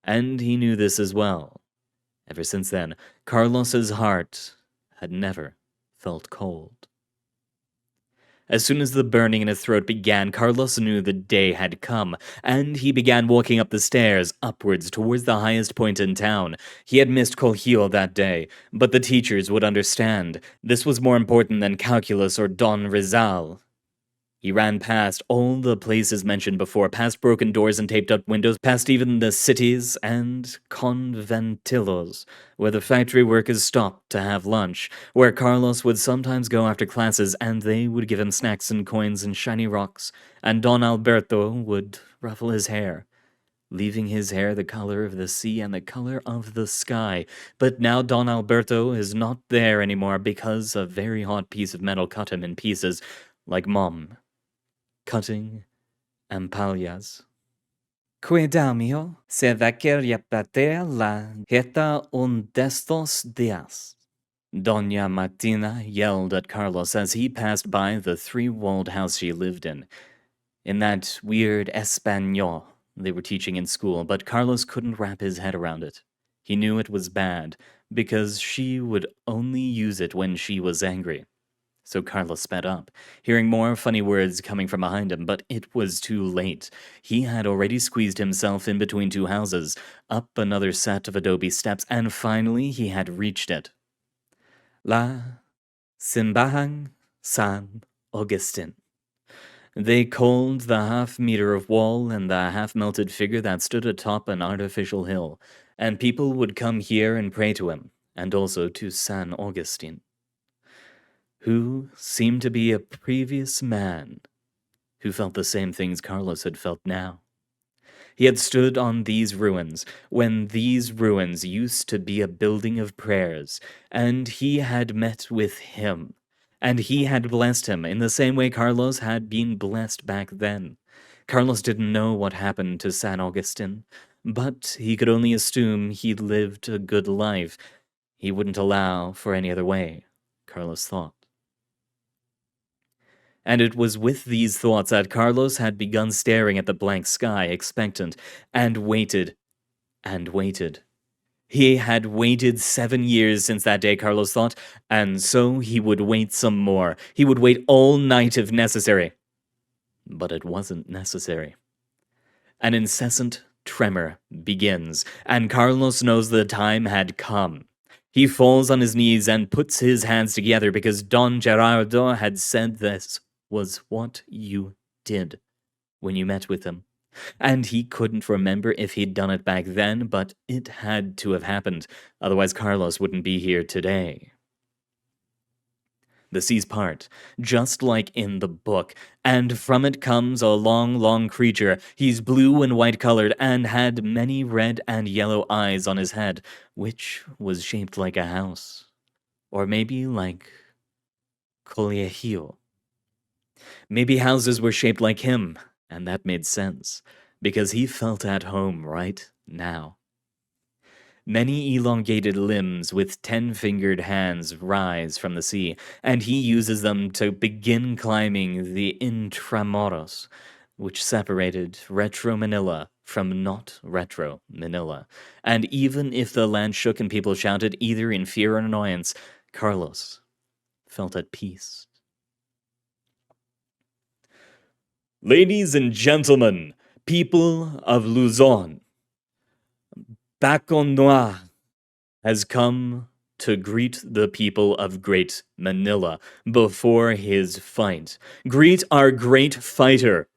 And he knew this as well. Ever since then, Carlos's heart had never felt cold. As soon as the burning in his throat began, Carlos knew the day had come, and he began walking up the stairs, upwards towards the highest point in town. He had missed Colegio that day, but the teachers would understand. This was more important than calculus or Don Rizal. He ran past all the places mentioned before, past broken doors and taped-up windows, past even the cities and conventillos, where the factory workers stopped to have lunch, where Carlos would sometimes go after classes and they would give him snacks and coins and shiny rocks, and Don Alberto would ruffle his hair, leaving his hair the color of the sea and the color of the sky. But now Don Alberto is not there anymore because a very hot piece of metal cut him in pieces, like Mom. Cutting ampallas. Cuidado, mijo, se va a querer bater la jeta un destos días. Doña Martina yelled at Carlos as he passed by the 3-walled house she lived in that weird Espanol they were teaching in school, but Carlos couldn't wrap his head around it. He knew it was bad, because she would only use it when she was angry. So Carlos sped up, hearing more funny words coming from behind him, but it was too late. He had already squeezed himself in between 2 houses, up another set of adobe steps, and finally he had reached it. La Simbahan San Agustin. They called the half-meter of wall and the half-melted figure that stood atop an artificial hill, and people would come here and pray to him, and also to San Agustin, who seemed to be a previous man who felt the same things Carlos had felt now. He had stood on these ruins when these ruins used to be a building of prayers, and he had met with him, and he had blessed him in the same way Carlos had been blessed back then. Carlos didn't know what happened to San Agustin, but he could only assume he'd lived a good life. He wouldn't allow for any other way, Carlos thought. And it was with these thoughts that Carlos had begun staring at the blank sky, expectant, and waited. and waited. He had waited 7 years since that day, Carlos thought, and so he would wait some more. He would wait all night if necessary. But it wasn't necessary. An incessant tremor begins, and Carlos knows the time had come. He falls on his knees and puts his hands together because Don Gerardo had said this was what you did when you met with him. And he couldn't remember if he'd done it back then, but it had to have happened. Otherwise, Carlos wouldn't be here today. The seas part, just like in the book, and from it comes a long, long creature. He's blue and white colored and had many red and yellow eyes on his head, which was shaped like a house. Or maybe like colegio. Maybe houses were shaped like him, and that made sense, because he felt at home right now. Many elongated limbs with 10-fingered hands rise from the sea, and he uses them to begin climbing the Intramuros, which separated Retro Manila from not Retro Manila. And even if the land shook and people shouted, either in fear or annoyance, Carlos felt at peace. Ladies and gentlemen, people of Luzon, Bacon Noir has come to greet the people of Great Manila before his fight. Greet our great fighter.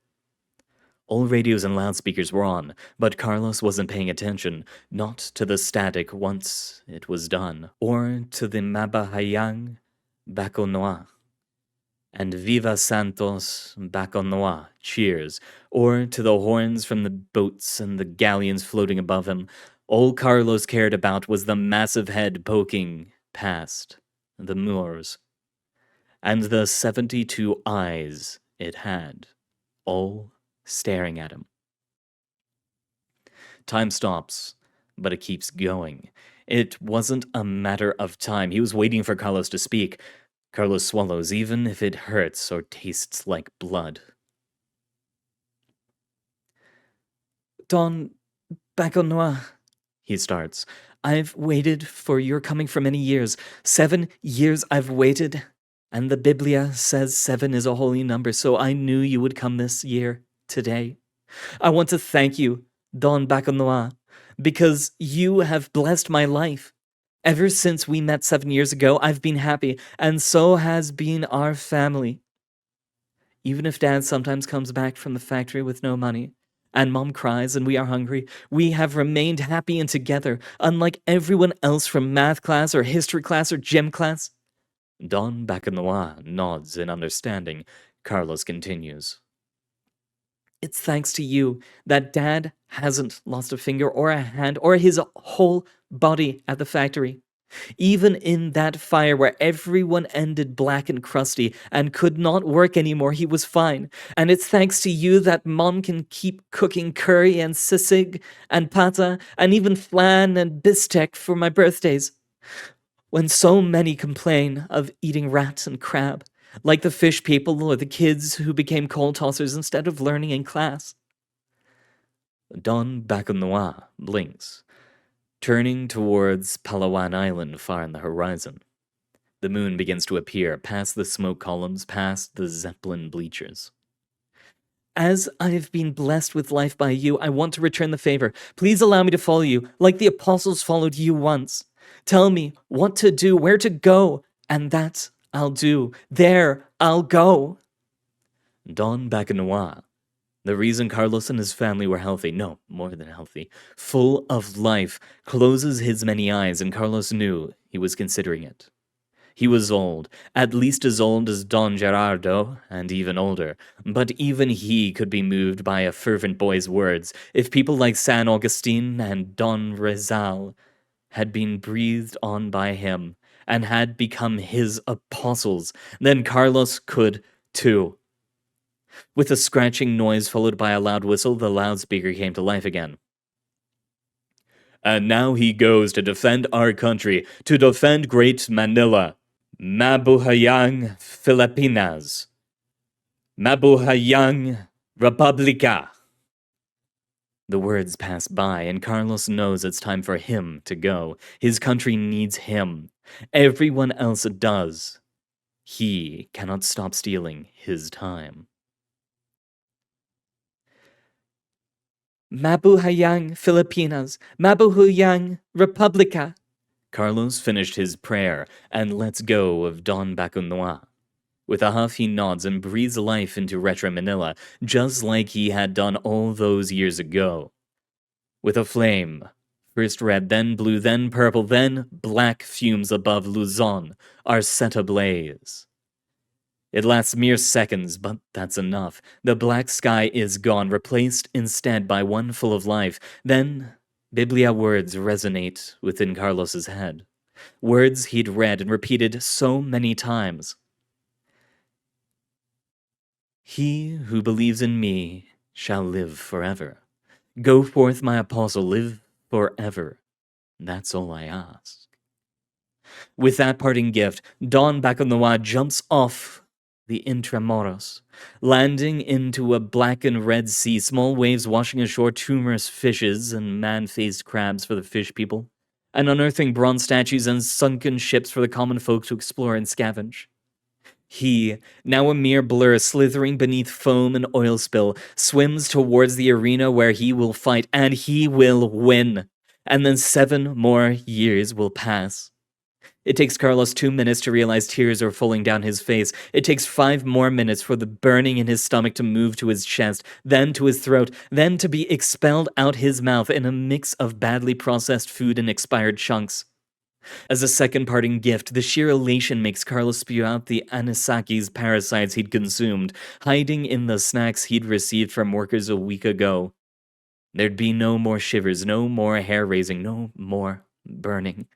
All radios and loudspeakers were on, but Carlos wasn't paying attention, not to the static once it was done, or to the Mabahayang Bacon Noir and Viva Santos Bacon Noir cheers, or to the horns from the boats and the galleons floating above him. All Carlos cared about was the massive head poking past the moors, and the 72 eyes it had, all staring at him. Time stops, but it keeps going. It wasn't a matter of time. He was waiting for Carlos to speak. Carlos swallows, even if it hurts or tastes like blood. Don Bacon Noir, he starts. I've waited for your coming for many years. 7 years I've waited. And the Biblia says 7 is a holy number, so I knew you would come this year, today. I want to thank you, Don Bacon Noir, because you have blessed my life. Ever since we met 7 years ago, I've been happy, and so has been our family. Even if Dad sometimes comes back from the factory with no money, and Mom cries and we are hungry, we have remained happy and together, unlike everyone else from math class or history class or gym class. Don Bacon Noir nods in understanding. Carlos continues. It's thanks to you that Dad hasn't lost a finger or a hand or his whole body at the factory. Even in that fire where everyone ended black and crusty and could not work anymore, he was fine. And it's thanks to you that Mom can keep cooking curry and sisig and pata and even flan and bistec for my birthdays. When so many complain of eating rat and crab, like the fish people or the kids who became coal tossers instead of learning in class. Don Bacon Noir blinks, turning towards Palawan Island far in the horizon. The moon begins to appear past the smoke columns, past the Zeppelin bleachers. As I've been blessed with life by you, I want to return the favor. Please allow me to follow you, like the apostles followed you once. Tell me what to do, where to go, and that I'll do. There, I'll go. Don Bacon Noir. The reason Carlos and his family were healthy, no, more than healthy, full of life, closes his many eyes, and Carlos knew he was considering it. He was old, at least as old as Don Gerardo, and even older, but even he could be moved by a fervent boy's words. If people like San Agustin and Don Rizal had been breathed on by him and had become his apostles, then Carlos could too. With a scratching noise followed by a loud whistle, the loudspeaker came to life again. And now he goes to defend our country, to defend Great Manila. Mabuhayang Filipinas. Mabuhayang Republica. The words pass by, and Carlos knows it's time for him to go. His country needs him. Everyone else does. He cannot stop stealing his time. Mabuhayang, Filipinas. Mabuhayang, Republica. Carlos finished his prayer and lets go of Don Bacunois. With a huff, he nods and breathes life into Retro Manila, just like he had done all those years ago. With a flame, first red, then blue, then purple, then black fumes above Luzon are set ablaze. It lasts mere seconds, but that's enough. The black sky is gone, replaced instead by one full of life. Then, Biblia words resonate within Carlos's head. Words he'd read and repeated so many times. He who believes in me shall live forever. Go forth, my apostle, live forever. That's all I ask. With that parting gift, Don Bacunois jumps off the Intramuros, landing into a black and red sea, small waves washing ashore tumorous fishes and man-faced crabs for the fish people, and unearthing bronze statues and sunken ships for the common folk to explore and scavenge. He, now a mere blur slithering beneath foam and oil spill, swims towards the arena where he will fight, and he will win. And then 7 more years will pass. It takes Carlos 2 minutes to realize tears are falling down his face. It takes 5 more minutes for the burning in his stomach to move to his chest, then to his throat, then to be expelled out his mouth in a mix of badly processed food and expired chunks. As a second parting gift, the sheer elation makes Carlos spew out the Anisaki's parasites he'd consumed, hiding in the snacks he'd received from workers a week ago. There'd be no more shivers, no more hair-raising, no more burning.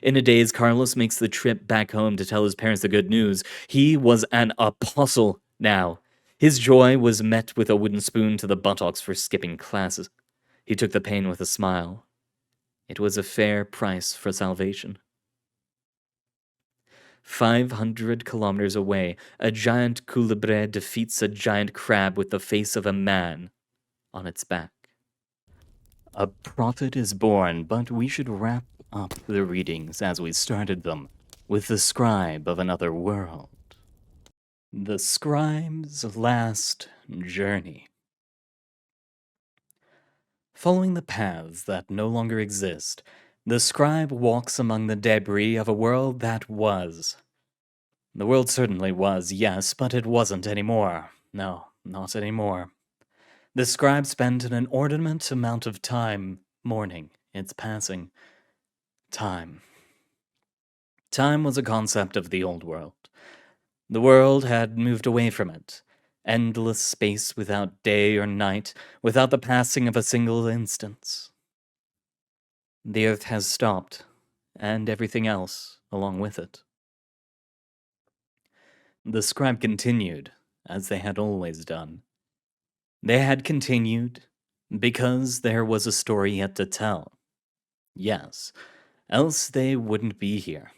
In a daze, Carlos makes the trip back home to tell his parents the good news. He was an apostle now. His joy was met with a wooden spoon to the buttocks for skipping classes. He took the pain with a smile. It was a fair price for salvation. 500 kilometers away, a giant coulebre defeats a giant crab with the face of a man on its back. A prophet is born, but we should wrap up the readings as we started them with the Scribe of Another World. The Scribe's Last Journey. Following the paths that no longer exist, the Scribe walks among the debris of a world that was. The world certainly was, yes, but it wasn't anymore. No, not anymore. The Scribe spent an inordinate amount of time mourning its passing. Time. Time was a concept of the old world. The world had moved away from it. Endless space without day or night, without the passing of a single instant. The earth has stopped, and everything else along with it. The Scribe continued, as they had always done. They had continued because there was a story yet to tell. Yes, else they wouldn't be here.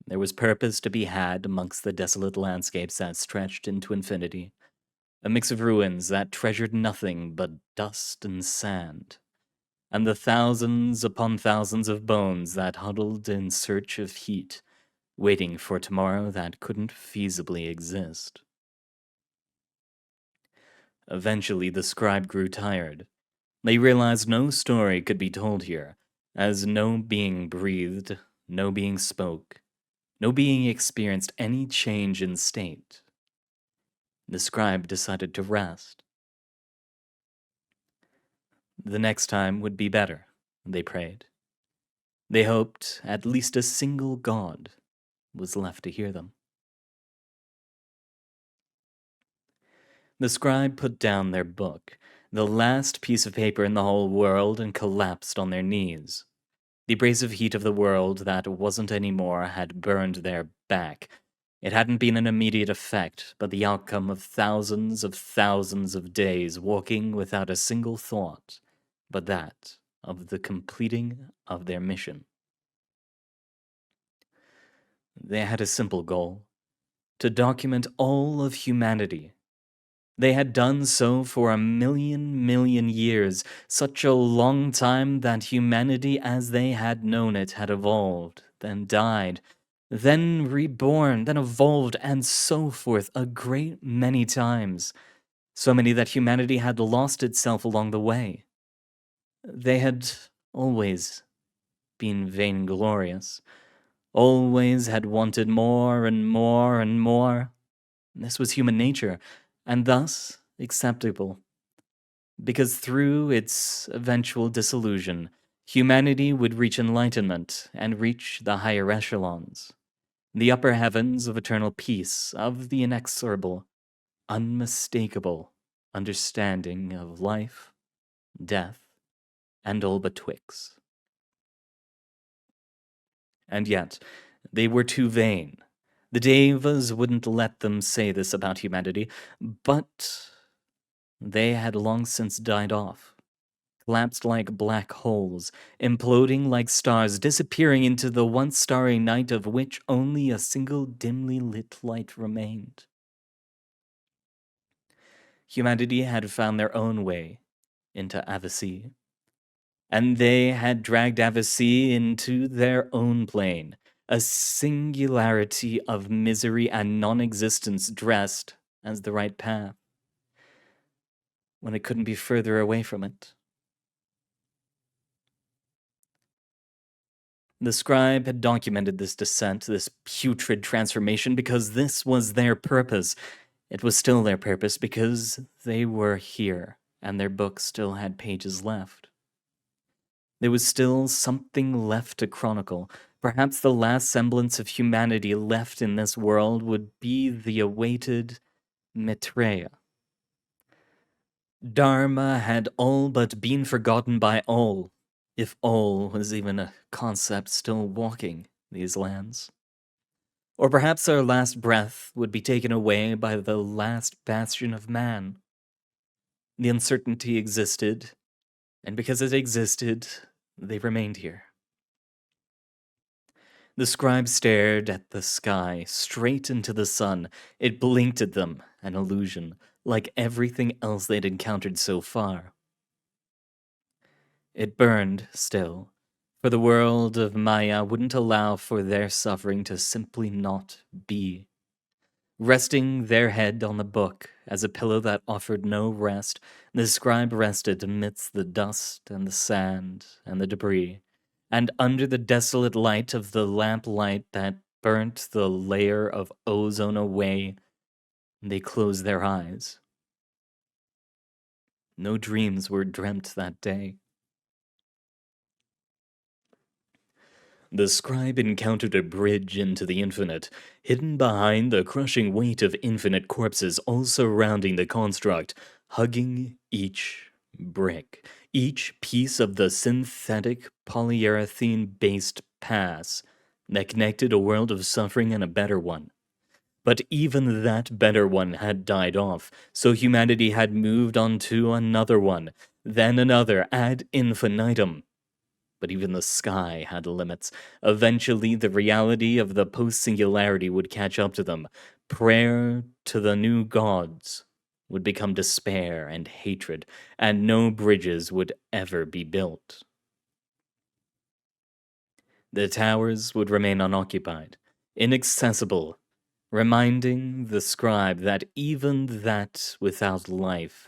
There was purpose to be had amongst the desolate landscapes that stretched into infinity, a mix of ruins that treasured nothing but dust and sand, and the thousands upon thousands of bones that huddled in search of heat, waiting for tomorrow that couldn't feasibly exist. Eventually, the Scribe grew tired. They realized no story could be told here, as no being breathed, no being spoke, no being experienced any change in state. The Scribe decided to rest. The next time would be better, they prayed. They hoped at least a single god was left to hear them. The Scribe put down their book, the last piece of paper in the whole world, and collapsed on their knees. The abrasive heat of the world that wasn't anymore had burned their back. It hadn't been an immediate effect, but the outcome of thousands of days walking without a single thought, but that of the completing of their mission. They had a simple goal: to document all of humanity, They had done so for a million years, such a long time that humanity as they had known it had evolved, then died, then reborn, then evolved, and so forth a great many times. So many that humanity had lost itself along the way. They had always been vainglorious, always had wanted more and more and more. This was human nature, and thus acceptable. Because through its eventual dissolution, humanity would reach enlightenment and reach the higher echelons, the upper heavens of eternal peace, of the inexorable, unmistakable understanding of life, death, and all betwixt. And yet, they were too vain. The Devas wouldn't let them say this about humanity, but they had long since died off, collapsed like black holes, imploding like stars, disappearing into the once starry night of which only a single dimly lit light remained. Humanity had found their own way into Avicii, and they had dragged Avicii into their own plane, a singularity of misery and non-existence dressed as the right path, when it couldn't be further away from it. The Scribe had documented this descent, this putrid transformation, because this was their purpose. It was still their purpose because they were here, and their book still had pages left. There was still something left to chronicle. Perhaps the last semblance of humanity left in this world would be the awaited Maitreya. Dharma had all but been forgotten by all, if all was even a concept still walking these lands. Or perhaps our last breath would be taken away by the last bastion of man. The uncertainty existed, and because it existed, they remained here. The Scribe stared at the sky, straight into the sun. It blinked at them, an illusion, like everything else they'd encountered so far. It burned still, for the world of Maya wouldn't allow for their suffering to simply not be. Resting their head on the book as a pillow that offered no rest, the Scribe rested amidst the dust and the sand and the debris, and under the desolate light of the lamplight that burnt the layer of ozone away, they closed their eyes. No dreams were dreamt that day. The Scribe encountered a bridge into the infinite, hidden behind the crushing weight of infinite corpses all surrounding the construct, hugging each brick, each piece of the synthetic polyurethane-based pass that connected a world of suffering and a better one. But even that better one had died off, so humanity had moved on to another one, then another ad infinitum. But even the sky had limits. Eventually, the reality of the post-singularity would catch up to them. Prayer to the new gods would become despair and hatred, and no bridges would ever be built. The towers would remain unoccupied, inaccessible, reminding the Scribe that even that without life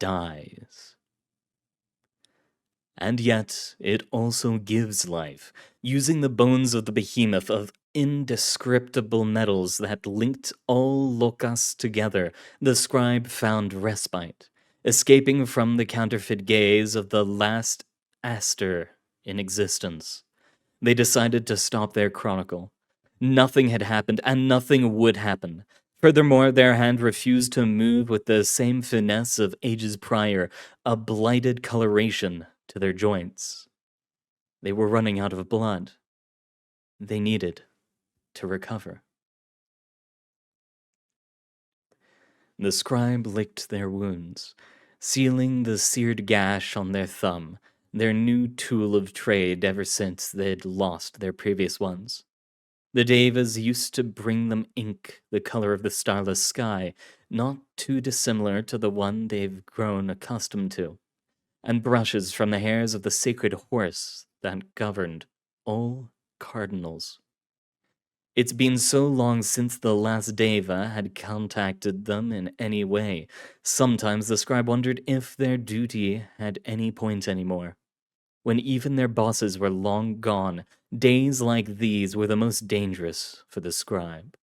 dies. And yet, it also gives life, using the bones of the behemoth of indescribable metals that linked all lokas together. The Scribe found respite, escaping from the counterfeit gaze of the last Aster in existence. They decided to stop their chronicle. Nothing had happened, and nothing would happen. Furthermore, their hand refused to move with the same finesse of ages prior, a blighted coloration to their joints. They were running out of blood. They needed to recover. The Scribe licked their wounds, sealing the seared gash on their thumb, their new tool of trade ever since they'd lost their previous ones. The Devas used to bring them ink the color of the starless sky, not too dissimilar to the one they've grown accustomed to, and brushes from the hairs of the sacred horse that governed all cardinals. It's been so long since the last Deva had contacted them in any way. Sometimes the scribe wondered if their duty had any point anymore. When even their bosses were long gone, days like these were the most dangerous for the scribe.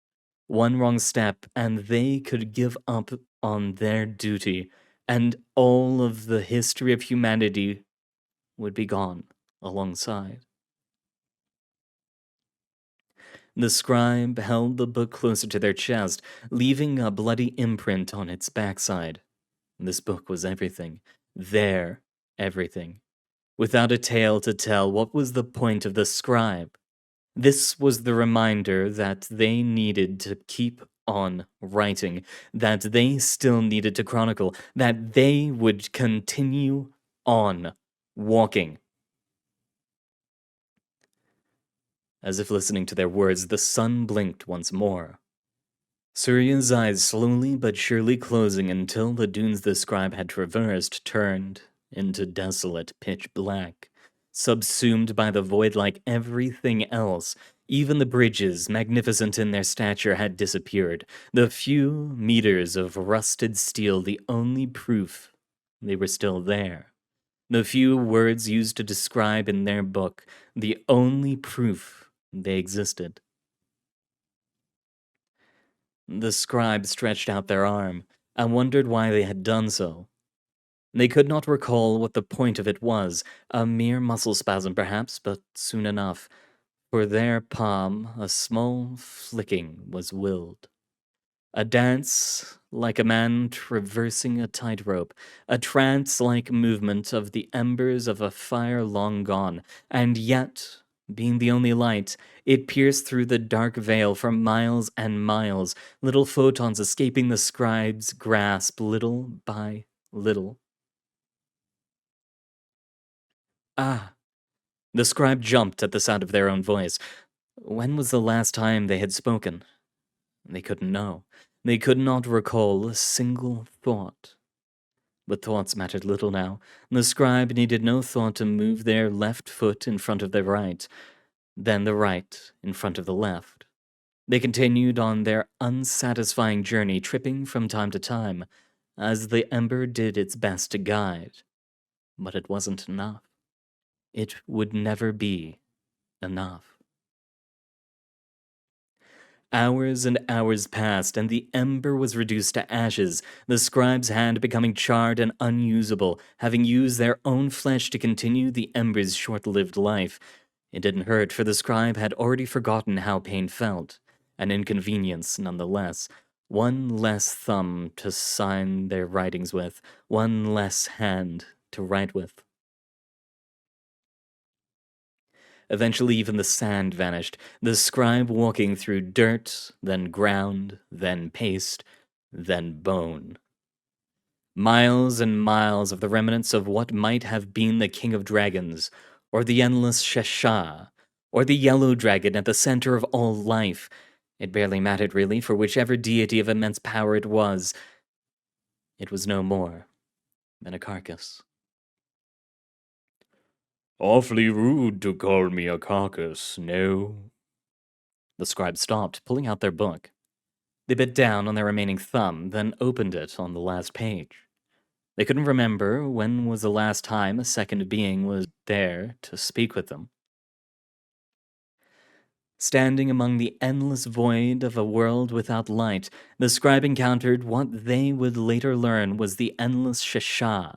One wrong step, and they could give up on their duty, and all of the history of humanity would be gone alongside. The scribe held the book closer to their chest, leaving a bloody imprint on its backside. This book was everything. Their everything. Without a tale to tell, what was the point of the scribe? This was the reminder that they needed to keep on writing, that they still needed to chronicle, that they would continue on walking. As if listening to their words, the sun blinked once more. Surya's eyes slowly but surely closing until the dunes the scribe had traversed turned into desolate pitch black, subsumed by the void like everything else. Even the bridges, magnificent in their stature, had disappeared. The few meters of rusted steel, the only proof they were still there. The few words used to describe in their book, the only proof they existed. The scribe stretched out their arm and wondered why they had done so. They could not recall what the point of it was, a mere muscle spasm perhaps, but soon enough. For their palm, a small flicking was willed. A dance like a man traversing a tightrope, a trance-like movement of the embers of a fire long gone, and yet, being the only light, it pierced through the dark veil for miles and miles, little photons escaping the scribe's grasp little by little. Ah! The scribe jumped at the sound of their own voice. When was the last time they had spoken? They couldn't know. They could not recall a single thought. But thoughts mattered little now. The scribe needed no thought to move their left foot in front of their right, then the right in front of the left. They continued on their unsatisfying journey, tripping from time to time, as the ember did its best to guide. But it wasn't enough. It would never be enough. Hours and hours passed, and the ember was reduced to ashes, the scribe's hand becoming charred and unusable, having used their own flesh to continue the ember's short-lived life. It didn't hurt, for the scribe had already forgotten how pain felt. An inconvenience, nonetheless. One less thumb to sign their writings with, one less hand to write with. Eventually, even the sand vanished, the scribe walking through dirt, then ground, then paste, then bone. Miles and miles of the remnants of what might have been the King of Dragons, or the endless Shesha, or the Yellow Dragon at the center of all life. It barely mattered, really, for whichever deity of immense power it was no more than a carcass. Awfully rude to call me a carcass, no? The scribe stopped, pulling out their book. They bit down on their remaining thumb, then opened it on the last page. They couldn't remember when was the last time a second being was there to speak with them. Standing among the endless void of a world without light, the scribe encountered what they would later learn was the endless Shesha,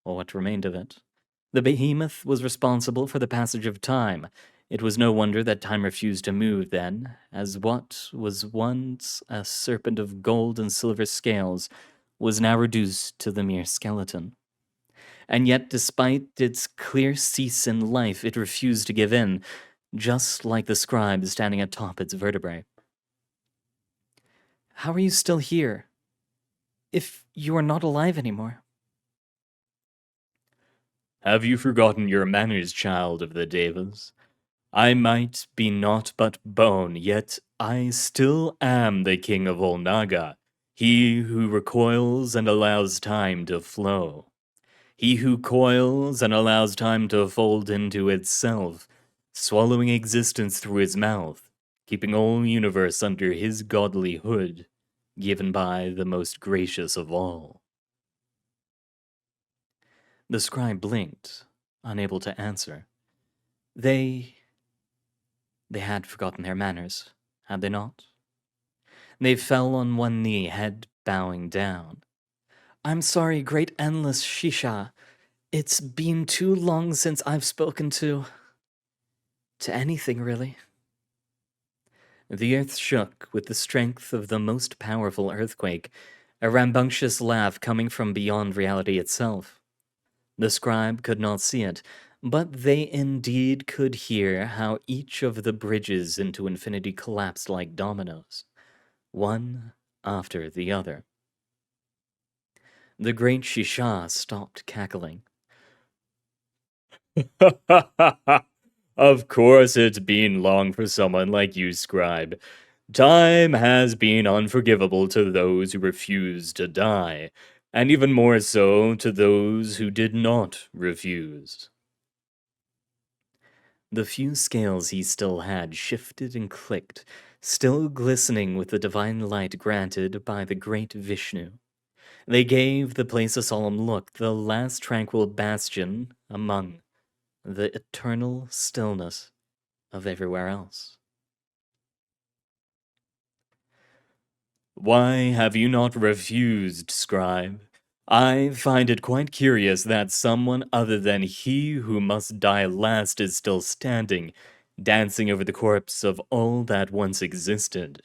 or what remained of it. The behemoth was responsible for the passage of time. It was no wonder that time refused to move then, as what was once a serpent of gold and silver scales was now reduced to the mere skeleton. And yet, despite its clear cease in life, it refused to give in, just like the scribe standing atop its vertebrae. How are you still here, if you are not alive anymore? Have you forgotten your manners, child of the Devas? I might be naught but bone, yet I still am the king of all Naga. He who recoils and allows time to flow. He who coils and allows time to fold into itself, swallowing existence through his mouth, keeping all universe under his godly hood, given by the most gracious of all. The scribe blinked, unable to answer. They had forgotten their manners, had they not? They fell on one knee, head bowing down. I'm sorry, great endless Shisha. It's been too long since I've spoken to anything, really. The earth shook with the strength of the most powerful earthquake, a rambunctious laugh coming from beyond reality itself. The scribe could not see it, but they indeed could hear how each of the bridges into infinity collapsed like dominoes, one after the other. The great Shisha stopped cackling. Of course it's been long for someone like you, Scribe. Time has been unforgivable to those who refuse to die, and even more so to those who did not refuse. The few scales he still had shifted and clicked, still glistening with the divine light granted by the great Vishnu. They gave the place a solemn look, the last tranquil bastion among the eternal stillness of everywhere else. Why have you not refused, Scribe? I find it quite curious that someone other than he who must die last is still standing, dancing over the corpse of all that once existed.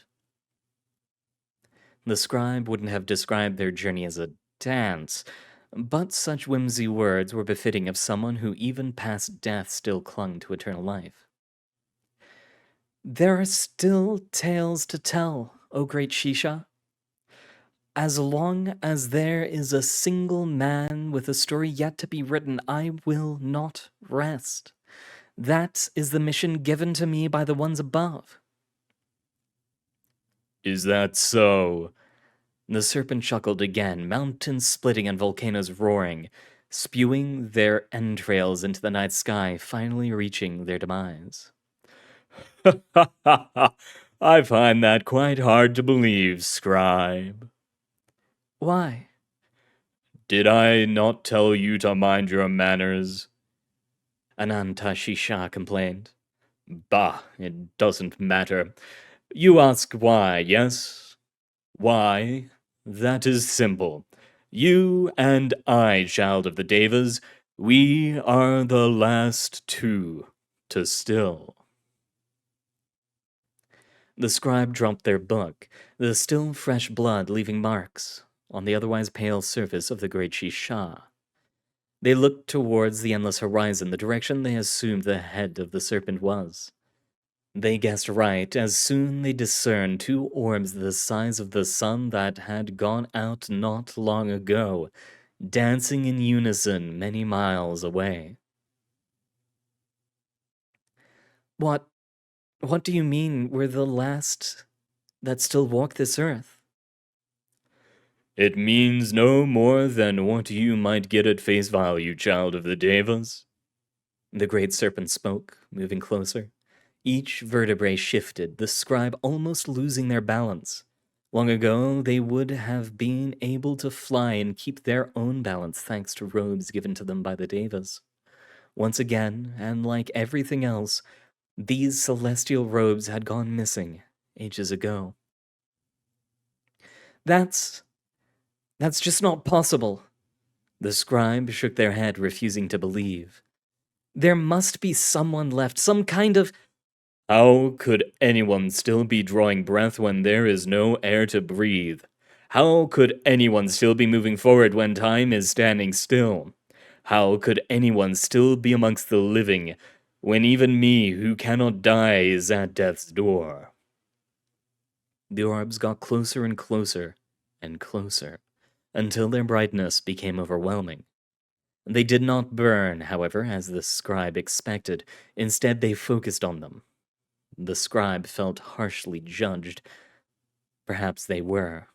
The scribe wouldn't have described their journey as a dance, but such whimsy words were befitting of someone who even past death still clung to eternal life. There are still tales to tell, O great Shisha. As long as there is a single man with a story yet to be written, I will not rest. That is the mission given to me by the ones above. Is that so? The serpent chuckled again, mountains splitting and volcanoes roaring, spewing their entrails into the night sky, finally reaching their demise. I find that quite hard to believe, Scribe. Why? Did I not tell you to mind your manners? Ananta Shisha complained. Bah, it doesn't matter. You ask why, yes? Why? That is simple. You and I, child of the Devas, we are the last two to still. The scribe dropped their book, the still fresh blood leaving marks on the otherwise pale surface of the great Shisha. They looked towards the endless horizon, the direction they assumed the head of the serpent was. They guessed right as soon they discerned two orbs the size of the sun that had gone out not long ago, dancing in unison many miles away. What do you mean we're the last that still walk this earth? It means no more than what you might get at face value, child of the Devas. The great serpent spoke, moving closer. Each vertebrae shifted, the scribe almost losing their balance. Long ago, they would have been able to fly and keep their own balance thanks to robes given to them by the Devas. Once again, and like everything else, these celestial robes had gone missing ages ago. That's just not possible. The scribe shook their head, refusing to believe. There must be someone left, some kind of... How could anyone still be drawing breath when there is no air to breathe? How could anyone still be moving forward when time is standing still? How could anyone still be amongst the living when even me who cannot die is at death's door? The orbs got closer and closer and closer, until their brightness became overwhelming. They did not burn, however, as the scribe expected. Instead, they focused on them. The scribe felt harshly judged. Perhaps they were.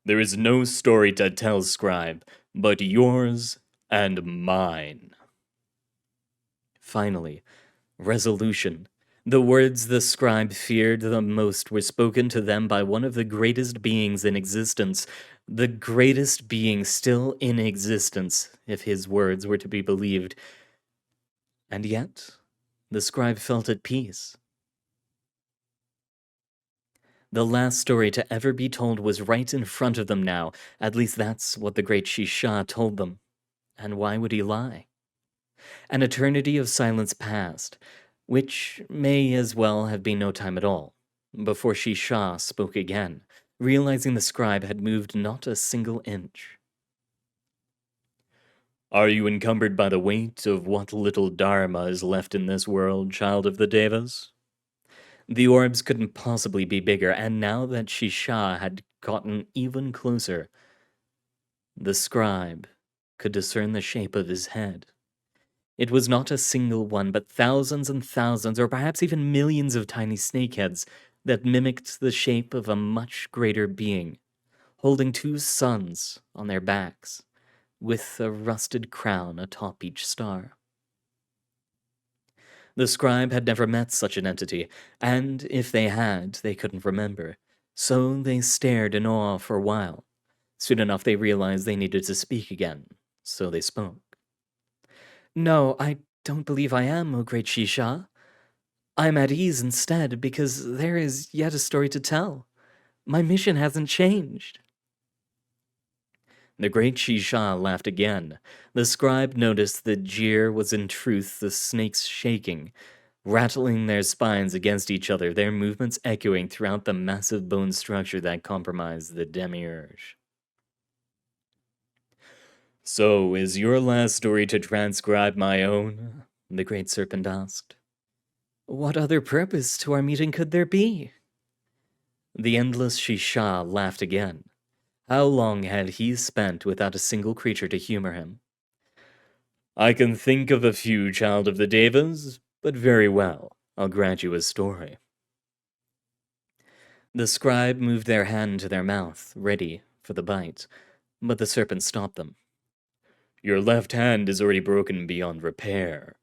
There is no story to tell, Scribe, but yours and mine. Finally, resolution. The words the scribe feared the most were spoken to them by one of the greatest beings in existence, the greatest being still in existence, if his words were to be believed. And yet, the scribe felt at peace. The last story to ever be told was right in front of them now. At least that's what the great Shisha told them. And why would he lie? An eternity of silence passed, which may as well have been no time at all, before Shisha spoke again, realizing the scribe had moved not a single inch. Are you encumbered by the weight of what little dharma is left in this world, child of the Devas? The orbs couldn't possibly be bigger, and now that Shisha had gotten even closer, the scribe could discern the shape of his head. It was not a single one, but thousands and thousands, or perhaps even millions of tiny snakeheads that mimicked the shape of a much greater being, holding two suns on their backs, with a rusted crown atop each star. The scribe had never met such an entity, and if they had, they couldn't remember. So they stared in awe for a while. Soon enough, they realized they needed to speak again, so they spoke. No, I don't believe I am, O great Shisha. I'm at ease instead, because there is yet a story to tell. My mission hasn't changed. The great Shisha laughed again. The scribe noticed the jeer was in truth the snakes shaking, rattling their spines against each other, their movements echoing throughout the massive bone structure that comprised the demiurge. So, is your last story to transcribe my own? The great serpent asked. What other purpose to our meeting could there be? The endless Shisha laughed again. How long had he spent without a single creature to humor him? I can think of a few, child of the Devas, but very well, I'll grant you a story. The scribe moved their hand to their mouth, ready for the bite, but the serpent stopped them. Your left hand is already broken beyond repair,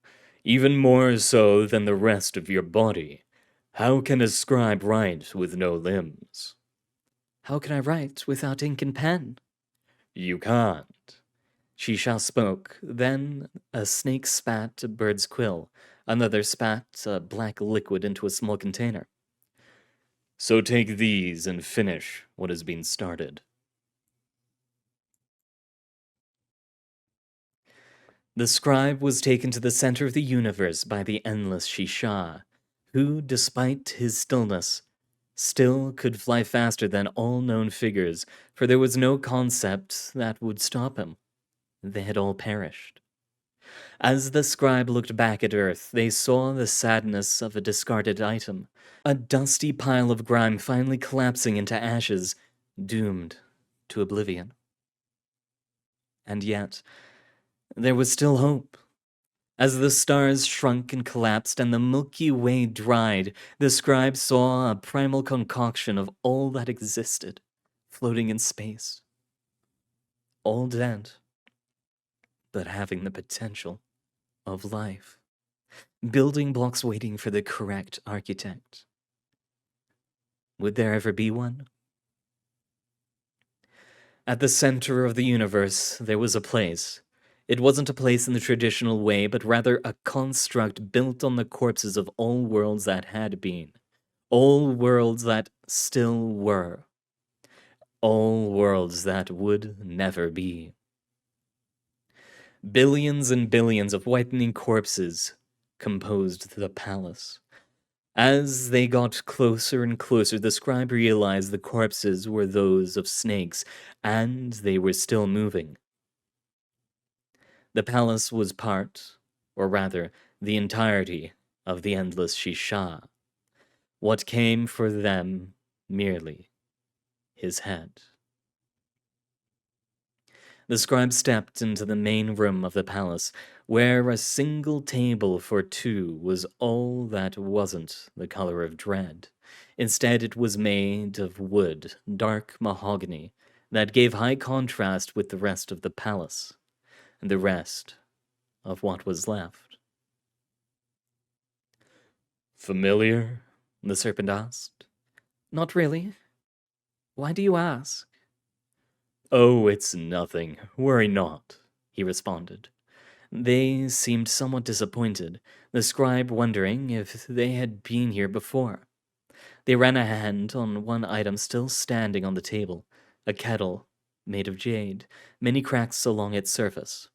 even more so than the rest of your body. How can a scribe write with no limbs? How can I write without ink and pen? You can't. Shisha spoke, then a snake spat a bird's quill, another spat a black liquid into a small container. So take these and finish what has been started. The scribe was taken to the center of the universe by the endless Shisha, who, despite his stillness, still could fly faster than all known figures, for there was no concept that would stop him. They had all perished. As the scribe looked back at Earth, they saw the sadness of a discarded item, a dusty pile of grime finally collapsing into ashes, doomed to oblivion. And yet, there was still hope. As the stars shrunk and collapsed and the Milky Way dried, the scribe saw a primal concoction of all that existed, floating in space. All dead, but having the potential of life. Building blocks waiting for the correct architect. Would there ever be one? At the center of the universe, there was a place. It wasn't a place in the traditional way, but rather a construct built on the corpses of all worlds that had been, all worlds that still were, all worlds that would never be. Billions and billions of whitening corpses composed the palace. As they got closer and closer, the scribe realized the corpses were those of snakes, and they were still moving. The palace was part, or rather, the entirety of the endless Shisha. What came for them merely his head. The scribe stepped into the main room of the palace, where a single table for two was all that wasn't the color of dread. Instead, it was made of wood, dark mahogany, that gave high contrast with the rest of the palace, and the rest of what was left. Familiar? The serpent asked. Not really. Why do you ask? Oh, it's nothing. Worry not, he responded. They seemed somewhat disappointed, the scribe wondering if they had been here before. They ran a hand on one item still standing on the table, a kettle made of jade, many cracks along its surface.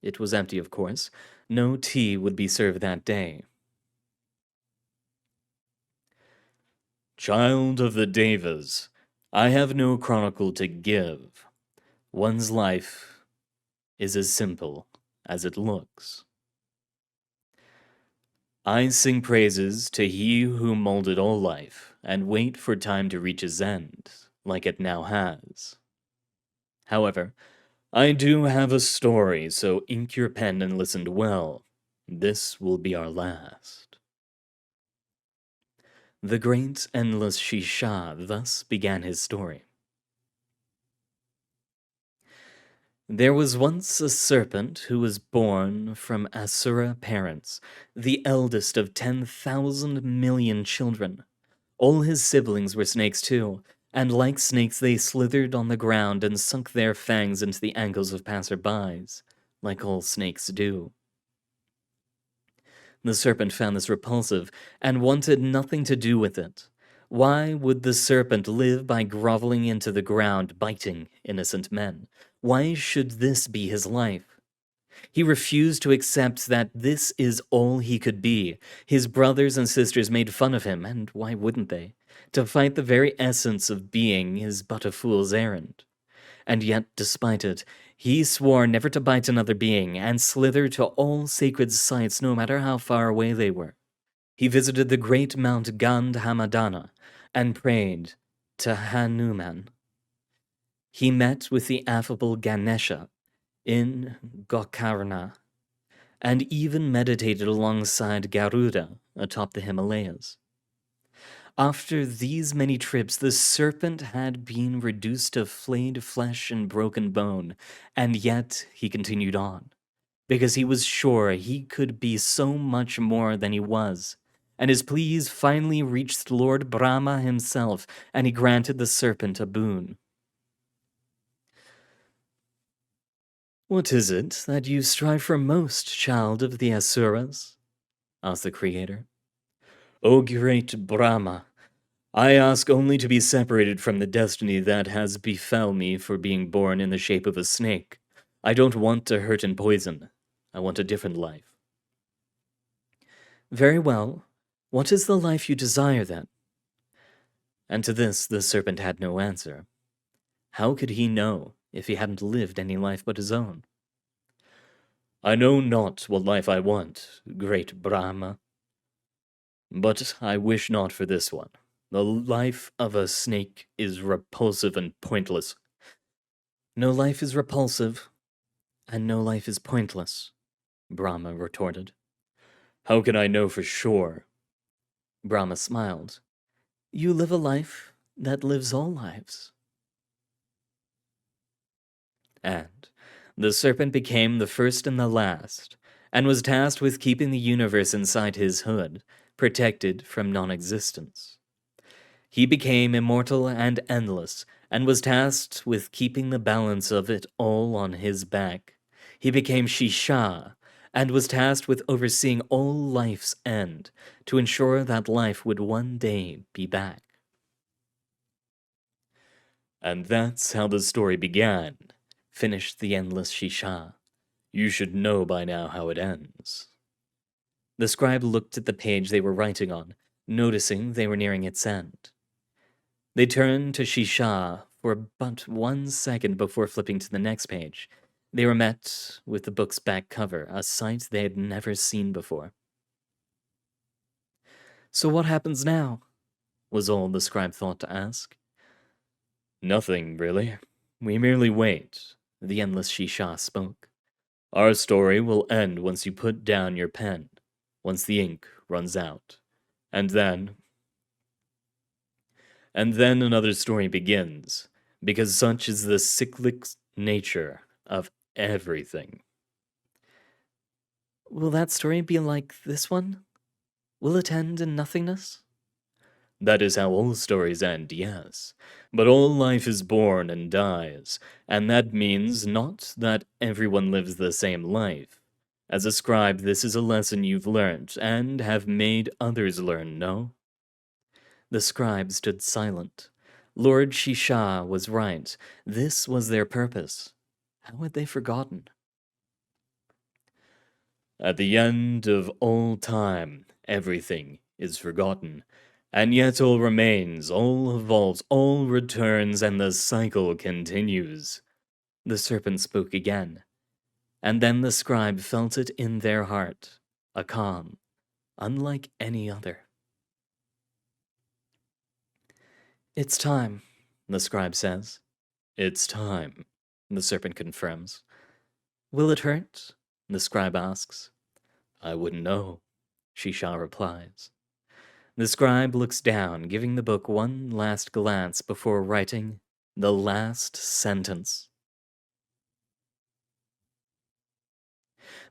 It was empty, of course. No tea would be served that day. Child of the Devas, I have no chronicle to give. One's life is as simple as it looks. I sing praises to he who molded all life, and wait for time to reach its end, like it now has. However, I do have a story, so ink your pen and listen well. This will be our last. The great endless Shisha thus began his story. There was once a serpent who was born from Asura parents, the eldest of 10,000 million children. All his siblings were snakes too, and like snakes they slithered on the ground and sunk their fangs into the ankles of passerbys, like all snakes do. The serpent found this repulsive and wanted nothing to do with it. Why would the serpent live by groveling into the ground, biting innocent men? Why should this be his life? He refused to accept that this is all he could be. His brothers and sisters made fun of him, and why wouldn't they? To fight the very essence of being is but a fool's errand. And yet, despite it, he swore never to bite another being, and slithered to all sacred sites no matter how far away they were. He visited the great Mount Gandhamadana, and prayed to Hanuman. He met with the affable Ganesha in Gokarna, and even meditated alongside Garuda atop the Himalayas. After these many trips, the serpent had been reduced to flayed flesh and broken bone, and yet he continued on, because he was sure he could be so much more than he was. And his pleas finally reached Lord Brahma himself, and he granted the serpent a boon. What is it that you strive for most, child of the Asuras? Asked the Creator. O great Brahma, I ask only to be separated from the destiny that has befell me for being born in the shape of a snake. I don't want to hurt and poison. I want a different life. Very well. What is the life you desire, then? And to this the serpent had no answer. How could he know if he hadn't lived any life but his own? I know not what life I want, great Brahma, but I wish not for this one. The life of a snake is repulsive and pointless. No life is repulsive, and no life is pointless, Brahma retorted. How can I know for sure? Brahma smiled. You live a life that lives all lives. And the serpent became the first and the last, and was tasked with keeping the universe inside his hood, protected from non-existence. He became immortal and endless, and was tasked with keeping the balance of it all on his back. He became Shisha, and was tasked with overseeing all life's end, to ensure that life would one day be back. And that's how the story began, finished the endless Shisha. You should know by now how it ends. The scribe looked at the page they were writing on, noticing they were nearing its end. They turned to Shisha for but 1 second before flipping to the next page. They were met with the book's back cover, a sight they had never seen before. So what happens now? Was all the scribe thought to ask. Nothing, really. We merely wait, the endless Shisha spoke. Our story will end once you put down your pen, once the ink runs out. And then another story begins, because such is the cyclic nature of everything. Will that story be like this one? Will it end in nothingness? That is how all stories end, yes. But all life is born and dies, and that means not that everyone lives the same life. As a scribe, this is a lesson you've learned and have made others learn, no? The scribe stood silent. Lord Shisha was right. This was their purpose. How had they forgotten? At the end of all time, everything is forgotten. And yet all remains, all evolves, all returns, and the cycle continues. The serpent spoke again. And then the scribe felt it in their heart, a calm, unlike any other. It's time, the scribe says. It's time, the serpent confirms. Will it hurt? The scribe asks. I wouldn't know, Shisha replies. The scribe looks down, giving the book one last glance before writing the last sentence.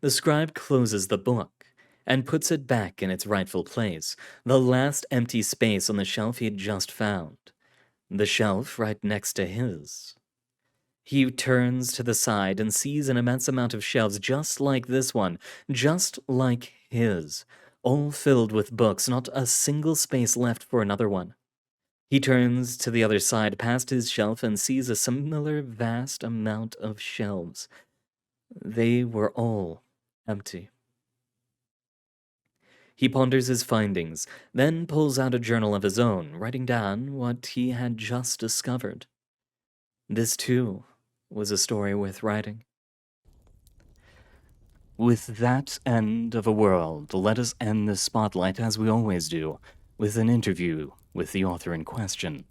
The scribe closes the book and puts it back in its rightful place, the last empty space on the shelf he had just found. The shelf right next to his. He turns to the side and sees an immense amount of shelves just like this one, just like his, all filled with books, not a single space left for another one. He turns to the other side past his shelf and sees a similar vast amount of shelves. They were all empty. He ponders his findings, then pulls out a journal of his own, writing down what he had just discovered. This, too, was a story worth writing. With that end of a world, let us end this spotlight, as we always do, with an interview with the author in question.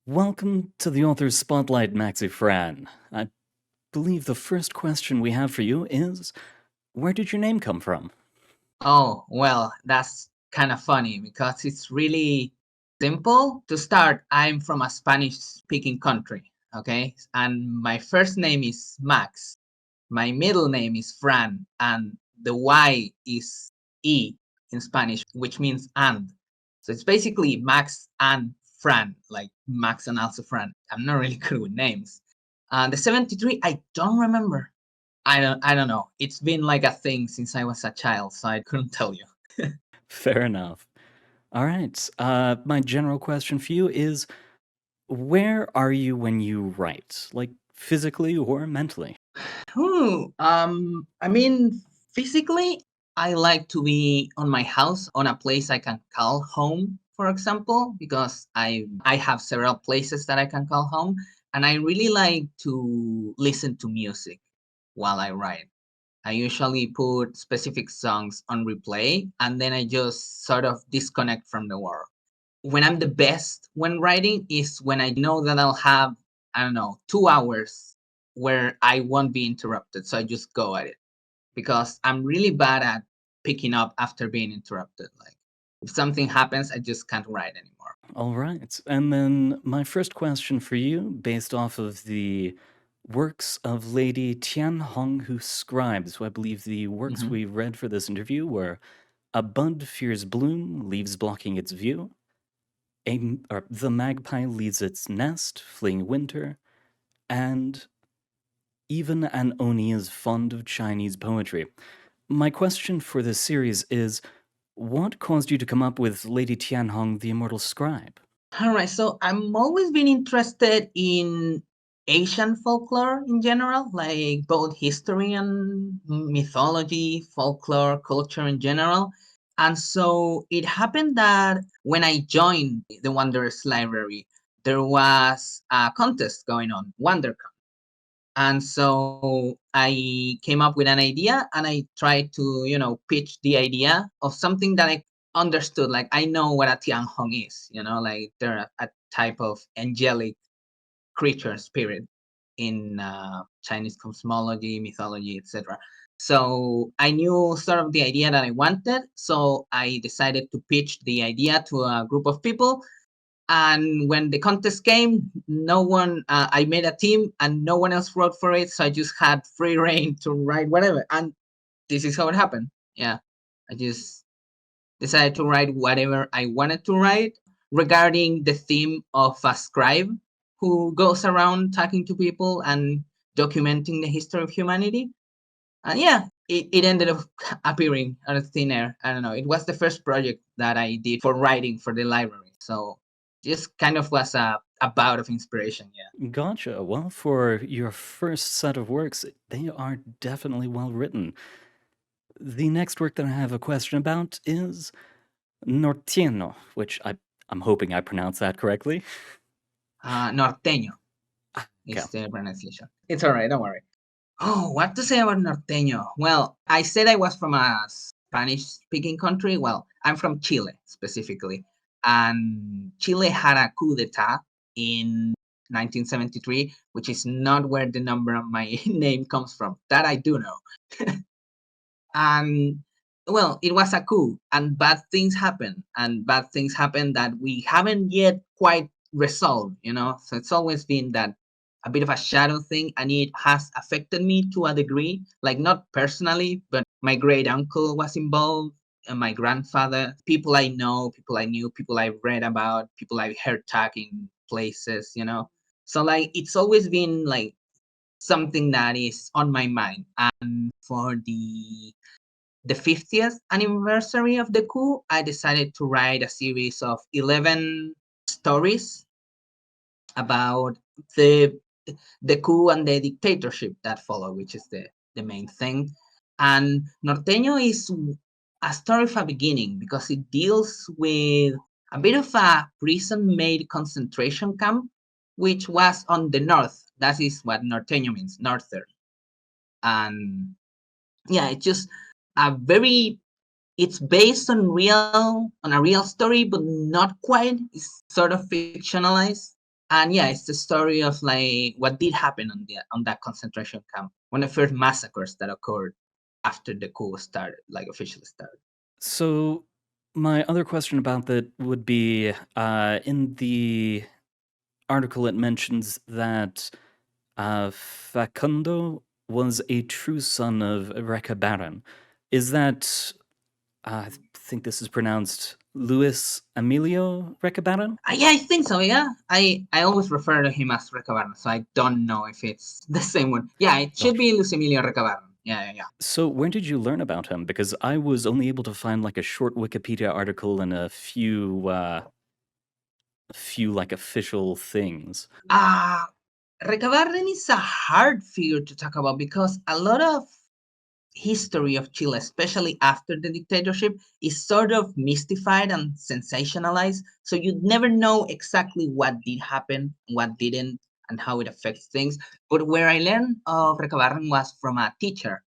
Welcome to the author's spotlight, Maxyfran. I believe the first question we have for you is, where did your name come from? Oh, well, that's kind of funny because it's really simple. To start, I'm from a Spanish-speaking country, okay? And my first name is Max. My middle name is Fran, and the Y is E in Spanish, which means and. So it's basically Max and Fran, like Max and also Fran. I'm not really good with names. The 73, I don't remember. I don't know. It's been like a thing since I was a child, so I couldn't tell you. Fair enough. All right. My general question for you is, where are you when you write? Like, physically or mentally? I mean, physically, I like to be on my house, on a place I can call home, for example, because I have several places that I can call home, and I really like to listen to music while I write. I usually put specific songs on replay, and then I just sort of disconnect from the world. When I'm the best when writing is when I know that I'll have, I don't know, 2 hours where I won't be interrupted. So I just go at it because I'm really bad at picking up after being interrupted. Like if something happens, I just can't write anymore. All right. And then my first question for you, based off of the works of Lady Tianhong, who scribes, who I believe the works we read for this interview were A Bud Fears Bloom, Leaves Blocking Its View, The Magpie Leaves Its Nest, Fleeing Winter, and Even an Oni is Fond of Chinese Poetry. My question for this series is, what caused you to come up with Lady Tianhong, the Immortal Scribe? All right, so I'm always been interested in Asian folklore in general, like both history and mythology, folklore, culture in general. And so it happened that when I joined the Wanderers Library, there was a contest going on, WonderCon. And so I came up with an idea and I tried to, pitch the idea of something that I understood. Like I know what a Tianhong is, like they're a type of angelic creature spirit in Chinese cosmology, mythology, etc. So I knew sort of the idea that I wanted. So I decided to pitch the idea to a group of people. And when the contest came, no one, I made a team and no one else wrote for it. So I just had free reign to write whatever. And this is how it happened. Yeah. I just decided to write whatever I wanted to write regarding the theme of a scribe who goes around talking to people and documenting the history of humanity. And yeah, it ended up appearing out of thin air. I don't know. It was the first project that I did for writing for the library. So just kind of was a bout of inspiration. Yeah. Gotcha. Well, for your first set of works, they are definitely well written. The next work that I have a question about is Norteño, which I'm hoping I pronounced that correctly. Norteño Okay. is the pronunciation. It's all right. Don't worry. Oh, what to say about Norteño? Well, I said I was from a Spanish-speaking country. Well, I'm from Chile, specifically. And Chile had a coup d'etat in 1973, which is not where the number of my name comes from. That I do know. And, well, it was a coup, and bad things happen. And bad things happen that we haven't yet quite resolved, you know? So it's always been that a bit of a shadow thing, and it has affected me to a degree, like not personally, but my great uncle was involved, and my grandfather, people I know, people I knew, people I read about, people I heard talk in places, you know. So like it's always been like something that is on my mind. And for the 50th anniversary of the coup, I decided to write a series of 11 stories about the the coup and the dictatorship that followed, which is the main thing. And Norteño is a story of a beginning because it deals with a bit of a prison-made concentration camp, which was on the north. That is what Norteño means, northern. And yeah, it's just a very it's based on a real story, but not quite. It's sort of fictionalized. And yeah, it's the story of like what did happen on that concentration camp, one of the first massacres that occurred after the coup started, like officially started. So, my other question about that would be in the article, it mentions that Facundo was a true son of Rekha Baron. Is that, I think this is pronounced Luis Emilio Rekha Baron? Yeah, I think so. Yeah, I always refer to him as Recabarren, so I don't know if it's the same one. Yeah, it should be Luis Emilio Recabarren. Yeah. So, where did you learn about him? Because I was only able to find like a short Wikipedia article and a few like official things. Recabarren is a hard figure to talk about because a lot of history of Chile, especially after the dictatorship, is sort of mystified and sensationalized. So you'd never know exactly what did happen, what didn't, and how it affects things. But where I learned of Recabarren was from a teacher.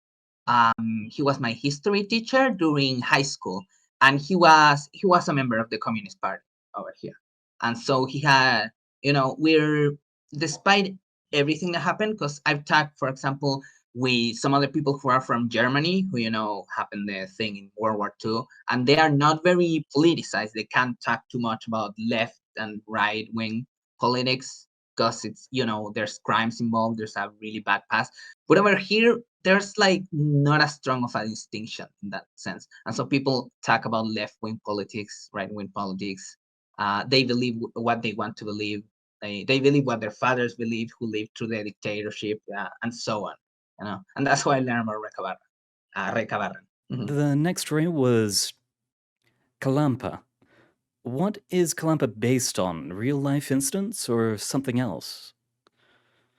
He was my history teacher during high school, and he was a member of the Communist Party over here. And so he had, we're despite everything that happened, because I've talked, for example, with some other people who are from Germany, who happened the thing in World War II, and they are not very politicized. They can't talk too much about left and right wing politics because it's there's crimes involved. There's a really bad past. But over here, there's like not as strong of a distinction in that sense. And so people talk about left wing politics, right wing politics. They believe what they want to believe. They believe what their fathers believed, who lived through the dictatorship, and so on. And that's why I learned about Recabarren. The next story was Callampa. What is Callampa based on? Real life instance or something else?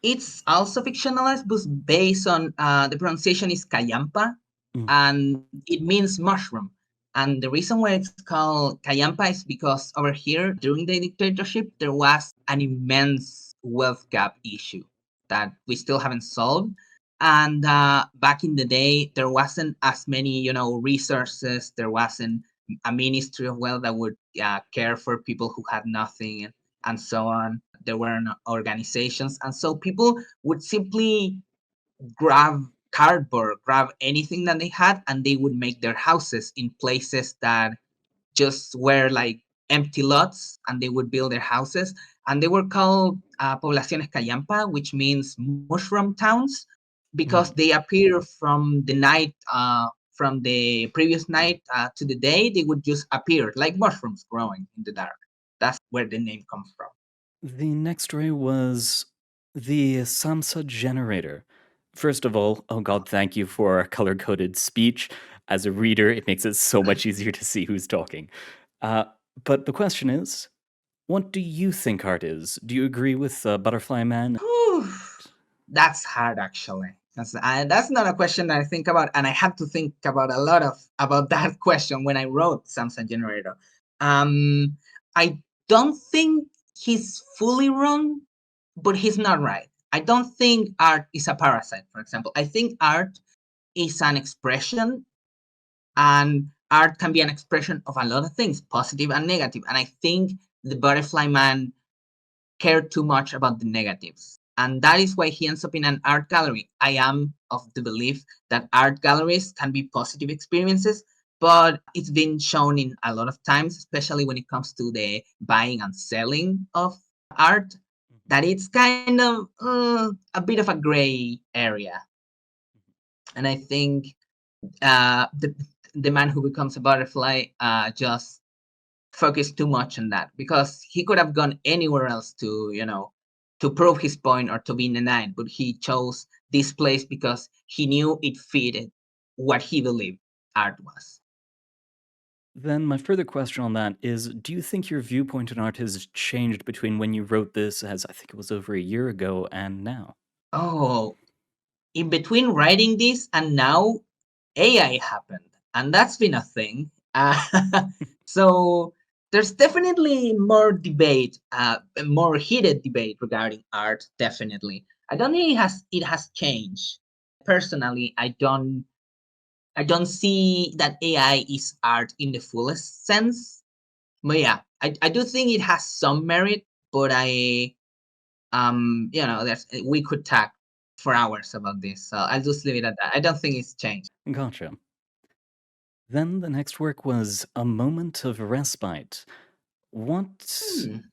It's also fictionalized, but based on the pronunciation is Callampa, and it means mushroom. And the reason why it's called Callampa is because over here during the dictatorship there was an immense wealth gap issue that we still haven't solved. And back in the day, there wasn't as many, resources. There wasn't a ministry of wealth that would care for people who had nothing, and so on. There weren't organizations, and so people would simply grab cardboard, grab anything that they had, and they would make their houses in places that just were like empty lots, and they would build their houses, and they were called poblaciones Callampa, which means mushroom towns, because they appear from the night, from the previous night to the day. They would just appear like mushrooms growing in the dark. That's where the name comes from. The next story was the Samsa Generator. First of all, oh god, thank you for color coded speech. As a reader, it makes it so much easier to see who's talking. But the question is, what do you think art is? Do you agree with Butterfly Man? Whew, that's hard, actually. That's not a question that I think about, and I had to think about a lot about that question when I wrote Samsa Generator. I don't think he's fully wrong, but he's not right. I don't think art is a parasite, for example. I think art is an expression, and art can be an expression of a lot of things, positive and negative. And I think the Butterfly Man cared too much about the negatives. And that is why he ends up in an art gallery. I am of the belief that art galleries can be positive experiences, but it's been shown in a lot of times, especially when it comes to the buying and selling of art, that it's kind of a bit of a gray area. And I think the man who becomes a butterfly just focused too much on that, because he could have gone anywhere else to, to prove his point or to be denied, but he chose this place because he knew it fitted what he believed art was. Then my further question on that is, do you think your viewpoint on art has changed between when you wrote this, as I think it was over a year ago, and now? Oh, in between writing this and now, AI happened, and that's been a thing. So there's definitely more debate, more heated debate regarding art. Definitely, I don't think it has changed. Personally, I don't see that AI is art in the fullest sense. But yeah, I do think it has some merit. But we could talk for hours about this, so I'll just leave it at that. I don't think it's changed. Gotcha. Then the next work was A Moment of Respite. What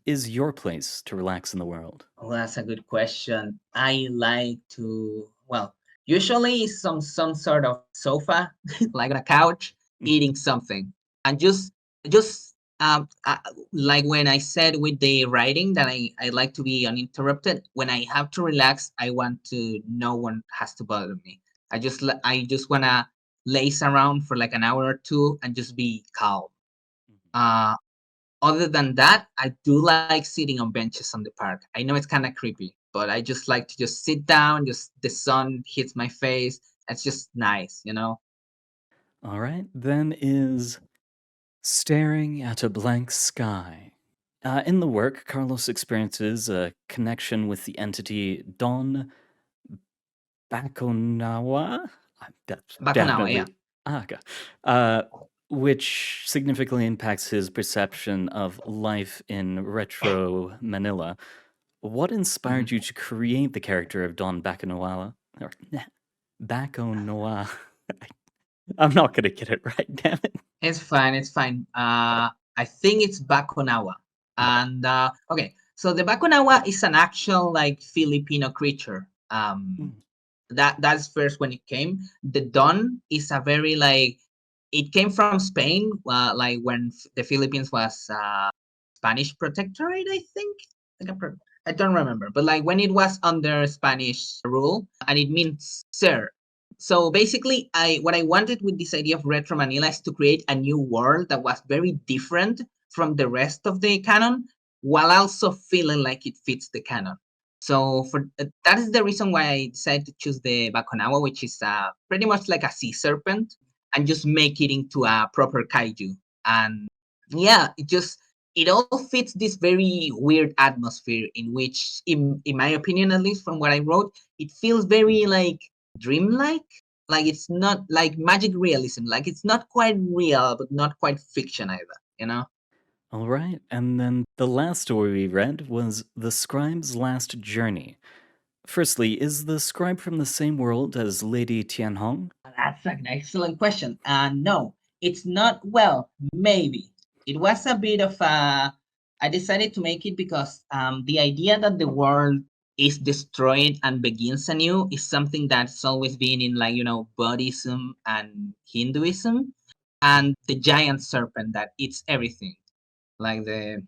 is your place to relax in the world? Oh, that's a good question. I like to, well, usually some sort of sofa, like on a couch, eating something, and just like when I said with the writing that I like to be uninterrupted. When I have to relax, I want to no one has to bother me. I just wanna laze around for like an hour or two and just be calm. Uh, Other than that, I do like sitting on benches on the park. I know it's kind of creepy, but I just like to just sit down, just the sun hits my face. It's just nice. All right, then is Staring at a Blank Sky. In the work, Carlos experiences a connection with the entity Don Bakonawa. That's Bakunawa, yeah. definitely okay. Uh, which significantly impacts his perception of life in retro Manila. What inspired Mhm. you to create the character of Don Bakonawa? Or Bakonawa? I'm not gonna get it right, damn it. It's fine. It's fine. I think it's Bakunawa. And okay, so the Bakunawa is an actual like Filipino creature. Mm. That's first when it came. The Don is a very like, it came from Spain, like when the Philippines was Spanish protectorate, I think. Like I don't remember, but like when it was under Spanish rule, and it means sir. So basically, what I wanted with this idea of Retro Manila is to create a new world that was very different from the rest of the canon, while also feeling like it fits the canon. So for that is the reason why I decided to choose the Bakunawa, which is pretty much like a sea serpent, and just make it into a proper kaiju. And yeah, it all fits this very weird atmosphere in which, in my opinion, at least from what I wrote, it feels very like dreamlike. Like it's not like magic realism. Like it's not quite real, but not quite fiction either. All right, and then the last story we read was The Scribe's Last Journey. Firstly, is the scribe from the same world as Lady Tianhong? That's an excellent question. No, it's not. Well, maybe. it was a bit of a. I decided to make it because the idea that the world is destroyed and begins anew is something that's always been in, like, Buddhism and Hinduism, and the giant serpent that eats everything, like the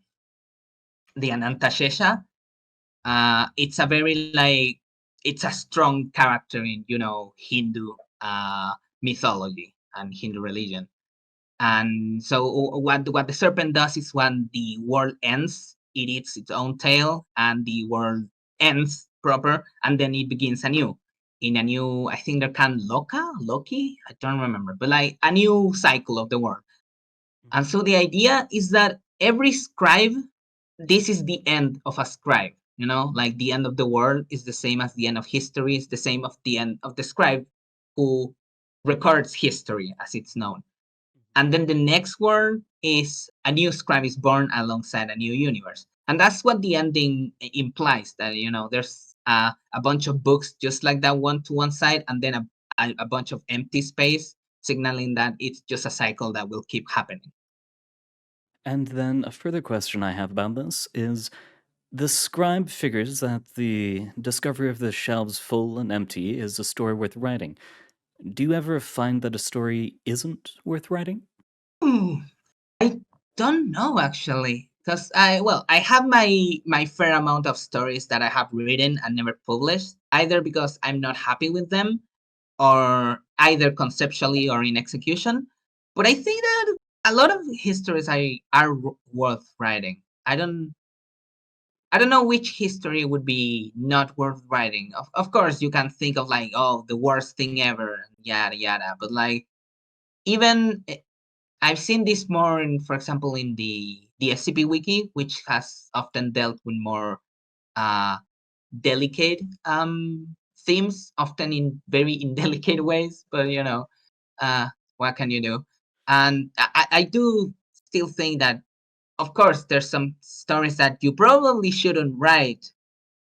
Anantashesha. It's a very, like, it's a strong character in Hindu mythology and Hindu religion. And so what the serpent does is when the world ends, it eats its own tail, and the world ends proper, and then it begins anew. In a new, I think they're called Loki, I don't remember, but like a new cycle of the world. And so the idea is that every scribe, this is the end of a scribe. Like the end of the world is the same as the end of history, is the same of the end of the scribe who records history as it's known. And then the next world is a new scribe is born alongside a new universe. And that's what the ending implies, that there's a bunch of books just like that, one to one side, and then a bunch of empty space, signaling that it's just a cycle that will keep happening. And then a further question I have about this is, the scribe figures that the discovery of the shelves full and empty is a story worth writing. Do you ever find that a story isn't worth writing? I don't know, actually, because I have my fair amount of stories that I have written and never published, either because I'm not happy with them, or either conceptually or in execution. But I think that a lot of histories are worth writing. I don't know which history would be not worth writing. Of course, you can think of, like, oh, the worst thing ever, yada yada. But like, even I've seen this more in, for example, in the SCP wiki, which has often dealt with more uh, delicate themes, often in very indelicate ways. But uh, what can you do? And I do still think that, of course, there's some stories that you probably shouldn't write,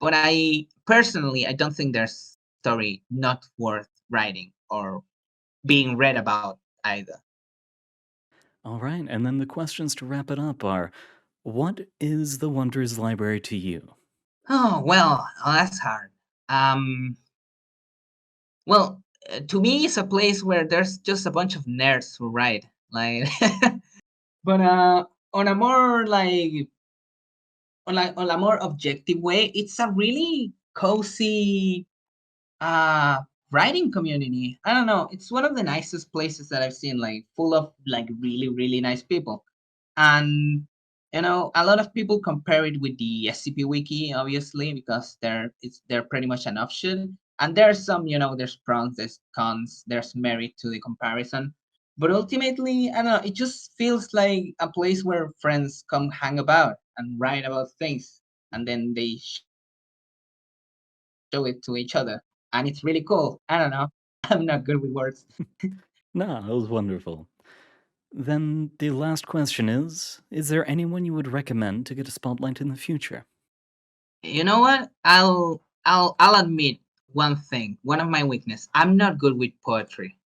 but I personally, I don't think there's story not worth writing or being read about either. All right, and then the questions to wrap it up are, what is the Wonders Library to you? Oh well, that's hard. Um, well, to me, it's a place where there's just a bunch of nerds who write, like, but on a more like on a more objective way, it's a really cozy uh writing community. I don't know, it's one of the nicest places that I've seen, like full of like really really nice people. And a lot of people compare it with the SCP wiki, obviously, because they're pretty much an offshoot. And there's some, there's pros, there's cons, there's merit to the comparison. But ultimately, I don't know, it just feels like a place where friends come hang about and write about things, and then they show it to each other. And it's really cool. I don't know. I'm not good with words. No, that was wonderful. Then the last question is there anyone you would recommend to get a spotlight in the future? You know what? I'll admit one thing. One of my weakness. I'm not good with poetry.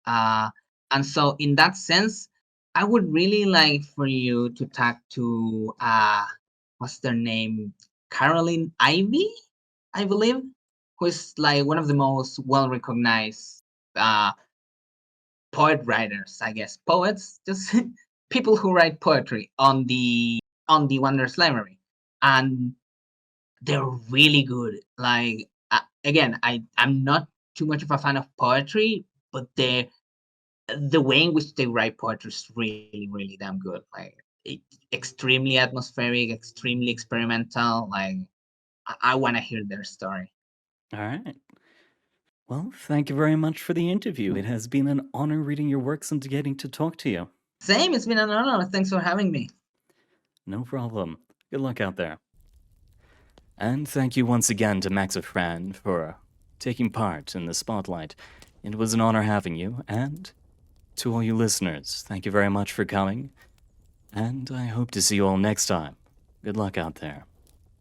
Uh, and so in that sense, I would really like for you to talk to what's their name? Caroline Ivy, I believe, who is like one of the most well recognized uh poet writers, I guess. Poets, just people who write poetry on the Wonders Library. And they're really good. Like, again, I'm not too much of a fan of poetry, but the way in which they write poetry is really really damn good. Like, extremely atmospheric, extremely experimental. Like, I want to hear their story. All right. Well, thank you very much for the interview. It has been an honor reading your works and getting to talk to you. Same, it's been an honor. Thanks for having me. No problem. Good luck out there. And thank you once again to Maxyfran for taking part in the spotlight. It was an honor having you, and to all you listeners, thank you very much for coming, and I hope to see you all next time. Good luck out there.